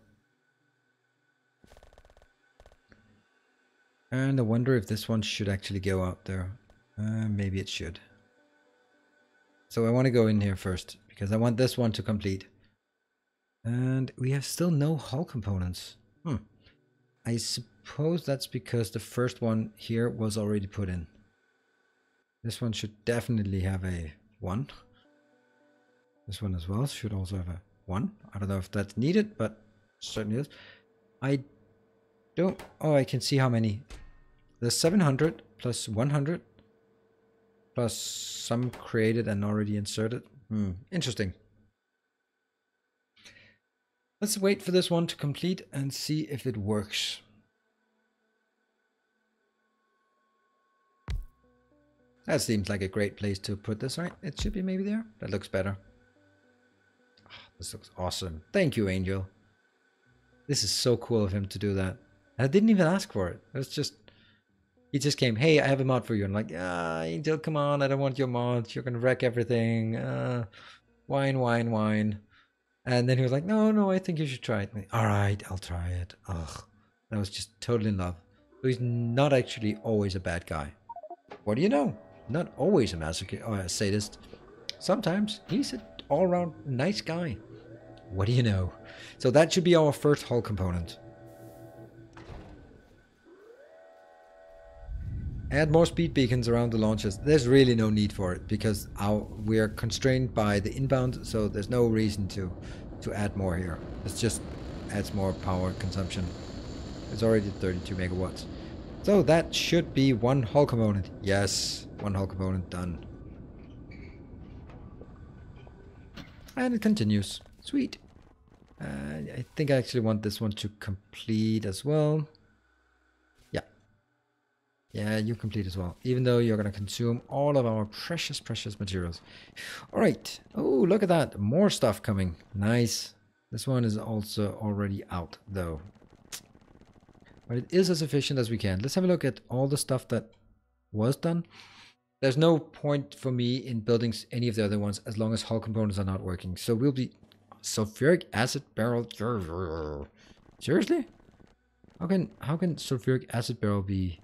And I wonder if this one should actually go out there. Maybe it should. So I want to go in here first, because I want this one to complete. And we have still no hull components. I suppose that's because the first one here was already put in. This one should definitely have a 1. This one as well should also have a 1. I don't know if that's needed, but certainly is. I don't... Oh, I can see how many. There's 700 plus 100 plus some created and already inserted. Interesting. Let's wait for this one to complete and see if it works. That seems like a great place to put this, right? It should be maybe there. That looks better. This looks awesome. Thank you, Angel. This is so cool of him to do that. I didn't even ask for it. It was just... He just came, hey, I have a mod for you. I'm like, Angel, come on. I don't want your mod. You're going to wreck everything. Wine, wine, wine. And then he was like, no, no, I think you should try it. Like, all right, I'll try it. Ugh. I was just totally in love. So he's not actually always a bad guy. What do you know? Not always a masochist or a sadist. Sometimes he's an all-around nice guy. What do you know? So that should be our first hull component. Add more speed beacons around the launches. There's really no need for it because we are constrained by the inbound, so there's no reason to add more here. It just adds more power consumption. It's already 32 megawatts. So that should be one hull component. Yes, one hull component done. And it continues. Sweet. I think I actually want this one to complete as well. Yeah. Yeah, you complete as well. Even though you're going to consume all of our precious, precious materials. All right. Oh, look at that. More stuff coming. Nice. This one is also already out, though. But it is as efficient as we can. Let's have a look at all the stuff that was done. There's no point for me in building any of the other ones as long as hull components are not working. So we'll be... Sulfuric acid barrel... Seriously? How can sulfuric acid barrel be...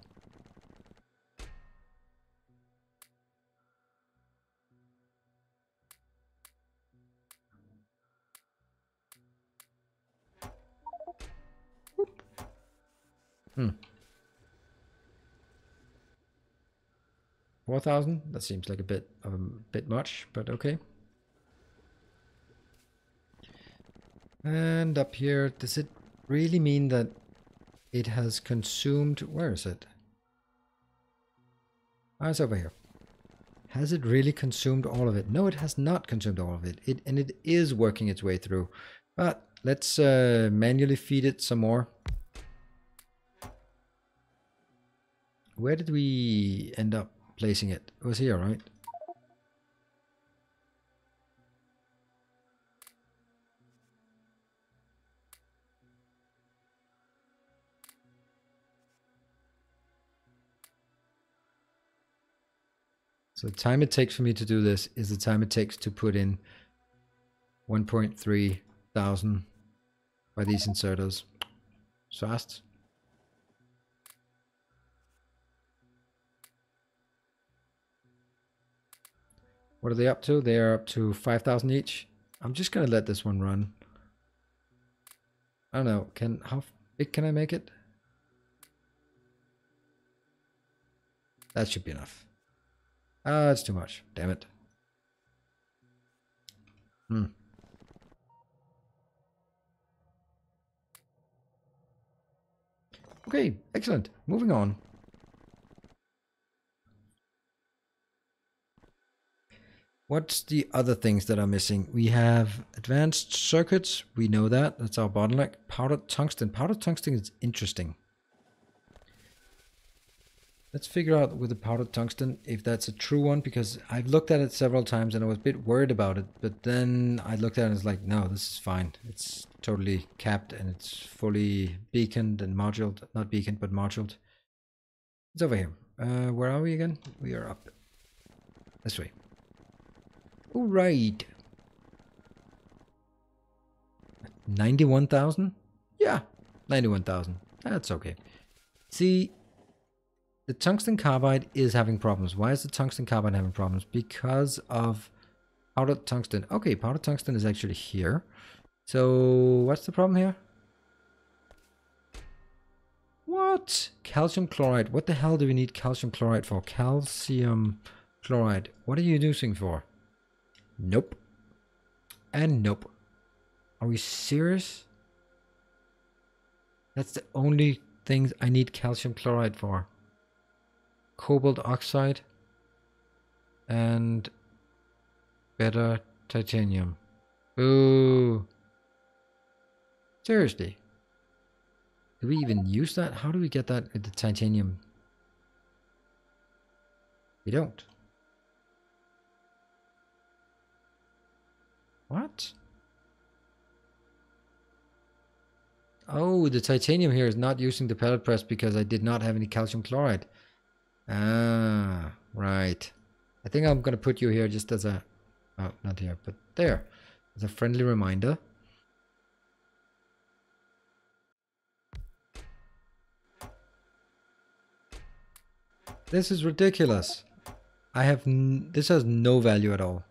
Hmm. 4,000? That seems like a bit much, but okay. And up here, does it really mean that it has consumed... Where is it? Ah, it's over here. Has it really consumed all of it? No, it has not consumed all of it. And it is working its way through. But let's manually feed it some more. Where did we end up placing it? It was here, right? So the time it takes for me to do this is the time it takes to put in 1.3 thousand by these inserters. Fast. What are they up to? They are up to 5,000 each. I'm just gonna let this one run. I don't know. How big can I make it? That should be enough. Ah, it's too much. Damn it. Okay, excellent. Moving on. What's the other things that are missing? We have advanced circuits. We know that. That's our bottleneck. Powdered tungsten. Powdered tungsten is interesting. Let's figure out with the powdered tungsten if that's a true one, because I've looked at it several times and I was a bit worried about it. But then I looked at it and it's like, no, this is fine. It's totally capped and it's fully beaconed and moduled. Not beaconed, but moduled. It's over here. Where are we again? We are up this way. All right. 91,000? Yeah, 91,000. That's okay. See, the tungsten carbide is having problems. Why is the tungsten carbide having problems? Because of powdered tungsten. Okay, powdered tungsten is actually here. So, what's the problem here? What? Calcium chloride. What the hell do we need calcium chloride for? Calcium chloride. What are you using for? Nope. And nope. Are we serious? That's the only things I need calcium chloride for. Cobalt oxide and better titanium. Ooh. Seriously. Do we even use that? How do we get that with the titanium? We don't. What? Oh, the titanium here is not using the pellet press because I did not have any calcium chloride. Ah, right. I think I'm going to put you here just as a... Oh, not here, but there. As a friendly reminder. This is ridiculous. I have this has no value at all.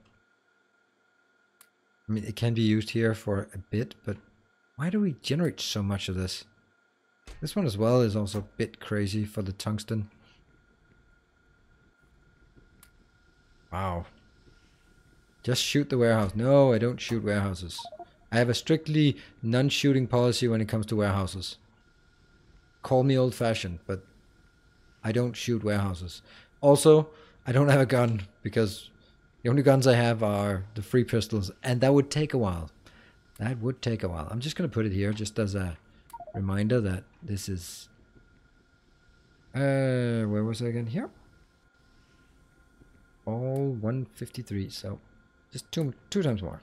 I mean, it can be used here for a bit, but why do we generate so much of this? This one as well is also a bit crazy for the tungsten. Wow. Just shoot the warehouse. No, I don't shoot warehouses. I have a strictly non-shooting policy when it comes to warehouses. Call me old-fashioned, but I don't shoot warehouses. Also, I don't have a gun because the only guns I have are the free pistols, and that would take a while. That would take a while. I'm just going to put it here just as a reminder that this is... where was I again? Here? All 153, so just two times more.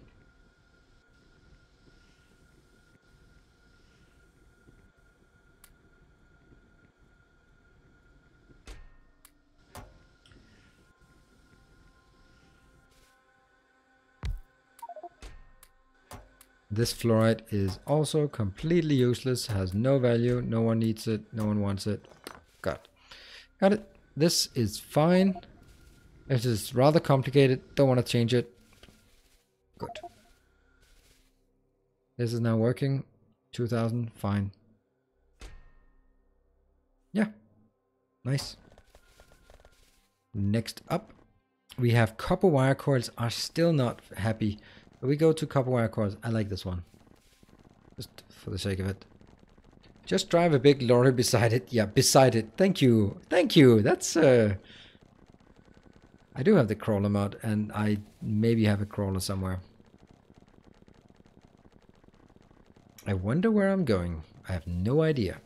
This fluoride is also completely useless, has no value, no one needs it, no one wants it. Got it. This is fine. It is rather complicated, don't want to change it. Good. This is now working. 2000, fine. Yeah, nice. Next up, we have copper wire coils are still not happy. But we go to copper wire coils. I like this one. Just for the sake of it. Just drive a big lorry beside it. Yeah, beside it. Thank you. Thank you. That's I do have the crawler mod, and I maybe have a crawler somewhere. I wonder where I'm going. I have no idea.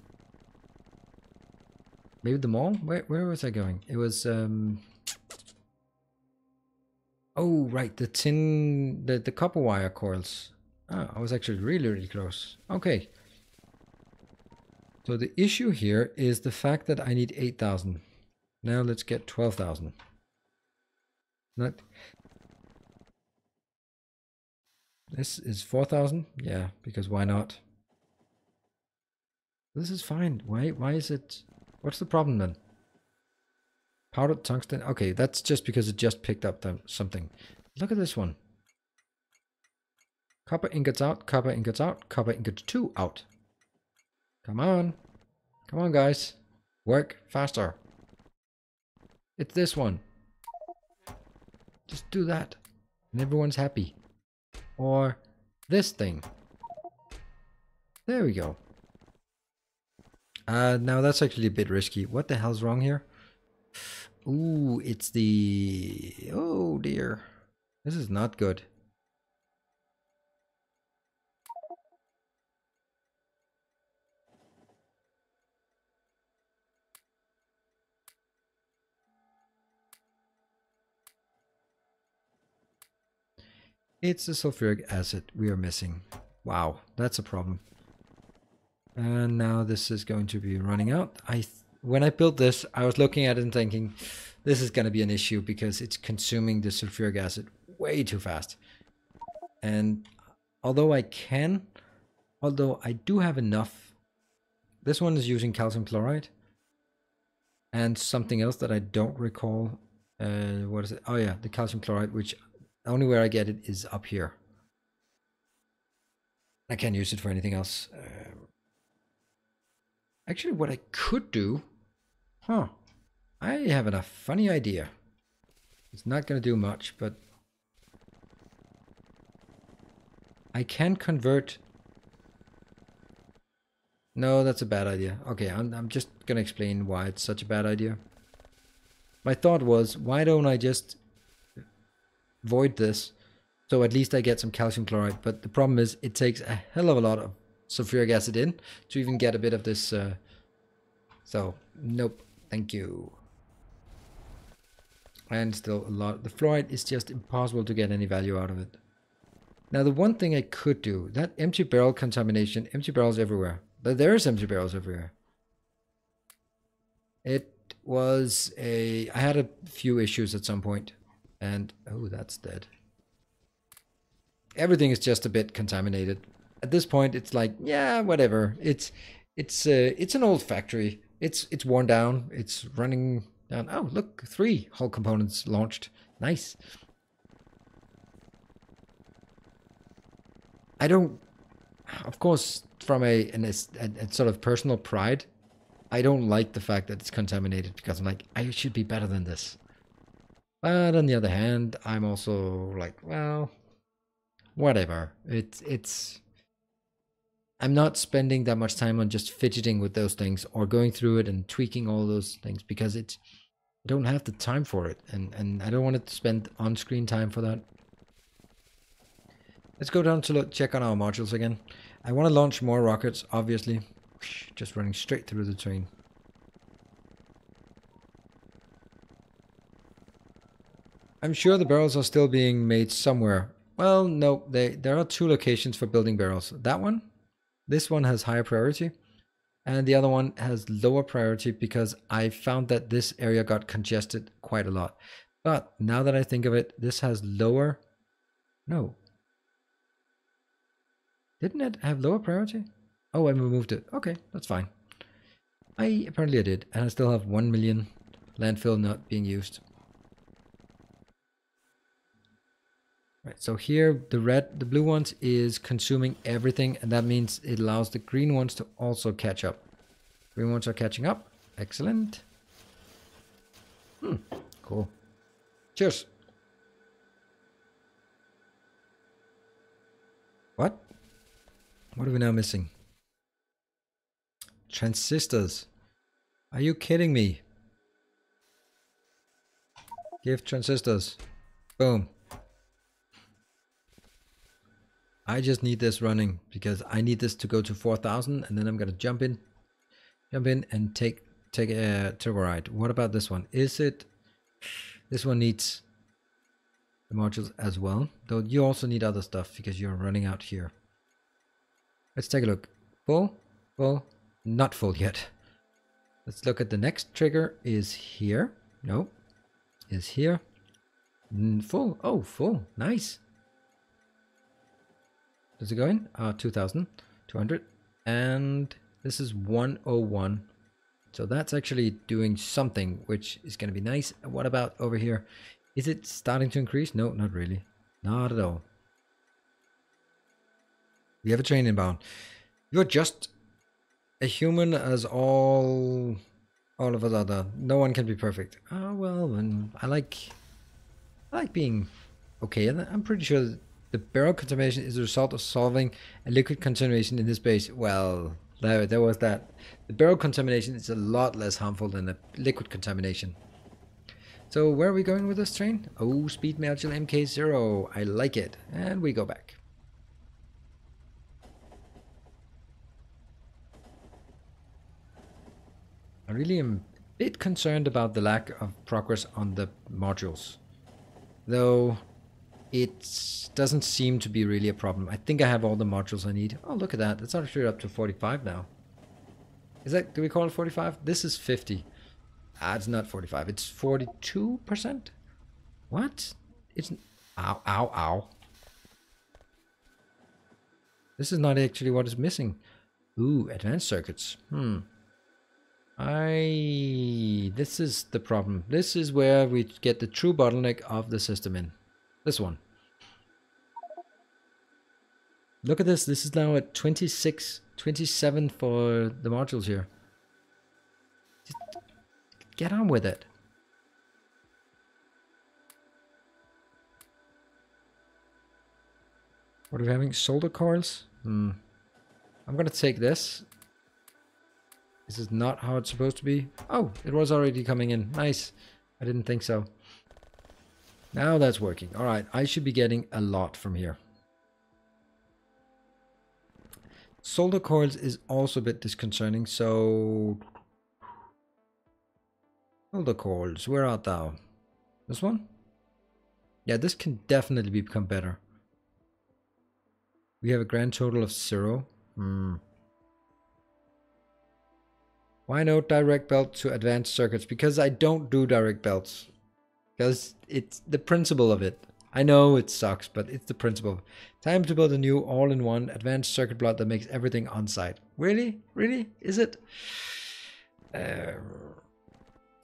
Maybe the mall? Where was I going? It was oh, right, the copper wire coils. Oh, I was actually really close. Okay. So the issue here is the fact that I need 8,000. Now let's get 12,000. Not. This is 4,000? Yeah, because why not? This is fine. Why is it... What's the problem then? Powdered tungsten. Okay, that's just because it just picked up something. Look at this one. Copper ingots out, copper ingots out, copper ingot 2 out. Come on. Come on, guys. Work faster. It's this one. Just do that. And everyone's happy. Or this thing. There we go. Now that's actually a bit risky. What the hell's wrong here? Ooh, it's the... Oh dear. This is not good. It's the sulfuric acid we are missing. Wow, that's a problem. And now this is going to be running out. When I built this, I was looking at it and thinking, this is going to be an issue because it's consuming the sulfuric acid way too fast. And although I do have enough, this one is using calcium chloride and something else that I don't recall. What is it? Oh yeah, the calcium chloride, which the only way I get it is up here. I can't use it for anything else. Actually, what I could do... I have a funny idea. It's not going to do much, but... I can convert... No, that's a bad idea. Okay, I'm just going to explain why it's such a bad idea. My thought was, why don't I just void this, so at least I get some calcium chloride. But the problem is, it takes a hell of a lot of sulfuric acid in to even get a bit of this. So, nope, thank you. And still a lot. The fluoride is just impossible to get any value out of it. Now, the one thing I could do, that empty barrel contamination, empty barrels everywhere. There's empty barrels everywhere. It was I had a few issues at some point. And, oh, that's dead. Everything is just a bit contaminated. At this point, it's like, yeah, whatever. It's an old factory. It's worn down. It's running down. Oh, look, 3 hull components launched. Nice. I don't, of course, from a sort of personal pride, I don't like the fact that it's contaminated because I'm like, I should be better than this. But on the other hand, I'm also like, well, whatever. I'm not spending that much time on just fidgeting with those things or going through it and tweaking all those things because I don't have the time for it, and I don't want to spend on-screen time for that. Let's go down to check on our modules again. I want to launch more rockets, obviously. Just running straight through the terrain. I'm sure the barrels are still being made somewhere. Well, no, there are 2 locations for building barrels. That one, this one has higher priority, and the other one has lower priority because I found that this area got congested quite a lot. But now that I think of it, this has lower... No. Didn't it have lower priority? Oh, I removed it. Okay, that's fine. Apparently I did, and I still have 1 million landfill not being used. Right, so here the blue ones is consuming everything, and that means it allows the green ones to also catch up. Green ones are catching up. Excellent. Cool. Cheers. What? What are we now missing? Transistors. Are you kidding me? Give transistors. Boom. I just need this running because I need this to go to 4,000, and then I'm gonna jump in and take a turbo ride. What about this one? Is it? This one needs the modules as well, though you also need other stuff because you're running out here. Let's take a look. Full, not full yet. Let's look at the next trigger. Is here? No, is here. Full. Oh, full. Nice. Does it go in? 2,200. And this is 101. So that's actually doing something, which is going to be nice. What about over here? Is it starting to increase? No, not really. Not at all. We have a train inbound. You're just a human as all of us are. No one can be perfect. Oh, well, and I like being okay. And I'm pretty sure that the barrel contamination is a result of solving a liquid contamination in this base. Well, there was that. The barrel contamination is a lot less harmful than the liquid contamination. So where are we going with this train? Oh, speed module MK0. I like it. And we go back. I really am a bit concerned about the lack of progress on the modules. Though it doesn't seem to be really a problem. I think I have all the modules I need. Oh, look at that. It's actually up to 45 now. Is that, do we call it 45? This is 50. Ah, it's not 45. It's 42%? What? It's... Ow, ow, ow. This is not actually what is missing. Ooh, advanced circuits. This is the problem. This is where we get the true bottleneck of the system in. This one. Look at this. This is now at 26, 27 for the modules here. Just get on with it. What are we having? Solder coils? I'm gonna take this. This is not how it's supposed to be. Oh, it was already coming in. Nice. I didn't think so. Now that's working. All right, I should be getting a lot from here. Solder coils is also a bit disconcerting, so... Solder coils, where art thou? This one? Yeah, this can definitely become better. We have a grand total of 0. Why no direct belt to advanced circuits? Because I don't do direct belts. Because it's the principle of it. I know it sucks, but it's the principle. Time to build a new all-in-one advanced circuit block that makes everything on-site. Really? Really? Is it?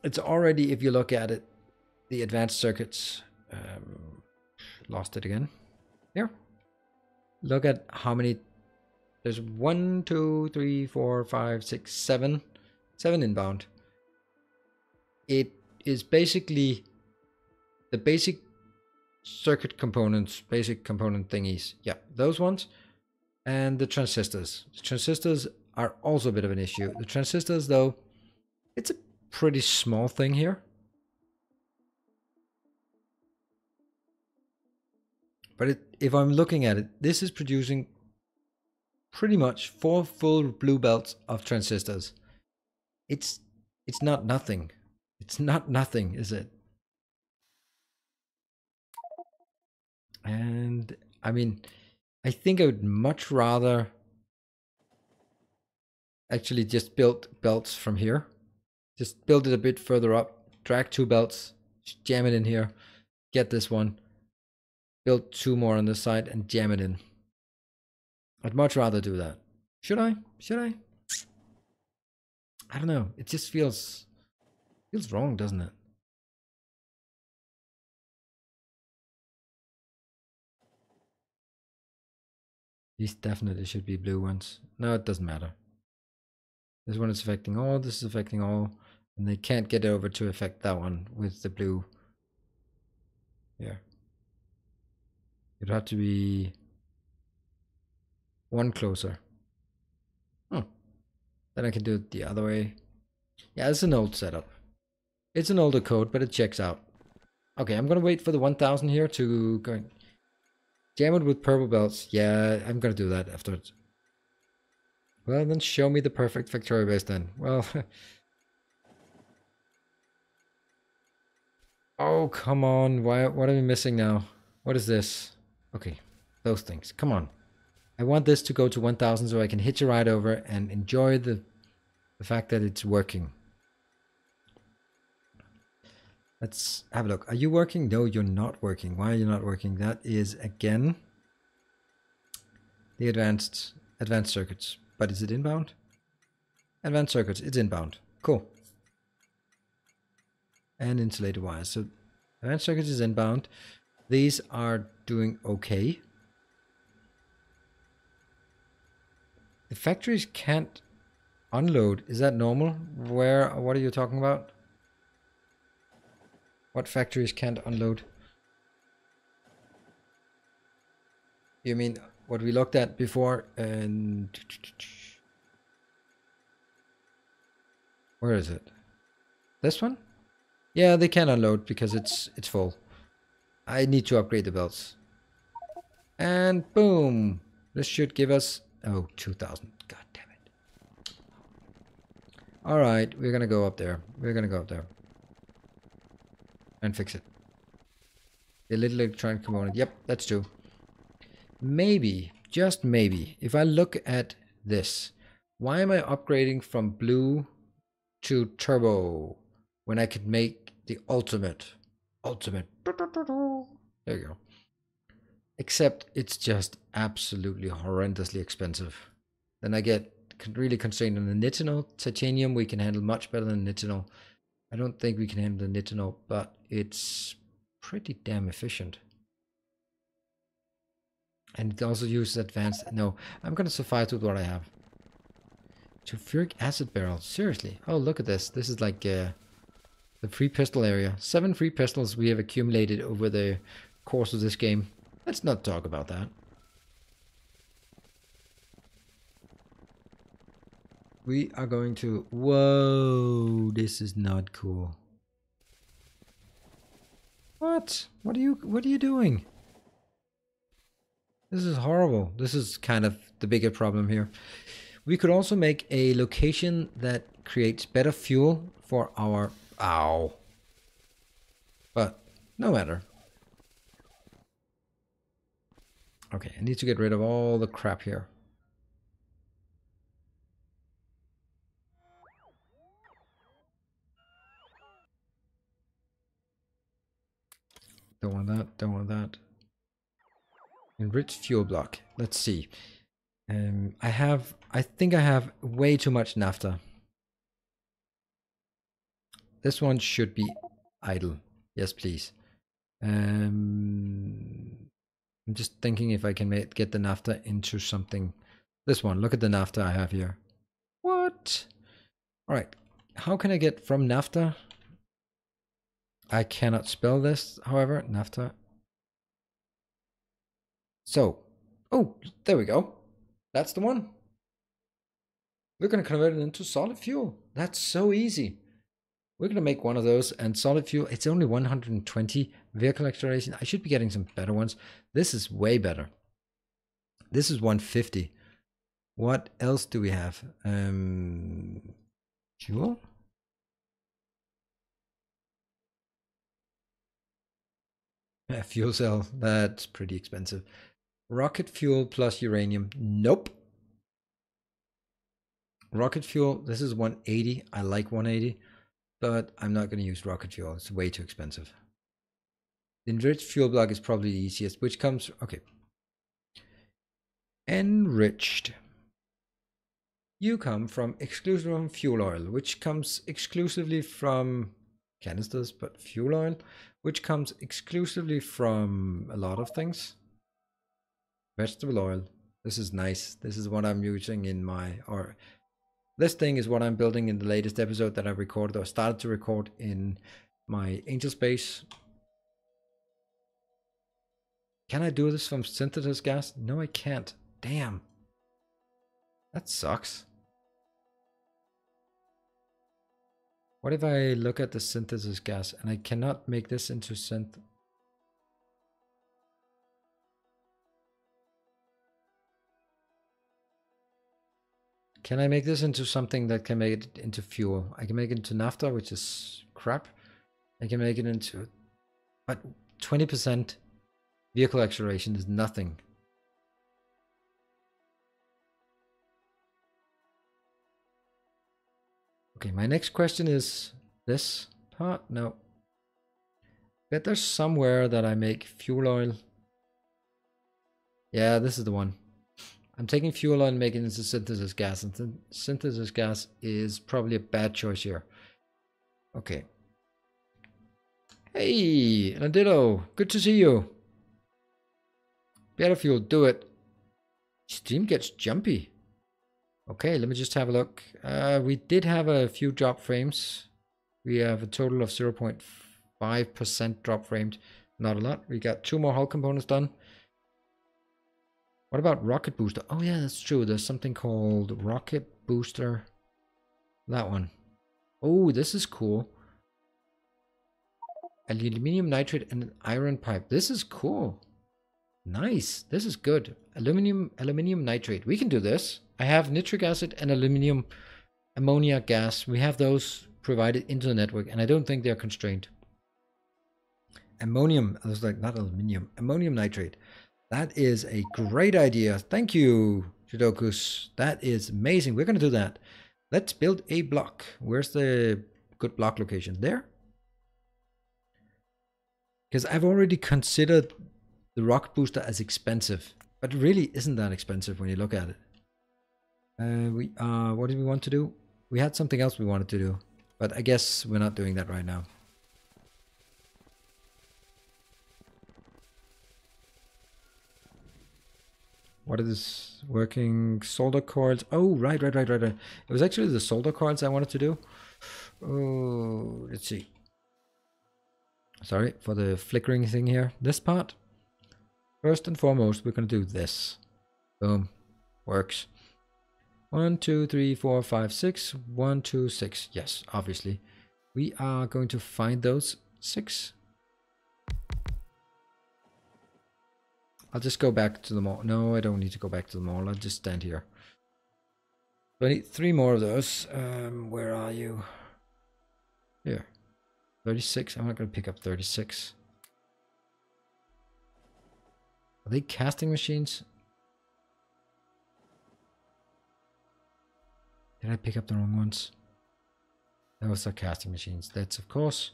it's already, if you look at it, the advanced circuits, lost it again. Here. Look at how many, there's 1, 2, 3, 4, 5, 6, 7 inbound. It is basically the basic circuit components, basic component thingies. Yeah, those ones. And the transistors. The transistors are also a bit of an issue. The transistors, though, it's a pretty small thing here. But if I'm looking at it, this is producing pretty much 4 full blue belts of transistors. It's not nothing. It's not nothing, is it? And I mean, I think I would much rather actually just build belts from here. Just build it a bit further up, drag 2 belts, jam it in here, get this one, build 2 more on this side and jam it in. I'd much rather do that. Should I? Should I? I don't know. It just feels wrong, doesn't it? These definitely should be blue ones. No, it doesn't matter. This one is affecting all, this is affecting all, and they can't get over to affect that one with the blue. Yeah. It'd have to be one closer. Oh. Then I can do it the other way. Yeah, it's an old setup. It's an older code, but it checks out. Okay, I'm gonna wait for the 1000 here to go jam it with purple belts. Yeah, I'm gonna do that afterwards. Well, then show me the perfect Factorio base then. Well, oh, come on. What are we missing now? What is this? Okay, those things. Come on. I want this to go to 1000 so I can hitch a ride over and enjoy the fact that it's working. Let's have a look. Are you working? No, you're not working. Why are you not working? That is, again, the advanced circuits. But is it inbound? Advanced circuits, it's inbound. Cool. And insulated wires. So advanced circuits is inbound. These are doing okay. The factories can't unload. Is that normal? What are you talking about? What factories can't unload? You mean what we looked at before? And where is it? This one? Yeah, they can unload because it's full. I need to upgrade the belts. And boom! This should give us 2000. God damn it! All right, we're gonna go up there. We're gonna go up there and fix it. The little electronic component. Yep, that's true. Maybe, just maybe, if I look at this, why am I upgrading from blue to turbo when I could make the ultimate? There you go. Except it's just absolutely horrendously expensive. Then I get really constrained on the nitinol. Titanium we can handle much better than nitinol. I don't think we can handle the nitinol, but it's pretty damn efficient. And it also uses advanced. No, I'm gonna suffice with what I have. Sulfuric acid barrel. Seriously. Oh, look at this. This is like the free pistol area. 7 free pistols we have accumulated over the course of this game. Let's not talk about that. We are going to... Whoa, this is not cool. What? What are you doing? This is horrible. This is kind of the bigger problem here. We could also make a location that creates better fuel for our... Ow. But no matter. Okay, I need to get rid of all the crap here. Don't want that, don't want that. Enriched fuel block. Let's see. I think I have way too much naphtha. This one should be idle. Yes, please. I'm just thinking if I can get the naphtha into something. This one, look at the naphtha I have here. What? All right, how can I get from naphtha? I cannot spell this, however, naphtha. So, oh, there we go. That's the one. We're going to convert it into solid fuel. That's so easy. We're going to make one of those, and solid fuel, it's only 120 vehicle acceleration. I should be getting some better ones. This is way better. This is 150. What else do we have? Fuel? Yeah, fuel cell, that's pretty expensive. Rocket fuel plus uranium, nope. Rocket fuel, this is 180. I like 180, but I'm not going to use rocket fuel. It's way too expensive. The enriched fuel block is probably the easiest, which comes, okay. Enriched. You come from exclusively from fuel oil, which comes exclusively from canisters, but fuel oil, which comes exclusively from a lot of things. Vegetable oil. This is nice. This is what I'm using in my, or this thing is what I'm building in the latest episode that I recorded or started to record in my Angel Space. Can I do this from synthesis gas? No, I can't. Damn. That sucks. What if I look at the synthesis gas and I cannot make this into synth? Can I make this into something that can make it into fuel? I can make it into naphtha, which is crap. I can make it into, but 20% vehicle acceleration is nothing. Okay, my next question is this part? No. Bet there's somewhere that I make fuel oil. Yeah, this is the one. I'm taking fuel oil and making it into synthesis gas, and synthesis gas is probably a bad choice here. Okay. Hey, Nandito, good to see you. Better fuel, do it. Steam gets jumpy. Okay, let me just have a look. We did have a few drop frames. We have a total of 0.5% drop frames. Not a lot. We got 2 more hull components done. What about rocket booster? Oh yeah, that's true. There's something called rocket booster. That one. Oh, this is cool. Aluminium nitrate and an iron pipe. This is cool. Nice. This is good. Aluminium nitrate. We can do this. I have nitric acid and ammonia gas. We have those provided into the network, and I don't think they're constrained. Ammonium. I was like, not aluminium. Ammonium nitrate. That is a great idea. Thank you, Jidokus. That is amazing. We're going to do that. Let's build a block. Where's the good block location? There? Because I've already considered the rocket booster as expensive, but it really isn't that expensive when you look at it. What did we want to do? We had something else we wanted to do, but I guess we're not doing that right now. What is working? Solder coils. Oh, right. It was actually the solder coils I wanted to do. Oh, let's see. Sorry for the flickering thing here. This part. First and foremost, we're going to do this. Boom. Works. 1, 2, 3, 4, 5, 6. 1, 2, 6. Yes, obviously. We are going to find those 6. I'll just go back to the mall. No, I don't need to go back to the mall. I'll just stand here. So I need 3 more of those. Where are you? Here. 36. I'm not going to pick up 36. Are they casting machines? Did I pick up the wrong ones? Those are casting machines. That's, of course,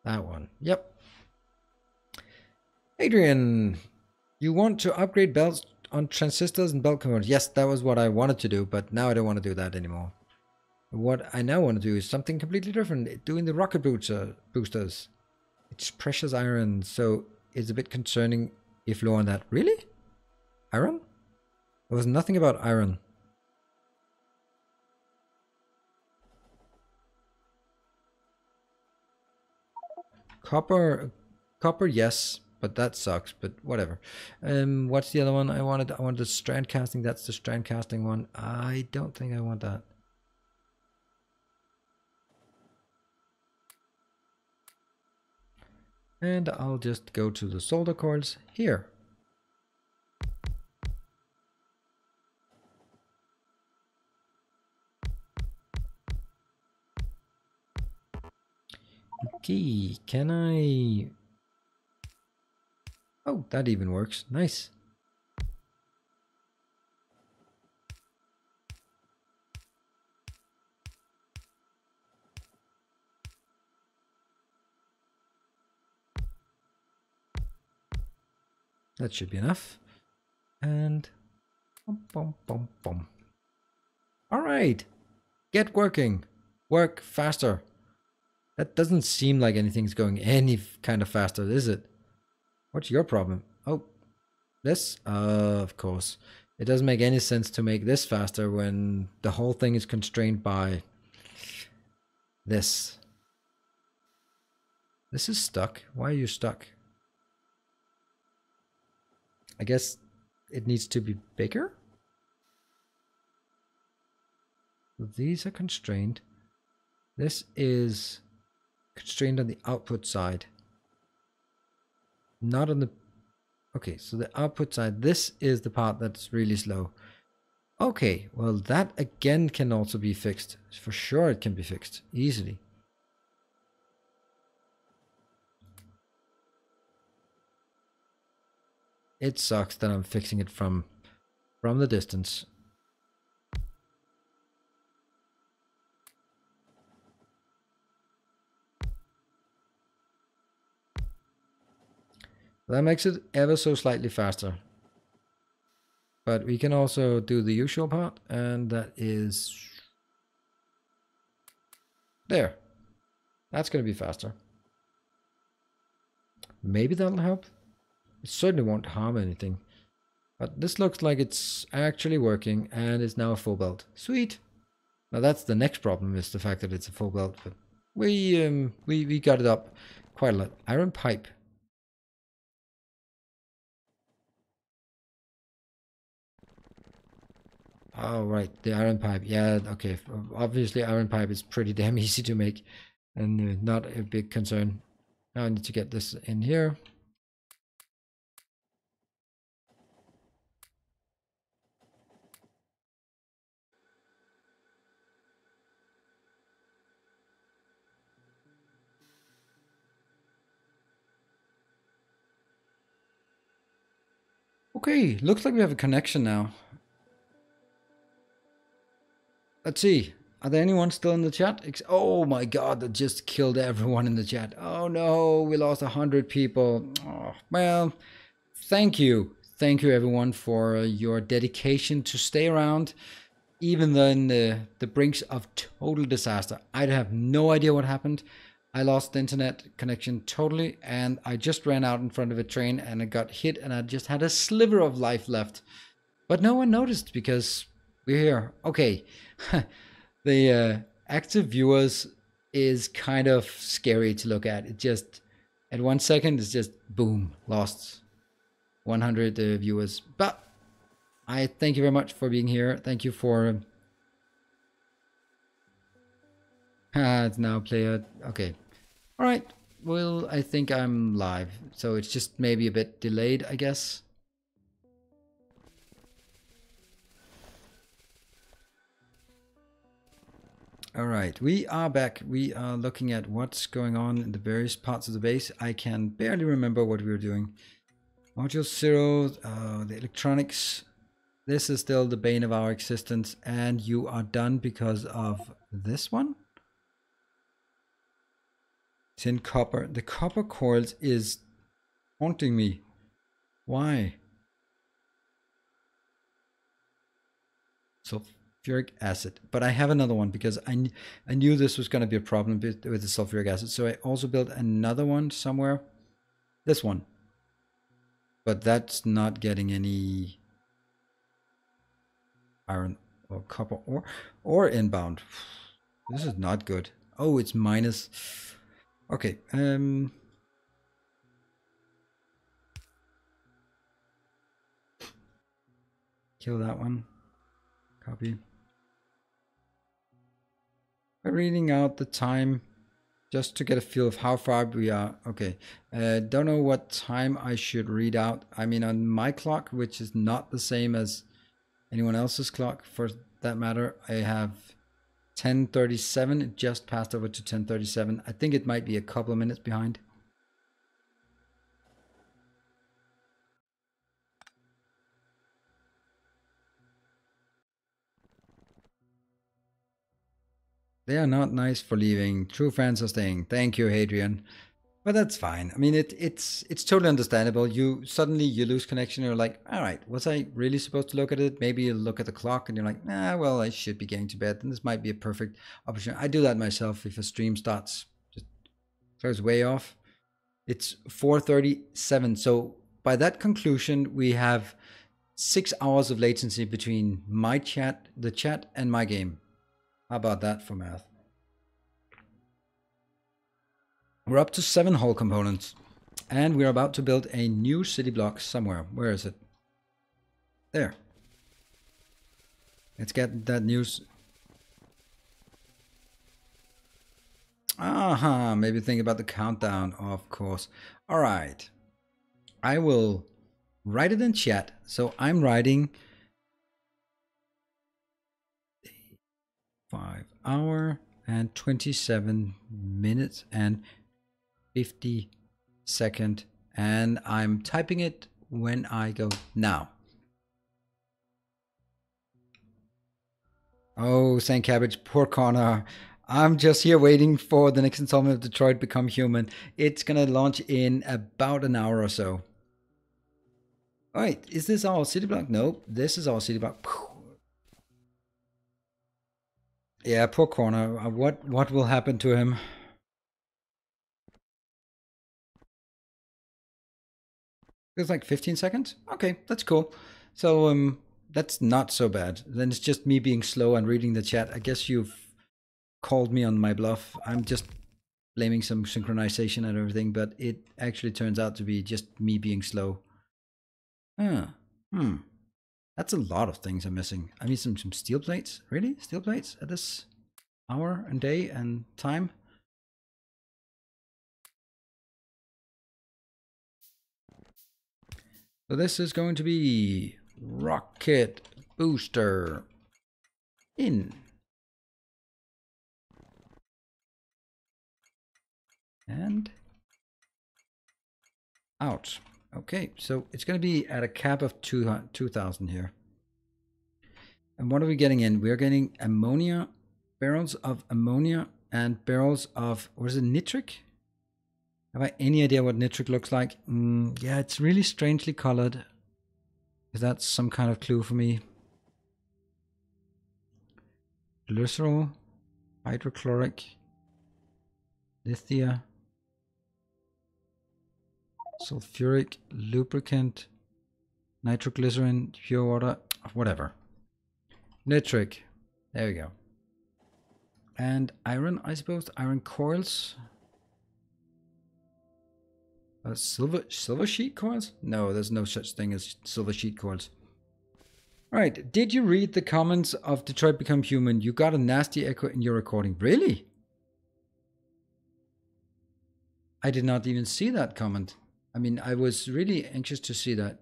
that one. Yep. Adrian, you want to upgrade belts on transistors and belt converters? Yes, that was what I wanted to do, but now I don't want to do that anymore. What I now want to do is something completely different. Doing the rocket boosters. It's precious iron, so it's a bit concerning if low on that. Really? Iron? There was nothing about iron. Copper, yes, but that sucks. But whatever. What's the other one I wanted? I wanted the strand casting. That's the strand casting one. I don't think I want that. And I'll just go to the solder coils here. Okay, can I... Oh, that even works. Nice. That should be enough. And... Boom, boom, boom, boom. All right. Get working. Work faster. That doesn't seem like anything's going any kind of faster, is it? What's your problem? Oh, this? Of course. It doesn't make any sense to make this faster when the whole thing is constrained by this. This is stuck. Why are you stuck? I guess it needs to be bigger? These are constrained. This is constrained on the output side. Not on the... Okay, so the output side, this is the part that's really slow. Okay, well that again can also be fixed. For sure it can be fixed easily. It sucks that I'm fixing it from the distance. That makes it ever so slightly faster. But we can also do the usual part, and that is there. That's going to be faster. Maybe that'll help. It certainly won't harm anything. But this looks like it's actually working, and it's now a full belt. Sweet. Now that's the next problem, is the fact that it's a full belt. But we got it up quite a lot. Iron pipe. Oh, right, the iron pipe. Yeah, okay. Obviously, iron pipe is pretty damn easy to make and not a big concern. Now I need to get this in here. Okay, looks like we have a connection now. Let's see. Are there anyone still in the chat? Oh my god, that just killed everyone in the chat. Oh no, we lost 100 people. Oh, well, thank you. Thank you everyone for your dedication to stay around, even then the brinks of total disaster. I have no idea what happened. I lost the internet connection totally, and I just ran out in front of a train and I got hit, and I just had a sliver of life left. But no one noticed because we're here. Okay. The active viewers is kind of scary to look at. It just, at 1 second, it's just boom, lost 100 viewers. But I thank you very much for being here. Thank you for... it's now player. Okay. All right. Well, I think I'm live. So it's just maybe a bit delayed, I guess. All right, we are back. We are looking at what's going on in the various parts of the base. I can barely remember what we were doing. Module 0, the electronics. This is still the bane of our existence, and you are done because of this one. Tin copper. The copper coils is haunting me. Why? So sulfuric acid, but I have another one because I knew this was going to be a problem with the sulfuric acid. So I also built another one somewhere. This one. But that's not getting any iron or copper or inbound. This is not good. Oh, it's minus. Okay. Kill that one. Copy. By reading out the time just to get a feel of how far we are. Okay. Don't know what time I should read out. I mean, on my clock, which is not the same as anyone else's clock for that matter, I have 10:37. It just passed over to 10:37. I think it might be a couple of minutes behind. They are not nice for leaving. True fans are staying. Thank you, Hadrian. But that's fine. I mean, it's totally understandable. You suddenly you lose connection. You're like, all right, was I really supposed to look at it? Maybe you look at the clock and you're like, nah, well, I should be getting to bed. And this might be a perfect opportunity. I do that myself if a stream starts just goes way off. It's 4:37. So by that conclusion, we have 6 hours of latency between my chat, the chat, and my game. How about that for math? We're up to 7 hull components, and we're about to build a new city block somewhere. Where is it? There. Let's get that news. Aha, maybe think about the countdown, of course. All right. I will write it in chat. So I'm writing 5 hour and 27 minutes and 50 second, and I'm typing it when I go now. Oh, Saint Cabbage, poor Connor. I'm just here waiting for the next installment of Detroit Become Human. It's gonna launch in about an hour or so. All right, is this our city block? Nope, this is our city block. Yeah, poor Connor. What will happen to him? It's like 15 seconds. Okay, that's cool. So that's not so bad. Then it's just me being slow and reading the chat. I guess you've called me on my bluff. I'm just blaming some synchronization and everything, but it actually turns out to be just me being slow. That's a lot of things I'm missing. I need some steel plates. Really? Steel plates at this hour and day and time? So this is going to be rocket booster in. And out. Okay, so it's going to be at a cap of 2,000 here. And what are we getting in? We're getting ammonia, barrels of ammonia, and barrels of, what is it, nitric? Have I any idea what nitric looks like? Yeah, it's really strangely colored. Is that some kind of clue for me? Glycerol, hydrochloric, lithia, sulfuric, lubricant, nitroglycerin, pure water, whatever. Nitric, there we go. And iron, I suppose, iron coils. Silver sheet coils? No, there's no such thing as silver sheet coils. All right, did you read the comments of Detroit Become Human? You got a nasty echo in your recording. Really? I did not even see that comment. I mean, I was really anxious to see that.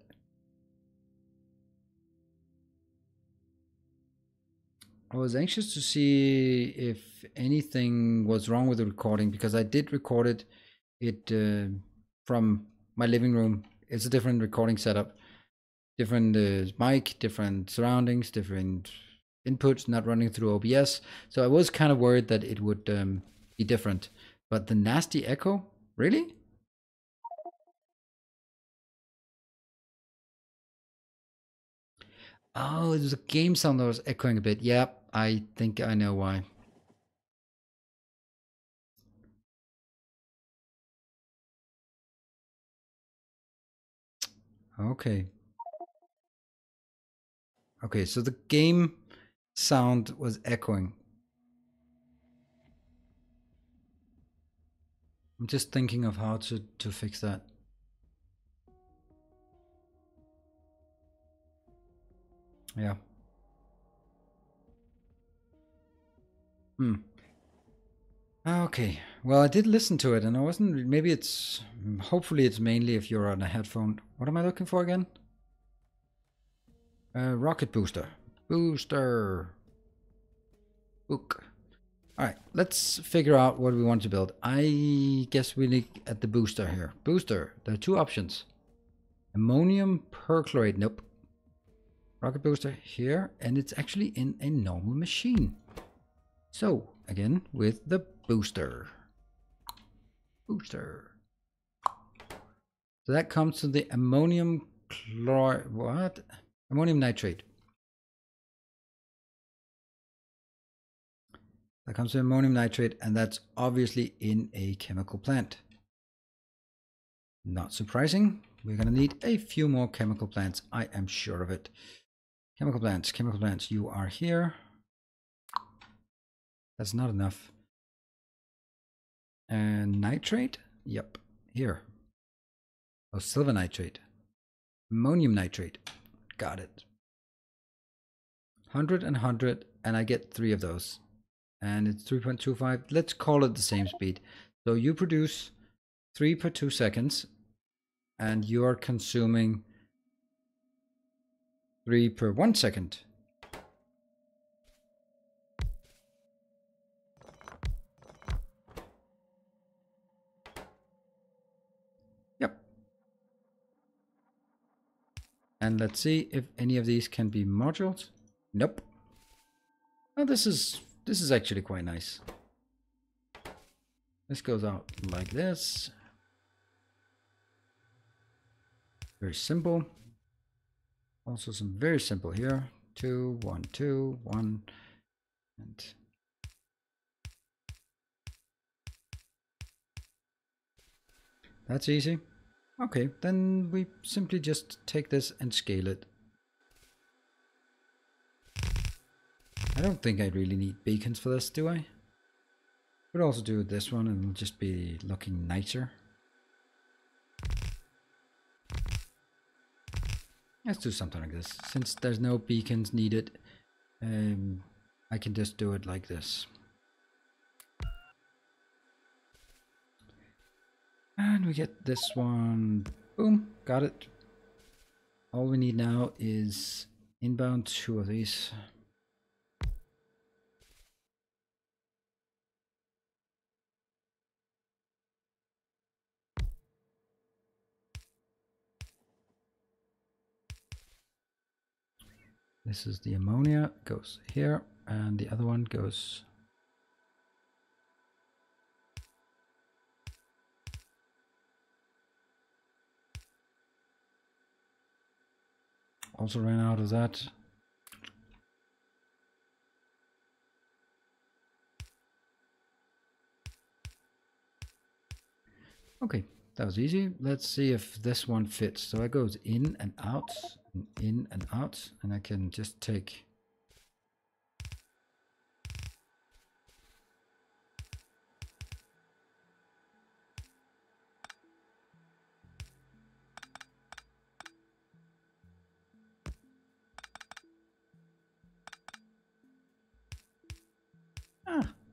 I was anxious to see if anything was wrong with the recording, because I did record it from my living room. It's a different recording setup, different mic, different surroundings, different inputs, not running through OBS. So I was kind of worried that it would be different. But the nasty echo, really? Oh, it was a game sound that was echoing a bit. Yep, I think I know why. Okay. Okay, so the game sound was echoing. I'm just thinking of how to fix that. Yeah. Okay. Well, I did listen to it and I wasn't, maybe it's, hopefully it's mainly if you're on a headphone. What am I looking for again? Rocket booster. Booster. Book. All right, let's figure out what we want to build. I guess we look at the booster here. Booster, there are two options. Ammonium perchlorate, nope. Rocket booster here, and it's actually in a normal machine. So, again, with the booster. Booster. So that comes to the ammonium chloride, what? Ammonium nitrate. That comes to ammonium nitrate, and that's obviously in a chemical plant. Not surprising. We're going to need a few more chemical plants. I am sure of it. Chemical plants, you are here. That's not enough. And nitrate? Yep, here. Oh, silver nitrate. Ammonium nitrate. Got it. 100 and 100, and I get 3 of those. And it's 3.25. Let's call it the same speed. So you produce 3 per 2 seconds, and you're consuming 3 per 1 second. Yep. And let's see if any of these can be modules. Nope. Oh, this is actually quite nice. This goes out like this. Very simple. Also some very simple here. 2, 1, 2, 1, and that's easy. Okay, then we simply just take this and scale it. I don't think I really need beacons for this, do I? Could also do this one and it'll just be looking nicer. Let's do something like this. Since there's no beacons needed, I can just do it like this. And we get this one. Boom, got it. All we need now is inbound 2 of these. This is the ammonia, goes here, and the other one goes also ran out of that. Okay, that was easy. Let's see if this one fits. So it goes in and out, and I can just take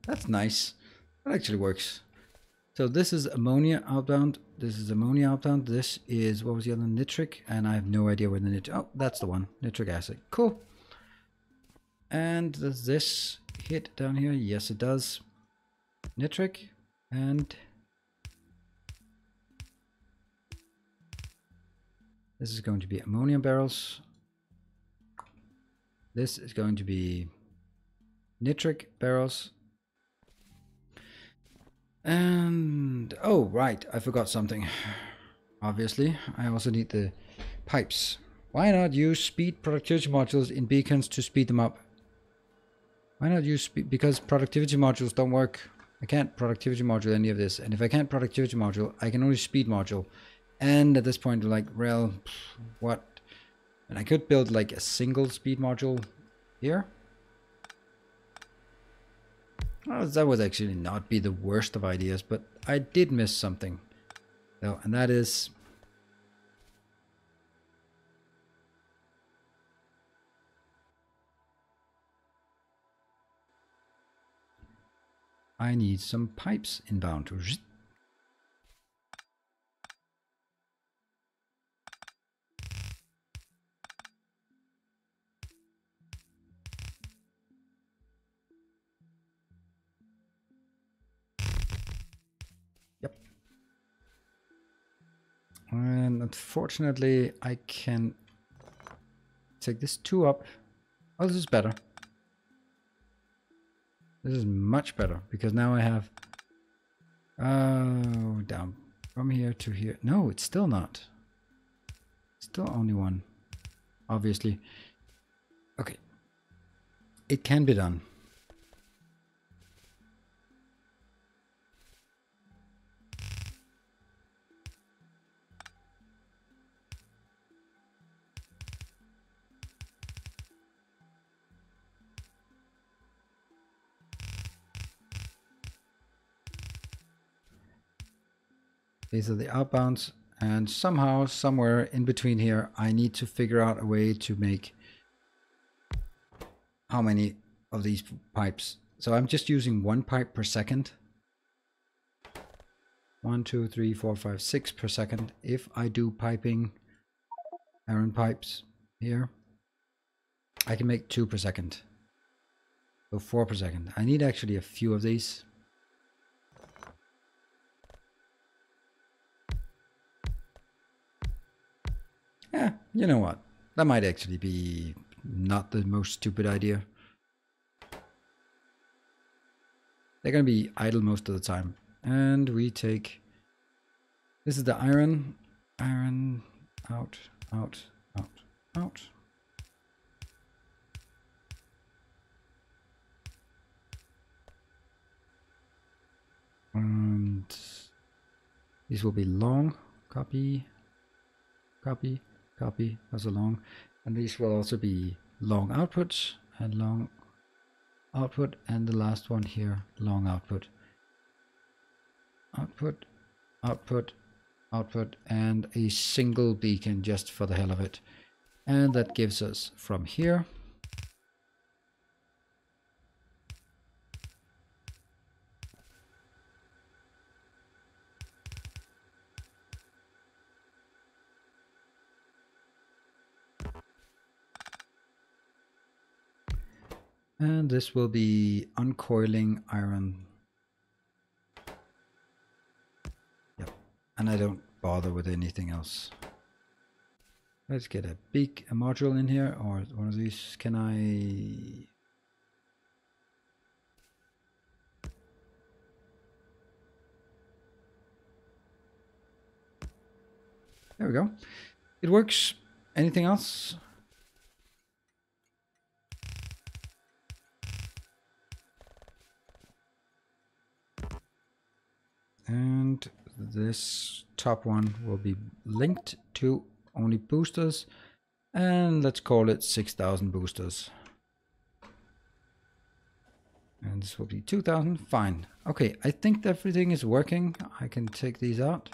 that's nice. That actually works. So this is ammonia outbound. This is ammonia outbound. This is, what was the other, nitric? And I have no idea where the nitric, oh, that's the one, nitric acid. Cool. And does this hit down here? Yes, it does. Nitric and this is going to be ammonia barrels. This is going to be nitric barrels. And, oh, right, I forgot something. Obviously, I also need the pipes. Why not use speed productivity modules in beacons to speed them up? Why not use speed? Because productivity modules don't work. I can't productivity module any of this. And if I can't productivity module, I can only speed module. And at this point, like, well, what? And I could build like a single speed module here. Well, that would actually not be the worst of ideas, but I did miss something. Though, and that is... I need some pipes inbound. Yep. And unfortunately, I can take this 2 up. Oh, this is better. This is much better because now I have... Oh, down from here to here. No, it's still not. Still only one, obviously. Okay. It can be done. These are the outbounds, and somehow, somewhere in between here, I need to figure out a way to make how many of these pipes. So I'm just using 1 pipe per second. 1, 2, 3, 4, 5, 6 per second. If I do piping, iron pipes here, I can make 2 per second. So 4 per second. I need actually a few of these. Yeah, you know what? That might actually be not the most stupid idea. They're going to be idle most of the time. And we take... This is the iron. Iron out, out, out, out. And these will be long. Copy, copy, copy. Those are long. And these will also be long outputs and long output. And the last one here, long output. Output, output, output, and a single beacon just for the hell of it. And that gives us from here and this will be uncoiling iron. Yep. And I don't bother with anything else. Let's get a module in here, or one of these. Can I... There we go. It works. Anything else? And this top one will be linked to only boosters. And let's call it 6,000 boosters. And this will be 2,000. Fine. Okay, I think everything is working. I can take these out.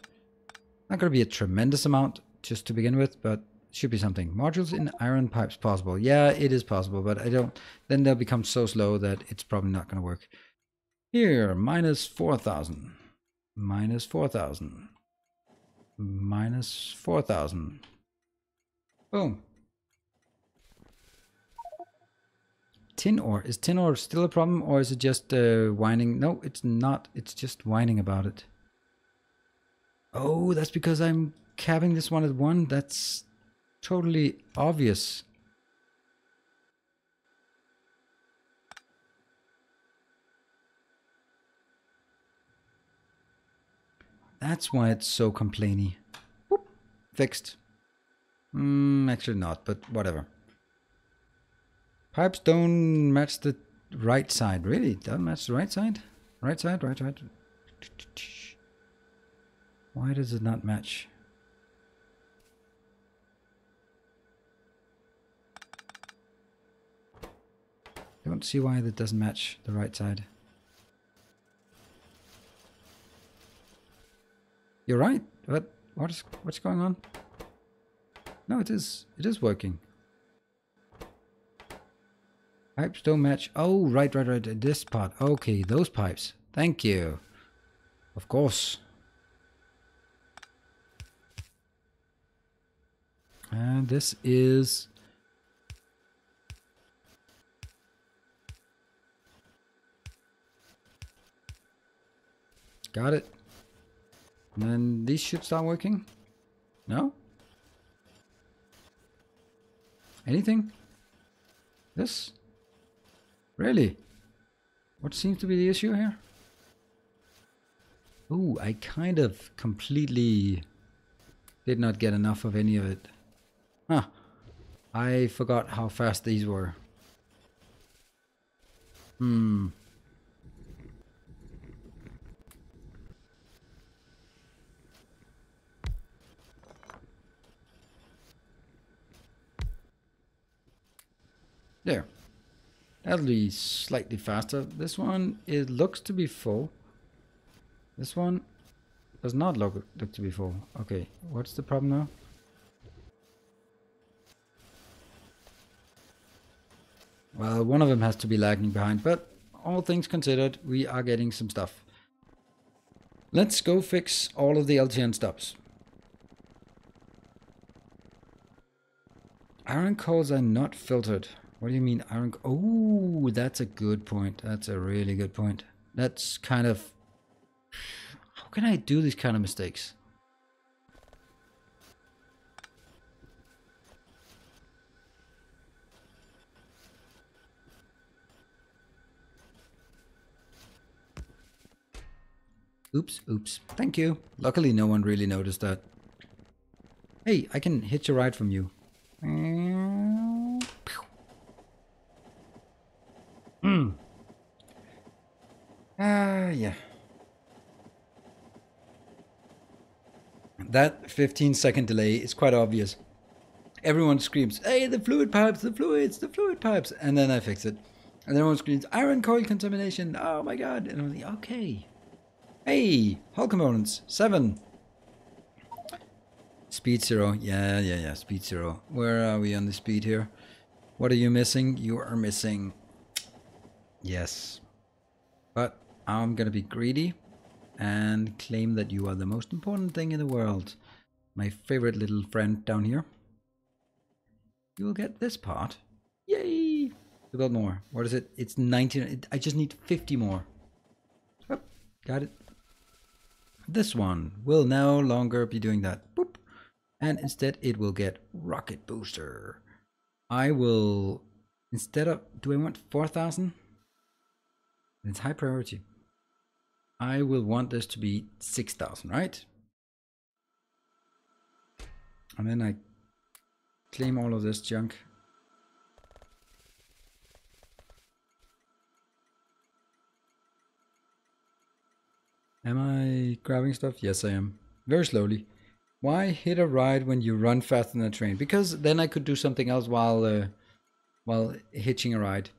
Not going to be a tremendous amount just to begin with, but should be something. Modules in iron pipes possible. Yeah, it is possible, but I don't... Then they'll become so slow that it's probably not going to work. Here, minus 4,000. Minus 4,000. Minus 4,000. Boom. Tin ore. Is tin ore still a problem, or is it just whining? No, it's not. It's just whining about it. Oh, that's because I'm capping this one at 1. That's totally obvious. That's why it's so complainy. Boop. Fixed. Actually not, but whatever. Pipes don't match the right side. Really? Don't match the right side? Right side, right. Why does it not match? I don't see why that doesn't match the right side. You're right, but what's going on? No, it is working. Pipes don't match. Oh, right. This part. Okay, those pipes. Thank you. Of course. And this is... Got it. And then these should start working. No? Anything? This? Really? What seems to be the issue here? Ooh, I kind of completely did not get enough of any of it. Huh. I forgot how fast these were. There. That'll be slightly faster. This one, it looks to be full. This one does not look to be full. Okay, what's the problem now? Well, one of them has to be lagging behind, but all things considered, we are getting some stuff. Let's go fix all of the LTN stops. Iron cores are not filtered. What do you mean iron? Oh, that's a good point. That's a really good point. That's kind of... How can I do these kind of mistakes? Oops. Thank you. Luckily, no one really noticed that. Hey, I can hitch a ride from you. Yeah. That 15-second delay is quite obvious. Everyone screams, hey, the fluid pipes, the fluid pipes. And then I fix it. And everyone screams, iron coil contamination. Oh my god. And I'm like, okay. Hey, hull components, 7. Speed 0. Yeah, speed 0. Where are we on the speed here? What are you missing? You are missing... Yes. But I'm gonna be greedy and claim that you are the most important thing in the world. My favorite little friend down here. You will get this part. Yay! We got more. What is it? It's 19. I just need 50 more. Oh, got it. This one will no longer be doing that. Boop. And instead it will get rocket booster. I will, instead of, do I want 4,000? It's high priority. I will want this to be 6,000, right? And then I claim all of this junk. Am I grabbing stuff? Yes, I am. Very slowly. Why hit a ride when you run faster than a train? Because then I could do something else while hitching a ride.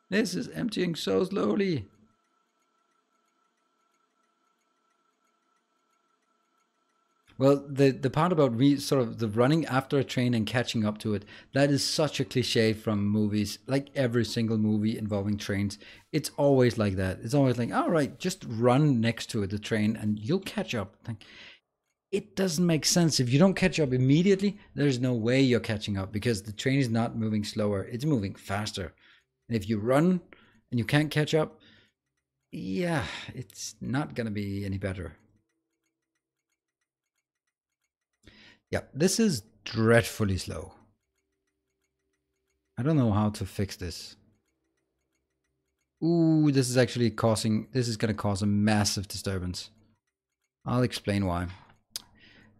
This is emptying so slowly. Well, the part about sort of the running after a train and catching up to it, that is such a cliche from movies. Like every single movie involving trains, it's always like that. It's always like, all right, just run next to it, the train, and you'll catch up. It doesn't make sense. If you don't catch up immediately, there's no way you're catching up because the train is not moving slower. It's moving faster. And if you run and you can't catch up, yeah, it's not going to be any better. Yeah, this is dreadfully slow. I don't know how to fix this. Ooh, this is actually causing, this is going to cause a massive disturbance. I'll explain why.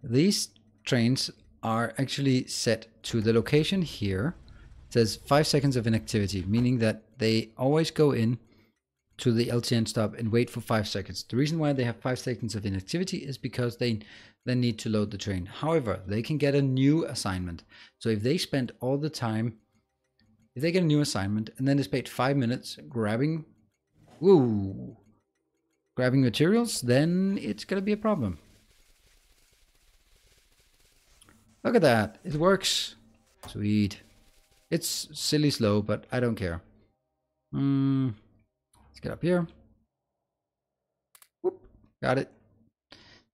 These trains are actually set to the location here. It says 5 seconds of inactivity, meaning that they always go in to the LTN stop and wait for 5 seconds. The reason why they have 5 seconds of inactivity is because they then need to load the train. However, they can get a new assignment. So if they spend all the time, if they get a new assignment and then they spend 5 minutes grabbing materials, then it's gonna be a problem. Look at that, it works. Sweet. It's silly slow, but I don't care. Let's get up here. Whoop, got it.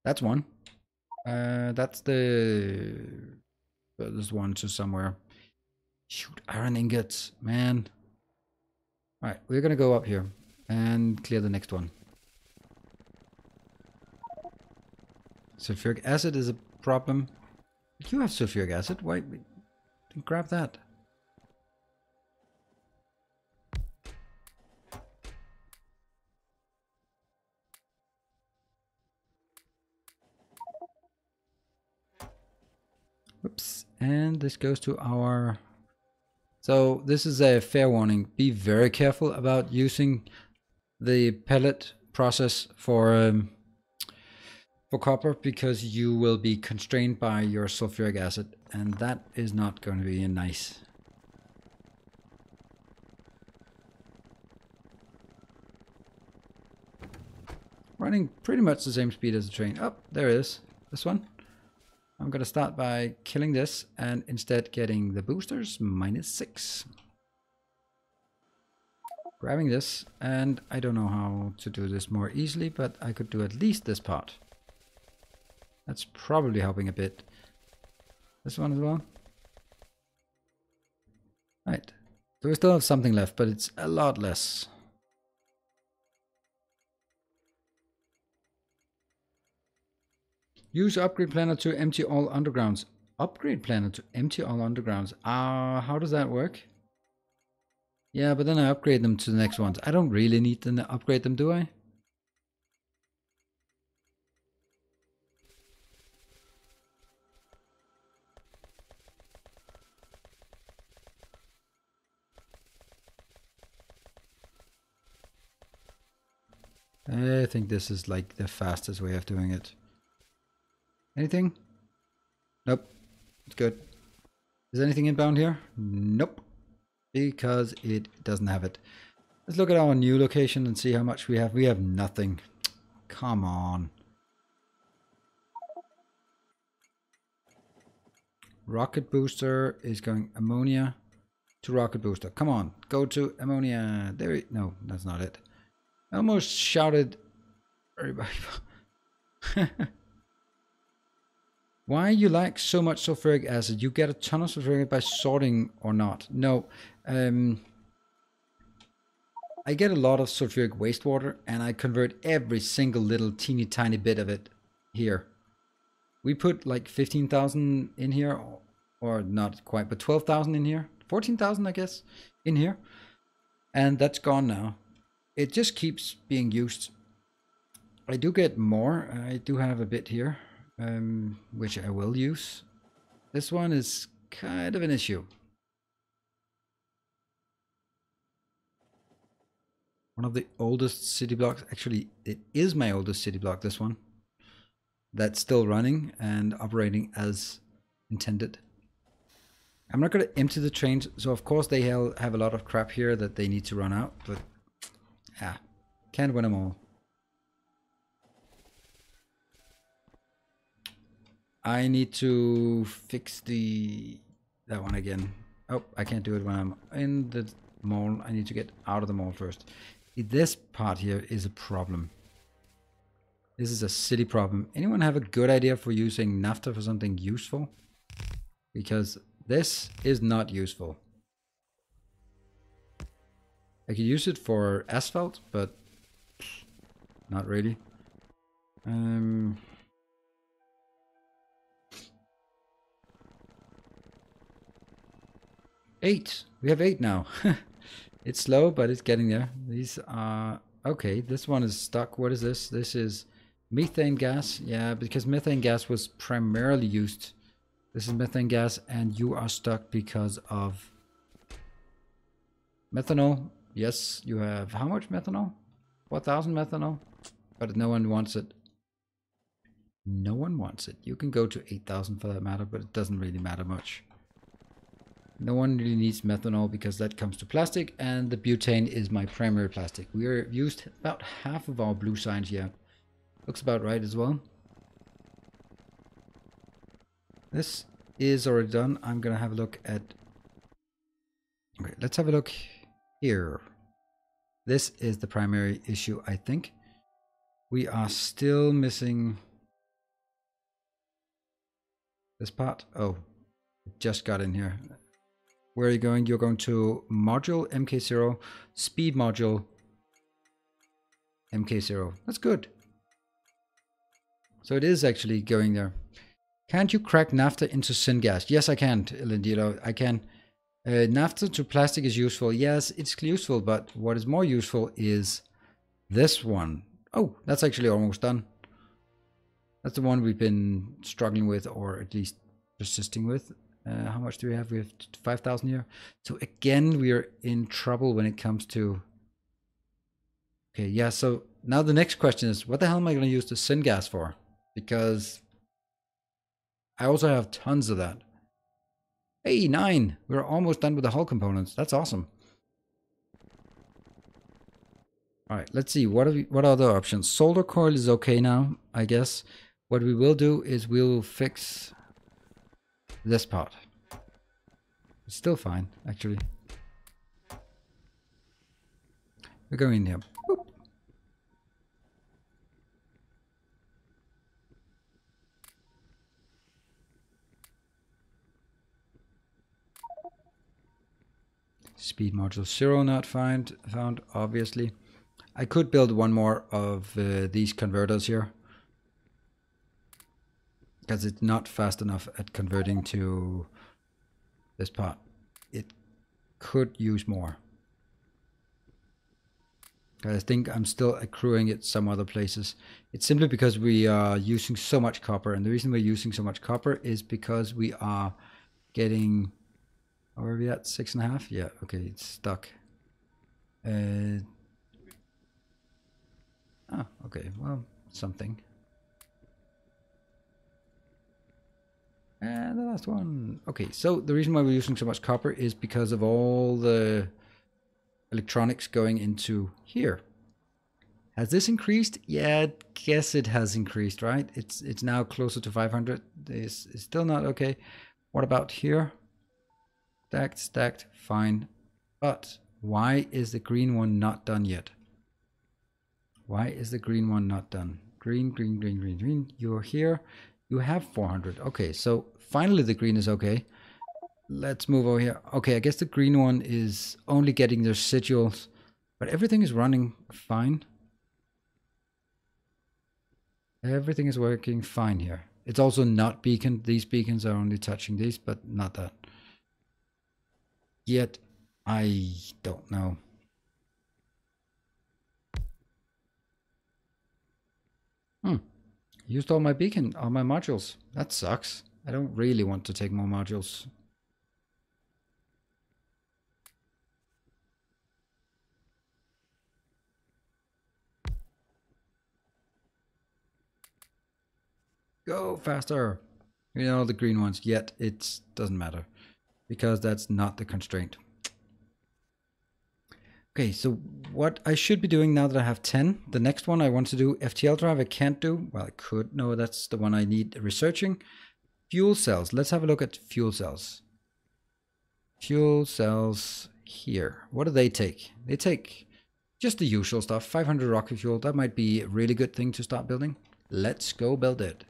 That's one. That's there's one to somewhere. Shoot, iron ingots, man. All right, we're gonna go up here and clear the next one. Sulfuric acid is a problem. You have sulfuric acid. Why? Grab that. Oops. And this goes to our... So this is a fair warning. Be very careful about using the pellet process for copper, because you will be constrained by your sulfuric acid, and that is not going to be nice. Running pretty much the same speed as the train. Oh, there it is. This one. I'm going to start by killing this and instead getting the boosters, -6. Grabbing this, and I don't know how to do this more easily, but I could do at least this part. That's probably helping a bit. This one as well. Right. So we still have something left, but it's a lot less. Use upgrade planner to empty all undergrounds. Upgrade planner to empty all undergrounds. How does that work? Yeah, but then I upgrade them to the next ones. I don't really need to upgrade them, do I? I think this is like the fastest way of doing it. Anything? Nope. It's good. Is anything inbound here? Nope. Because it doesn't have it. Let's look at our new location and see how much we have. We have nothing. Come on. Rocket booster is going ammonia to rocket booster. Come on. Go to ammonia. There. No, that's not it. I almost shouted everybody. Why you like so much sulfuric acid? You get a ton of sulfuric by sorting or not? No. I get a lot of sulfuric wastewater and I convert every single little teeny tiny bit of it here. We put like 15,000 in here, or not quite, but 12,000 in here. 14,000 I guess in here. And that's gone now. It just keeps being used. I do get more. I do have a bit here, which I will use. This one is kind of an issue. One of the oldest city blocks. Actually, it is my oldest city block, this one. That's still running and operating as intended. I'm not going to empty the trains, so of course they have a lot of crap here that they need to run out, but yeah, can't win them all. I need to fix that one again. Oh, I can't do it when I'm in the mall. I need to get out of the mall first. This part here is a problem. This is a city problem. Anyone have a good idea for using naphtha for something useful? Because this is not useful. I could use it for asphalt, but not really. 8. We have 8 now. It's slow, but it's getting there. These are... Okay, this one is stuck. What is this? This is Methane gas, yeah, because methane gas was primarily used. This is methane gas, and you are stuck because of methanol. Yes, you have how much methanol? 4,000 methanol, but no one wants it. No one wants it. You can go to 8,000 for that matter, but it doesn't really matter much. No one really needs methanol because that comes to plastic, and the butane is my primary plastic. We are used about half of our blue signs here. Looks about right as well. This is already done. I'm gonna have a look at... Okay, let's have a look here. This is the primary issue, I think. We are still missing this part. Oh, it just got in here. Where are you going? You're going to module MK0, speed module MK0. That's good. So it is actually going there. Can't you crack naphtha into syngas? Yes, I can, Lindilo. I can. Naphtha to plastic is useful. Yes, it's useful, but what is more useful is this one. Oh, that's actually almost done. That's the one we've been struggling with, or at least persisting with. How much do we have? We have 5,000 here. So again, we are in trouble when it comes to... Okay, yeah, so now the next question is, what the hell am I going to use the syngas for? Because I also have tons of that. Hey, 9! We're almost done with the hull components. That's awesome. Alright, let's see. What are other options? Solder coil is okay now, I guess. What we will do is we'll fix this part. It's still fine, actually. We're going in here. Boop. Speed module 0 not found, obviously. I could build one more of these converters here, because it's not fast enough at converting to this part. It could use more. I think I'm still accruing it some other places. It's simply because we are using so much copper, and the reason we're using so much copper is because we are getting... Where are we at? 6.5? Yeah, okay, it's stuck. Okay, well, something. And the last one. Okay, so the reason why we're using so much copper is because of all the electronics going into here. Has this increased? Yeah, I guess it has increased, right? It's now closer to 500. This is still not okay. What about here? Stacked, fine. But why is the green one not done yet? Why is the green one not done? Green. You're here. You have 400. Okay, so finally the green is okay. Let's move over here. Okay, I guess the green one is only getting the residuals, but everything is running fine. Everything is working fine here. It's also not beaconed. These beacons are only touching these, but not that. Yet, I don't know. Used all my modules. That sucks. I don't really want to take more modules. Go faster. You know, the green ones. Yet, it doesn't matter, because that's not the constraint. Okay, so what I should be doing now that I have 10, the next one I want to do, FTL drive I can't do. Well, I could. No, that's the one I need researching. Fuel cells. Let's have a look at fuel cells. Fuel cells here. What do they take? They take just the usual stuff. 500 rocket fuel. That might be a really good thing to start building. Let's go build it.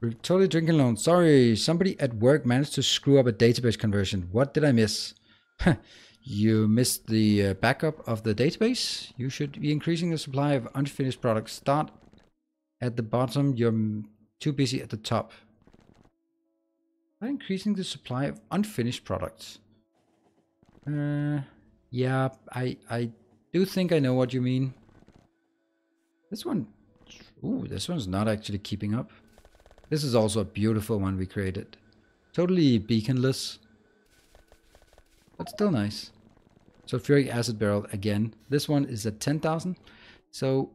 We're totally drinking alone. Sorry, somebody at work managed to screw up a database conversion. What did I miss? You missed the backup of the database. You should be increasing the supply of unfinished products. Start at the bottom. You're too busy at the top. By increasing the supply of unfinished products. Yeah, I do think I know what you mean. This one, ooh, this one's not actually keeping up. This is also a beautiful one we created. Totally beaconless, but still nice. Sulfuric acid barrel again. This one is at 10,000. So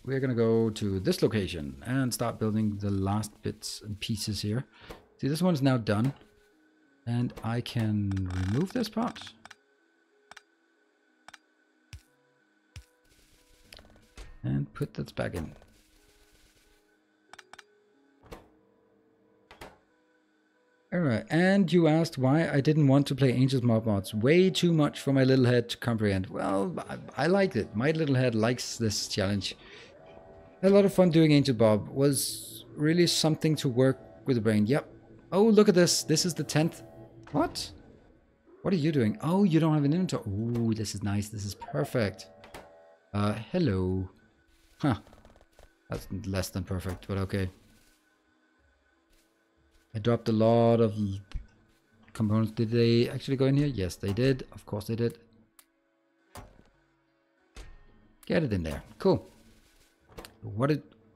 we're gonna go to this location and start building the last bits and pieces here. See, this one's now done. And I can remove this part. And put this back in. Alright, and you asked why I didn't want to play Angel's mods. Way too much for my little head to comprehend. Well, I liked it. My little head likes this challenge. A lot of fun doing Angel Bob. Was really something to work with the brain. Yep. Oh, look at this. This is the 10th. What? What are you doing? Oh, you don't have an inventory. Ooh, this is nice. This is perfect. Hello. Huh. That's less than perfect, but okay. I dropped a lot of components. Did they actually go in here? Yes, they did. Of course they did. Get it in there. Cool.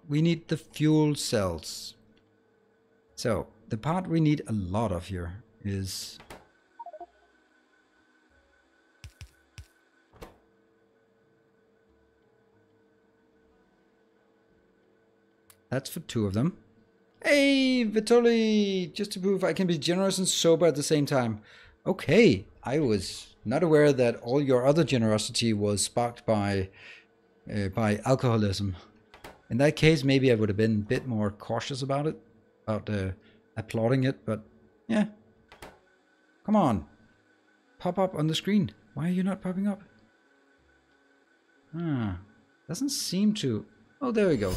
We need the fuel cells. So, the part we need a lot of here is... That's for 2 of them. Hey, Vitoli! Just to prove I can be generous and sober at the same time. Okay, I was not aware that all your other generosity was sparked by alcoholism. In that case, maybe I would have been a bit more cautious about it, about applauding it, but yeah. Come on. Pop up on the screen. Why are you not popping up? Doesn't seem to... Oh, there we go.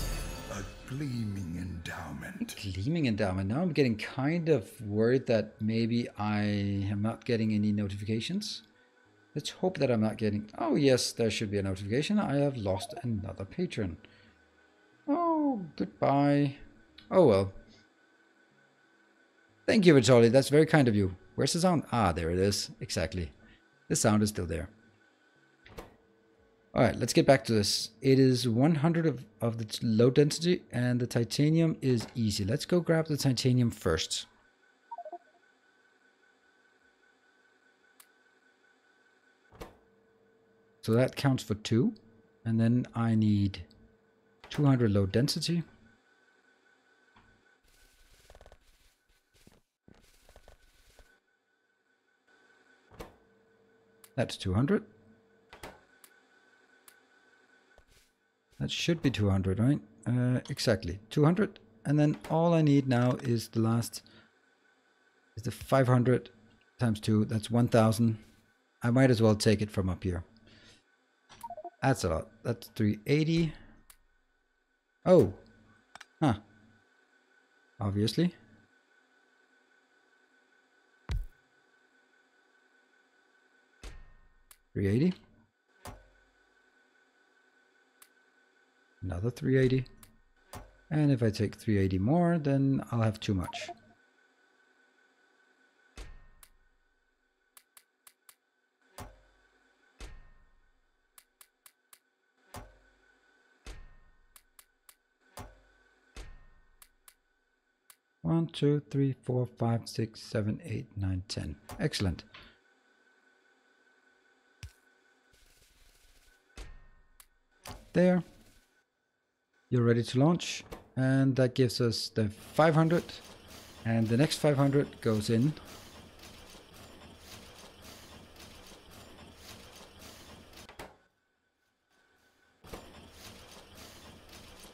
Gleaming endowment. Gleaming endowment. Now I'm getting kind of worried that maybe I am not getting any notifications. Let's hope that I'm not getting... Oh yes, there should be a notification. I have lost another patron. Oh, goodbye. Oh well. Thank you, Vitali. That's very kind of you. Where's the sound? Ah, there it is. Exactly. The sound is still there. Alright, let's get back to this. It is 100 of the low density, and the titanium is easy. Let's go grab the titanium first. So that counts for 2. And then I need 200 low density. That's 200. That should be 200, right? Exactly, 200. And then all I need now is the last, is the 500 times 2. That's 1,000. I might as well take it from up here. That's a lot. That's 380. Oh. Huh. Obviously. $380. Another 380. And if I take 380 more, then I'll have too much. One, 2, 3, 4, 5, 6, 7, 8, 9, 10. Excellent. There. You're ready to launch, and that gives us the 500, and the next 500 goes in.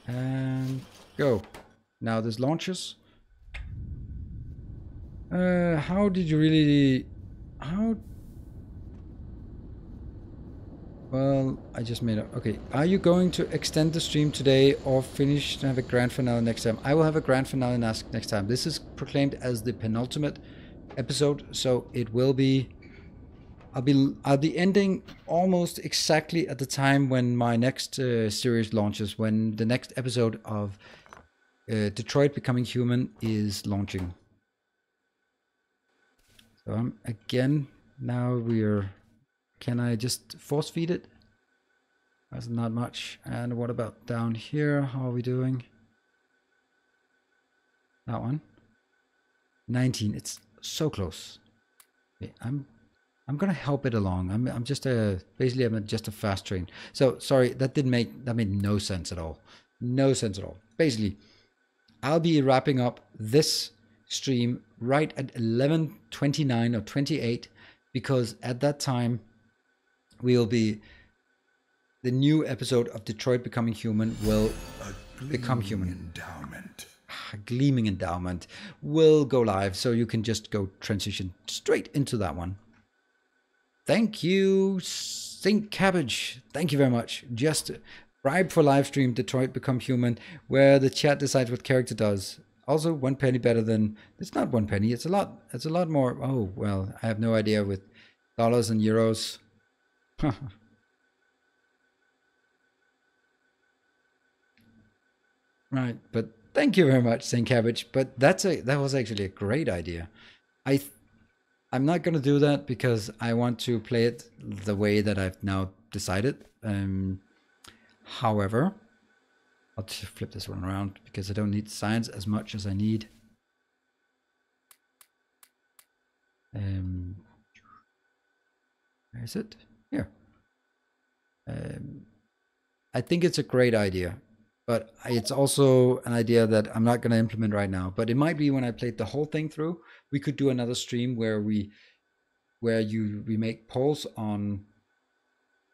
And go. Now this launches. How did you really... Well, I just made up. Okay, are you going to extend the stream today or finish and have a grand finale next time? I will have a grand finale next time. This is proclaimed as the penultimate episode, so it will be... I'll be ending almost exactly at the time when my next series launches, when the next episode of Detroit Becoming Human is launching. So again, now we're... Can I just force feed it? That's not much. And what about down here? How are we doing? That one. 19. It's so close. Okay, I'm gonna help it along. I'm just basically I'm just a fast train. So sorry, that made no sense at all. No sense at all. Basically, I'll be wrapping up this stream right at 11:29 or 28, because at that time the new episode of Detroit Becoming Human will become human. Endowment. A gleaming endowment will go live, so you can just go transition straight into that one. Thank you, Saint Cabbage. Thank you very much. Just bribe for live stream Detroit Become Human, where the chat decides what character does. Also, 1 penny better than, it's not 1 penny, it's a lot more. Oh, well, I have no idea with dollars and euros. Right, but thank you very much, Saint Cabbage. But that was actually a great idea. I'm not going to do that because I want to play it the way that I've now decided. However, I'll just flip this one around because I don't need science as much as I need. Where is it? Here. I think it's a great idea, but it's also an idea that I'm not going to implement right now. But it might be when I played the whole thing through, we could do another stream where we make polls on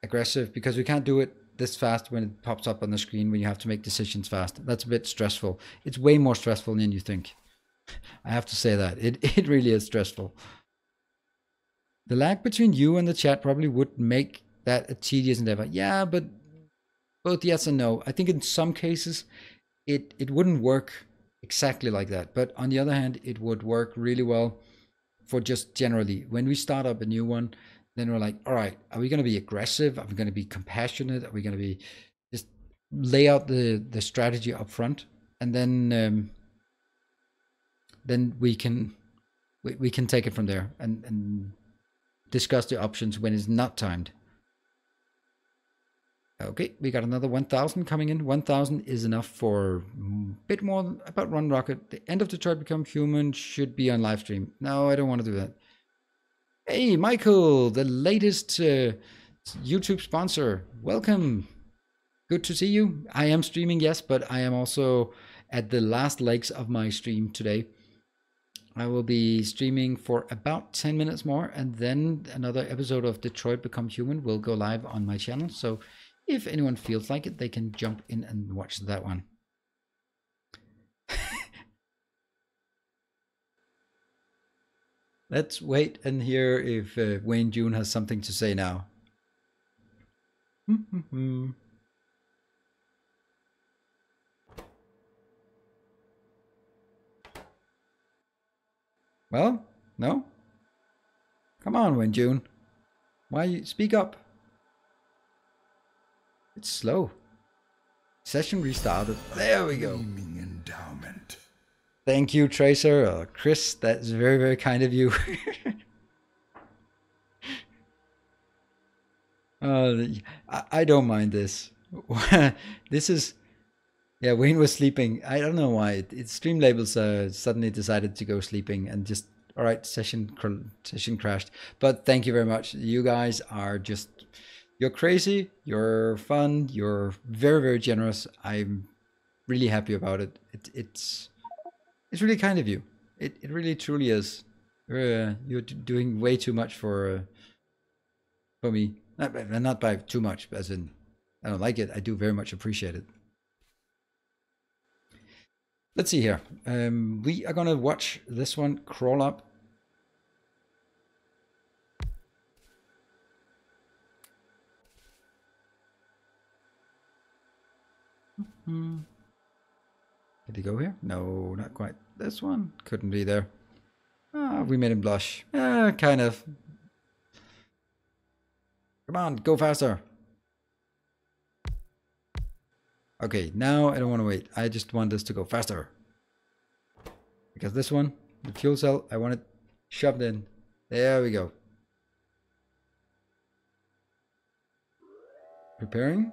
aggressive, because we can't do it this fast when it pops up on the screen when you have to make decisions fast. That's a bit stressful. It's way more stressful than you think. I have to say that. It really is stressful. The lag between you and the chat probably would make that a tedious endeavor. Yeah, but both yes and no. I think in some cases it wouldn't work exactly like that. But on the other hand, it would work really well for just generally. When we start up a new one, then we're like, all right, are we going to be aggressive? Are we going to be compassionate? Are we going to be just lay out the strategy up front? And then we can take it from there and discuss the options when it's not timed. Okay, we got another 1,000 coming in. 1,000 is enough for a bit more about Run Rocket. The end of Detroit Become Human should be on live stream. No, I don't want to do that. Hey, Michael, the latest YouTube sponsor. Welcome. Good to see you. I am streaming, yes, but I am also at the last legs of my stream today. I will be streaming for about 10 minutes more, and then another episode of Detroit Become Human will go live on my channel. So if anyone feels like it, they can jump in and watch that one. Let's wait and hear if Wayne June has something to say now. Well, no? Come on, Wayne June. Why you speak up? It's slow. Session restarted. There we go. Endowment. Thank you, Tracer. Chris, that's very, very kind of you. I don't mind this. This is... Yeah, Wayne was sleeping. I don't know why. It's stream labels suddenly decided to go sleeping and just... All right, session crashed. But thank you very much. You guys are just... You're crazy. You're fun. You're very, very generous. I'm really happy about it. It's really kind of you. It really truly is. You're doing way too much for me. Not by too much, as in I don't like it. I do very much appreciate it. Let's see here. We are gonna watch this one crawl up. Did he go here? No, not quite. This one couldn't be there. We made him blush. Kind of. Come on, go faster. Okay, now I don't want to wait. I just want this to go faster. Because this one, the fuel cell, I want it shoved in. There we go. Preparing.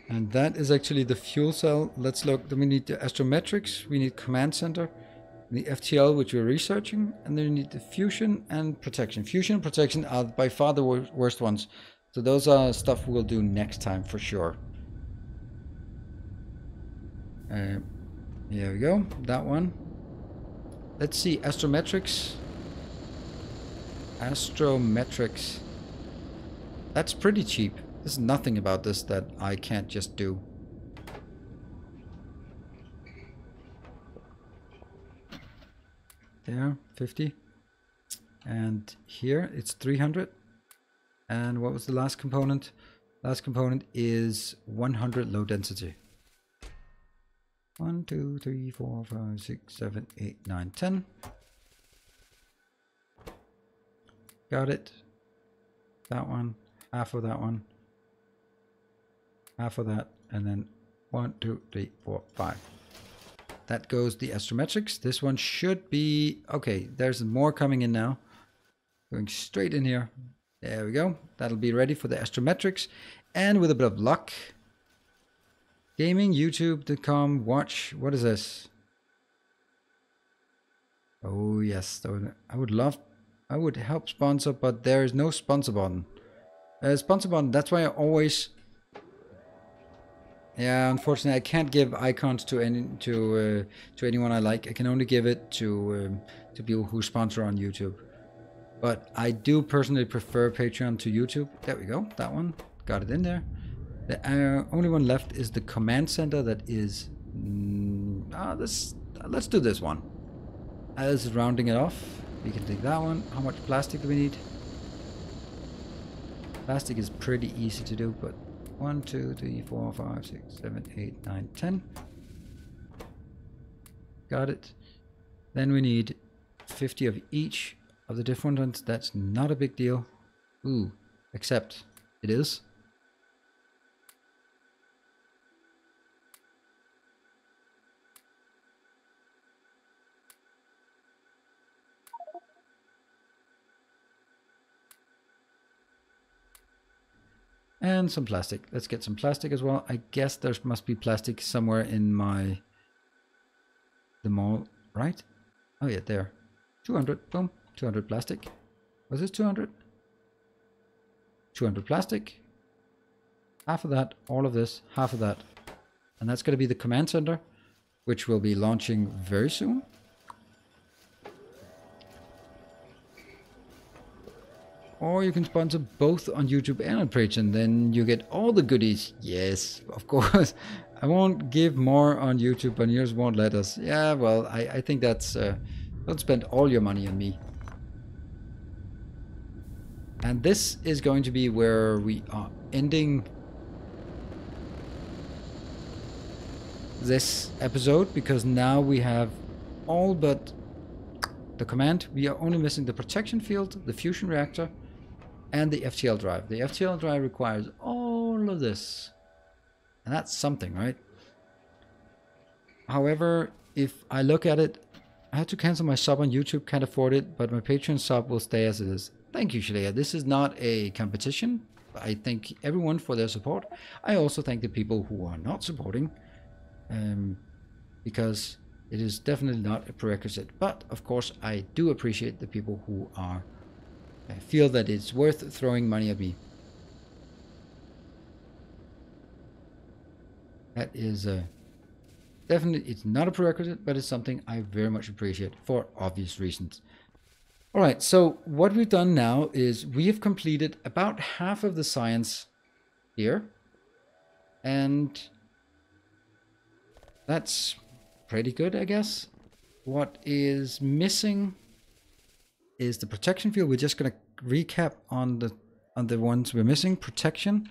And that is actually the fuel cell. Let's look. Then we need the astrometrics. We need command center. The FTL, which we're researching. And then we need the fusion and protection. Fusion and protection are by far the worst ones. So those are stuff we'll do next time for sure. Here we go. That one. Let's see. Astrometrics. Astrometrics. That's pretty cheap. There's nothing about this that I can't just do. There, 50. And here it's 300. And what was the last component? Last component is 100 low density. 1, 2, 3, 4, 5, 6, 7, 8, 9, 10. Got it. That one. Half of that one. Half of that. And then 1, 2, 3, 4, 5. That goes the astrometrics. This one should be... Okay, there's more coming in now. Going straight in here. There we go. That'll be ready for the astrometrics. And with a bit of luck... Gaming, YouTube.com, watch. What is this? Oh, yes. I would love... I would help sponsor, but there is no sponsor button. Sponsor button, that's why I always... Yeah, unfortunately, I can't give icons to anyone I like. I can only give it to people who sponsor on YouTube. But I do personally prefer Patreon to YouTube. There we go. That one. Got it in there. The only one left is the command center that is... let's do this one. As rounding it off. We can take that one. How much plastic do we need? Plastic is pretty easy to do, but 1, 2, 3, 4, 5, 6, 7, 8, 9, 10. Got it. Then we need 50 of each of the different ones. That's not a big deal. Ooh, except it is. And some plastic. Let's get some plastic as well. I guess there must be plastic somewhere in the mall, right? Oh yeah, there. 200, boom, 200 plastic. Was this 200? 200 plastic. Half of that, all of this, half of that. And that's going to be the command center, which will be launching very soon. Or you can sponsor both on YouTube and on Patreon, then you get all the goodies. Yes, of course. I won't give more on YouTube, but yours won't let us. Yeah, well, I think that's... don't spend all your money on me. And this is going to be where we are ending this episode, because now we have all but the command. We are only missing the protection field, the fusion reactor, and the FTL drive. The FTL drive requires all of this. And that's something, right? However, if I look at it, I had to cancel my sub on YouTube, can't afford it, but my Patreon sub will stay as it is. Thank you, Shalea. This is not a competition. I thank everyone for their support. I also thank the people who are not supporting, because it is definitely not a prerequisite. But, of course, I do appreciate the people who are... I feel that it's worth throwing money at me. That is definitely, it's not a prerequisite, but it's something I very much appreciate for obvious reasons. All right, so what we've done now is we have completed about half of the science here. And that's pretty good, I guess. What is missing is the protection field. We're just going to recap on the ones we're missing. Protection,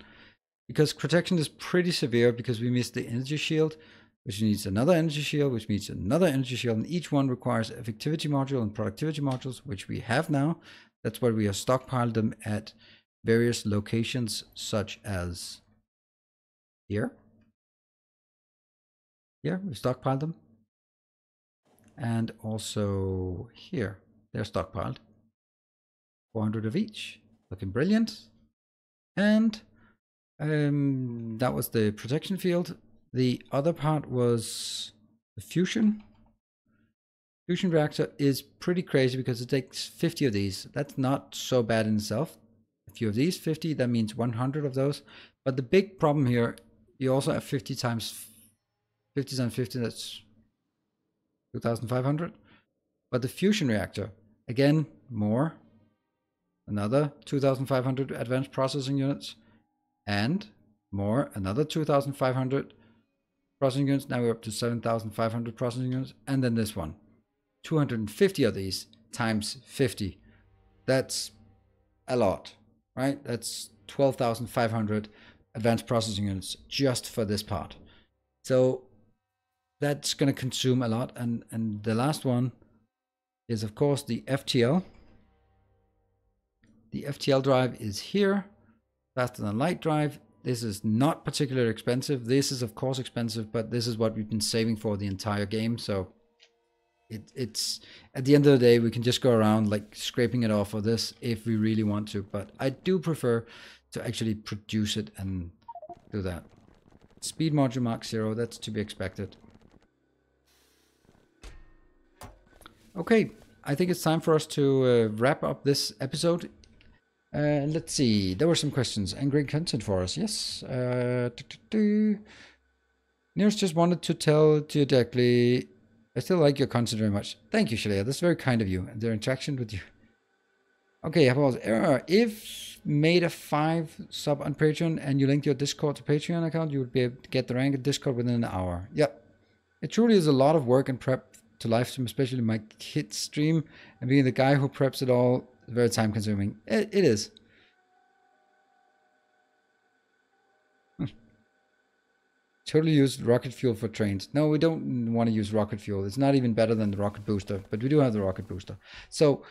because protection is pretty severe because we missed the energy shield, which needs another energy shield, which needs another energy shield, and each one requires effectivity module and productivity modules, which we have now. That's why we have stockpiled them at various locations, such as here. Here, we stockpiled them. And also here. They're stockpiled. 400 of each. Looking brilliant. And That was the protection field. The other part was the fusion. Fusion reactor is pretty crazy because it takes 50 of these. That's not so bad in itself. A few of these, 50, that means 100 of those. But the big problem here, you also have 50 times 50, that's 2,500. But the fusion reactor, again, more. Another 2,500 advanced processing units. And more, another 2,500 processing units. Now we're up to 7,500 processing units. And then this one. 250 of these times 50. That's a lot, right? That's 12,500 advanced processing units just for this part. So that's going to consume a lot. And the last one is, of course, the FTL. The FTL drive is here, faster than light drive. This is not particularly expensive. This is, of course, expensive, but this is what we've been saving for the entire game. So it's at the end of the day, we can just go around like scraping it off of this if we really want to. But I do prefer to actually produce it and do that. Speed module Mark 0, that's to be expected. Okay, I think it's time for us to wrap up this episode. Let's see, there were some questions and great content for us. Yes. Nilaus just wanted to tell you directly, I still like your content very much. Thank you, Shalea. That's very kind of you. And their interaction with you. Okay, how about error? If made a 5 sub on Patreon and you linked your Discord to Patreon account, you would be able to get the rank at Discord within an hour. Yep. It truly is a lot of work and prep to live stream, especially my kids stream, and being the guy who preps it all, very time consuming. It is. Totally use rocket fuel for trains. No, we don't want to use rocket fuel. It's not even better than the rocket booster, but we do have the rocket booster. So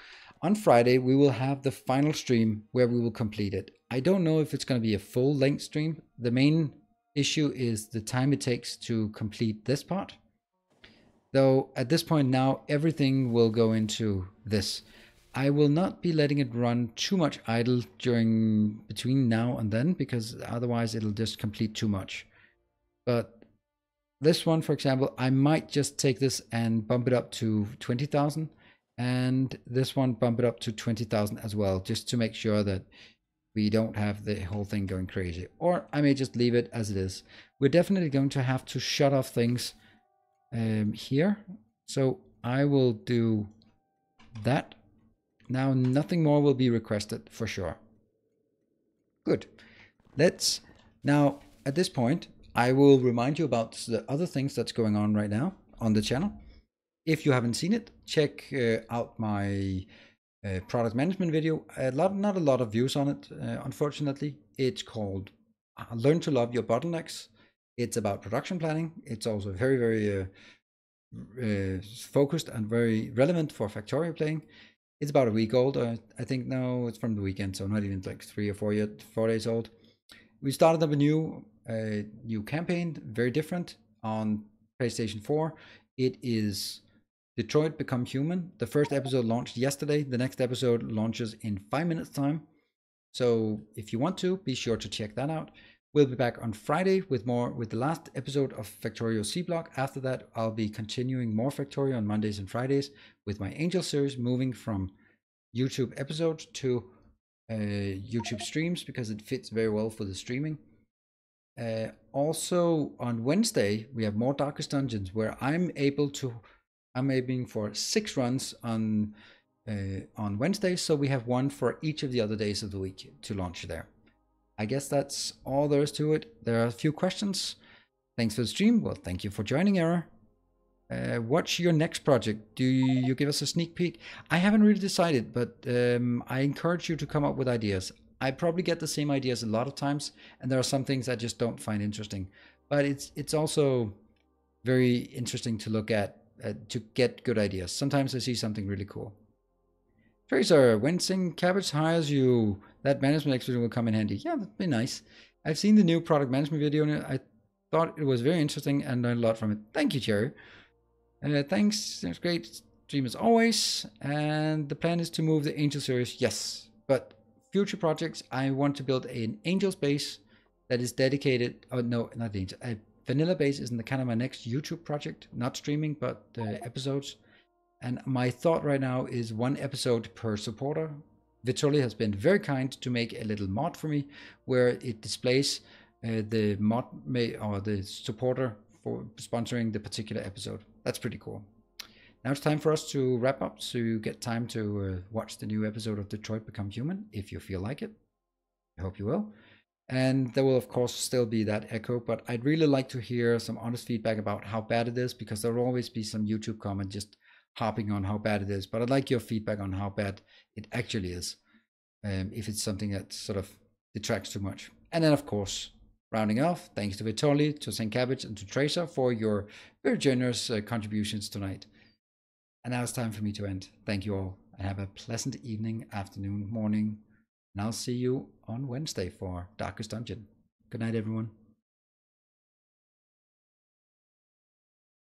on Friday, we will have the final stream where we will complete it. I don't know if it's going to be a full length stream. The main issue is the time it takes to complete this part. Though at this point now, everything will go into this. I will not be letting it run too much idle between now and then, because otherwise it'll just complete too much. But this one, for example, I might just take this and bump it up to 20,000, and this one bump it up to 20,000 as well, just to make sure that we don't have the whole thing going crazy. Or I may just leave it as it is. We're definitely going to have to shut off things here. So I will do that. Now nothing more will be requested for sure. Good. Let's now, at this point, I will remind you about the other things that's going on right now on the channel. If you haven't seen it, check out my product management video. Not a lot of views on it, unfortunately. It's called Learn to Love Your Bottlenecks. It's about production planning. It's also very, very focused and very relevant for Factorio playing. It's about a week old. I think now it's from the weekend, so not even like 3 or 4 days old. We started up a new campaign, very different, on PlayStation 4. It is Detroit Become Human. The first episode launched yesterday. The next episode launches in 5 minutes time. So if you want to, be sure to check that out. We'll be back on Friday with the last episode of Factorio C Block. After that, I'll be continuing more Factorio on Mondays and Fridays with my Angel series, moving from YouTube episodes to YouTube streams, because it fits very well for the streaming. Also on Wednesday, we have more Darkest Dungeons, where I'm aiming for 6 runs on Wednesday. So we have one for each of the other days of the week to launch there. I guess that's all there is to it. There are a few questions. Thanks for the stream. Well, thank you for joining, Error. What's your next project? Do you give us a sneak peek? I haven't really decided, but I encourage you to come up with ideas. I probably get the same ideas a lot of times, and there are some things I just don't find interesting. But it's also very interesting to look at, to get good ideas. Sometimes I see something really cool. Tracer, when Sing Cabbage hires you, that management expert will come in handy. Yeah, that'd be nice. I've seen the new product management video, and I thought it was very interesting and learned a lot from it. Thank you, Cherry. Thanks, that's great stream as always. And the plan is to move the Angel series, yes. But future projects, I want to build an Angel space that is dedicated. Oh no, not the Vanilla Base is in the kind of my next YouTube project, not streaming but episodes. And my thought right now is 1 episode per supporter. Vitoli has been very kind to make a little mod for me where it displays the mod or the supporter for sponsoring the particular episode. That's pretty cool. Now it's time for us to wrap up, so you get time to watch the new episode of Detroit Become Human if you feel like it. I hope you will. And there will of course still be that echo, but I'd really like to hear some honest feedback about how bad it is, because there will always be some YouTube comment just harping on how bad it is. But I'd like your feedback on how bad it actually is, if it's something that sort of detracts too much. And then of course, rounding off, thanks to Vitoli, to St. Cabbage, and to Tracer for your very generous contributions tonight. And now it's time for me to end. Thank you all, and have a pleasant evening, afternoon, morning, and I'll see you on Wednesday for Darkest Dungeon. Good night, everyone.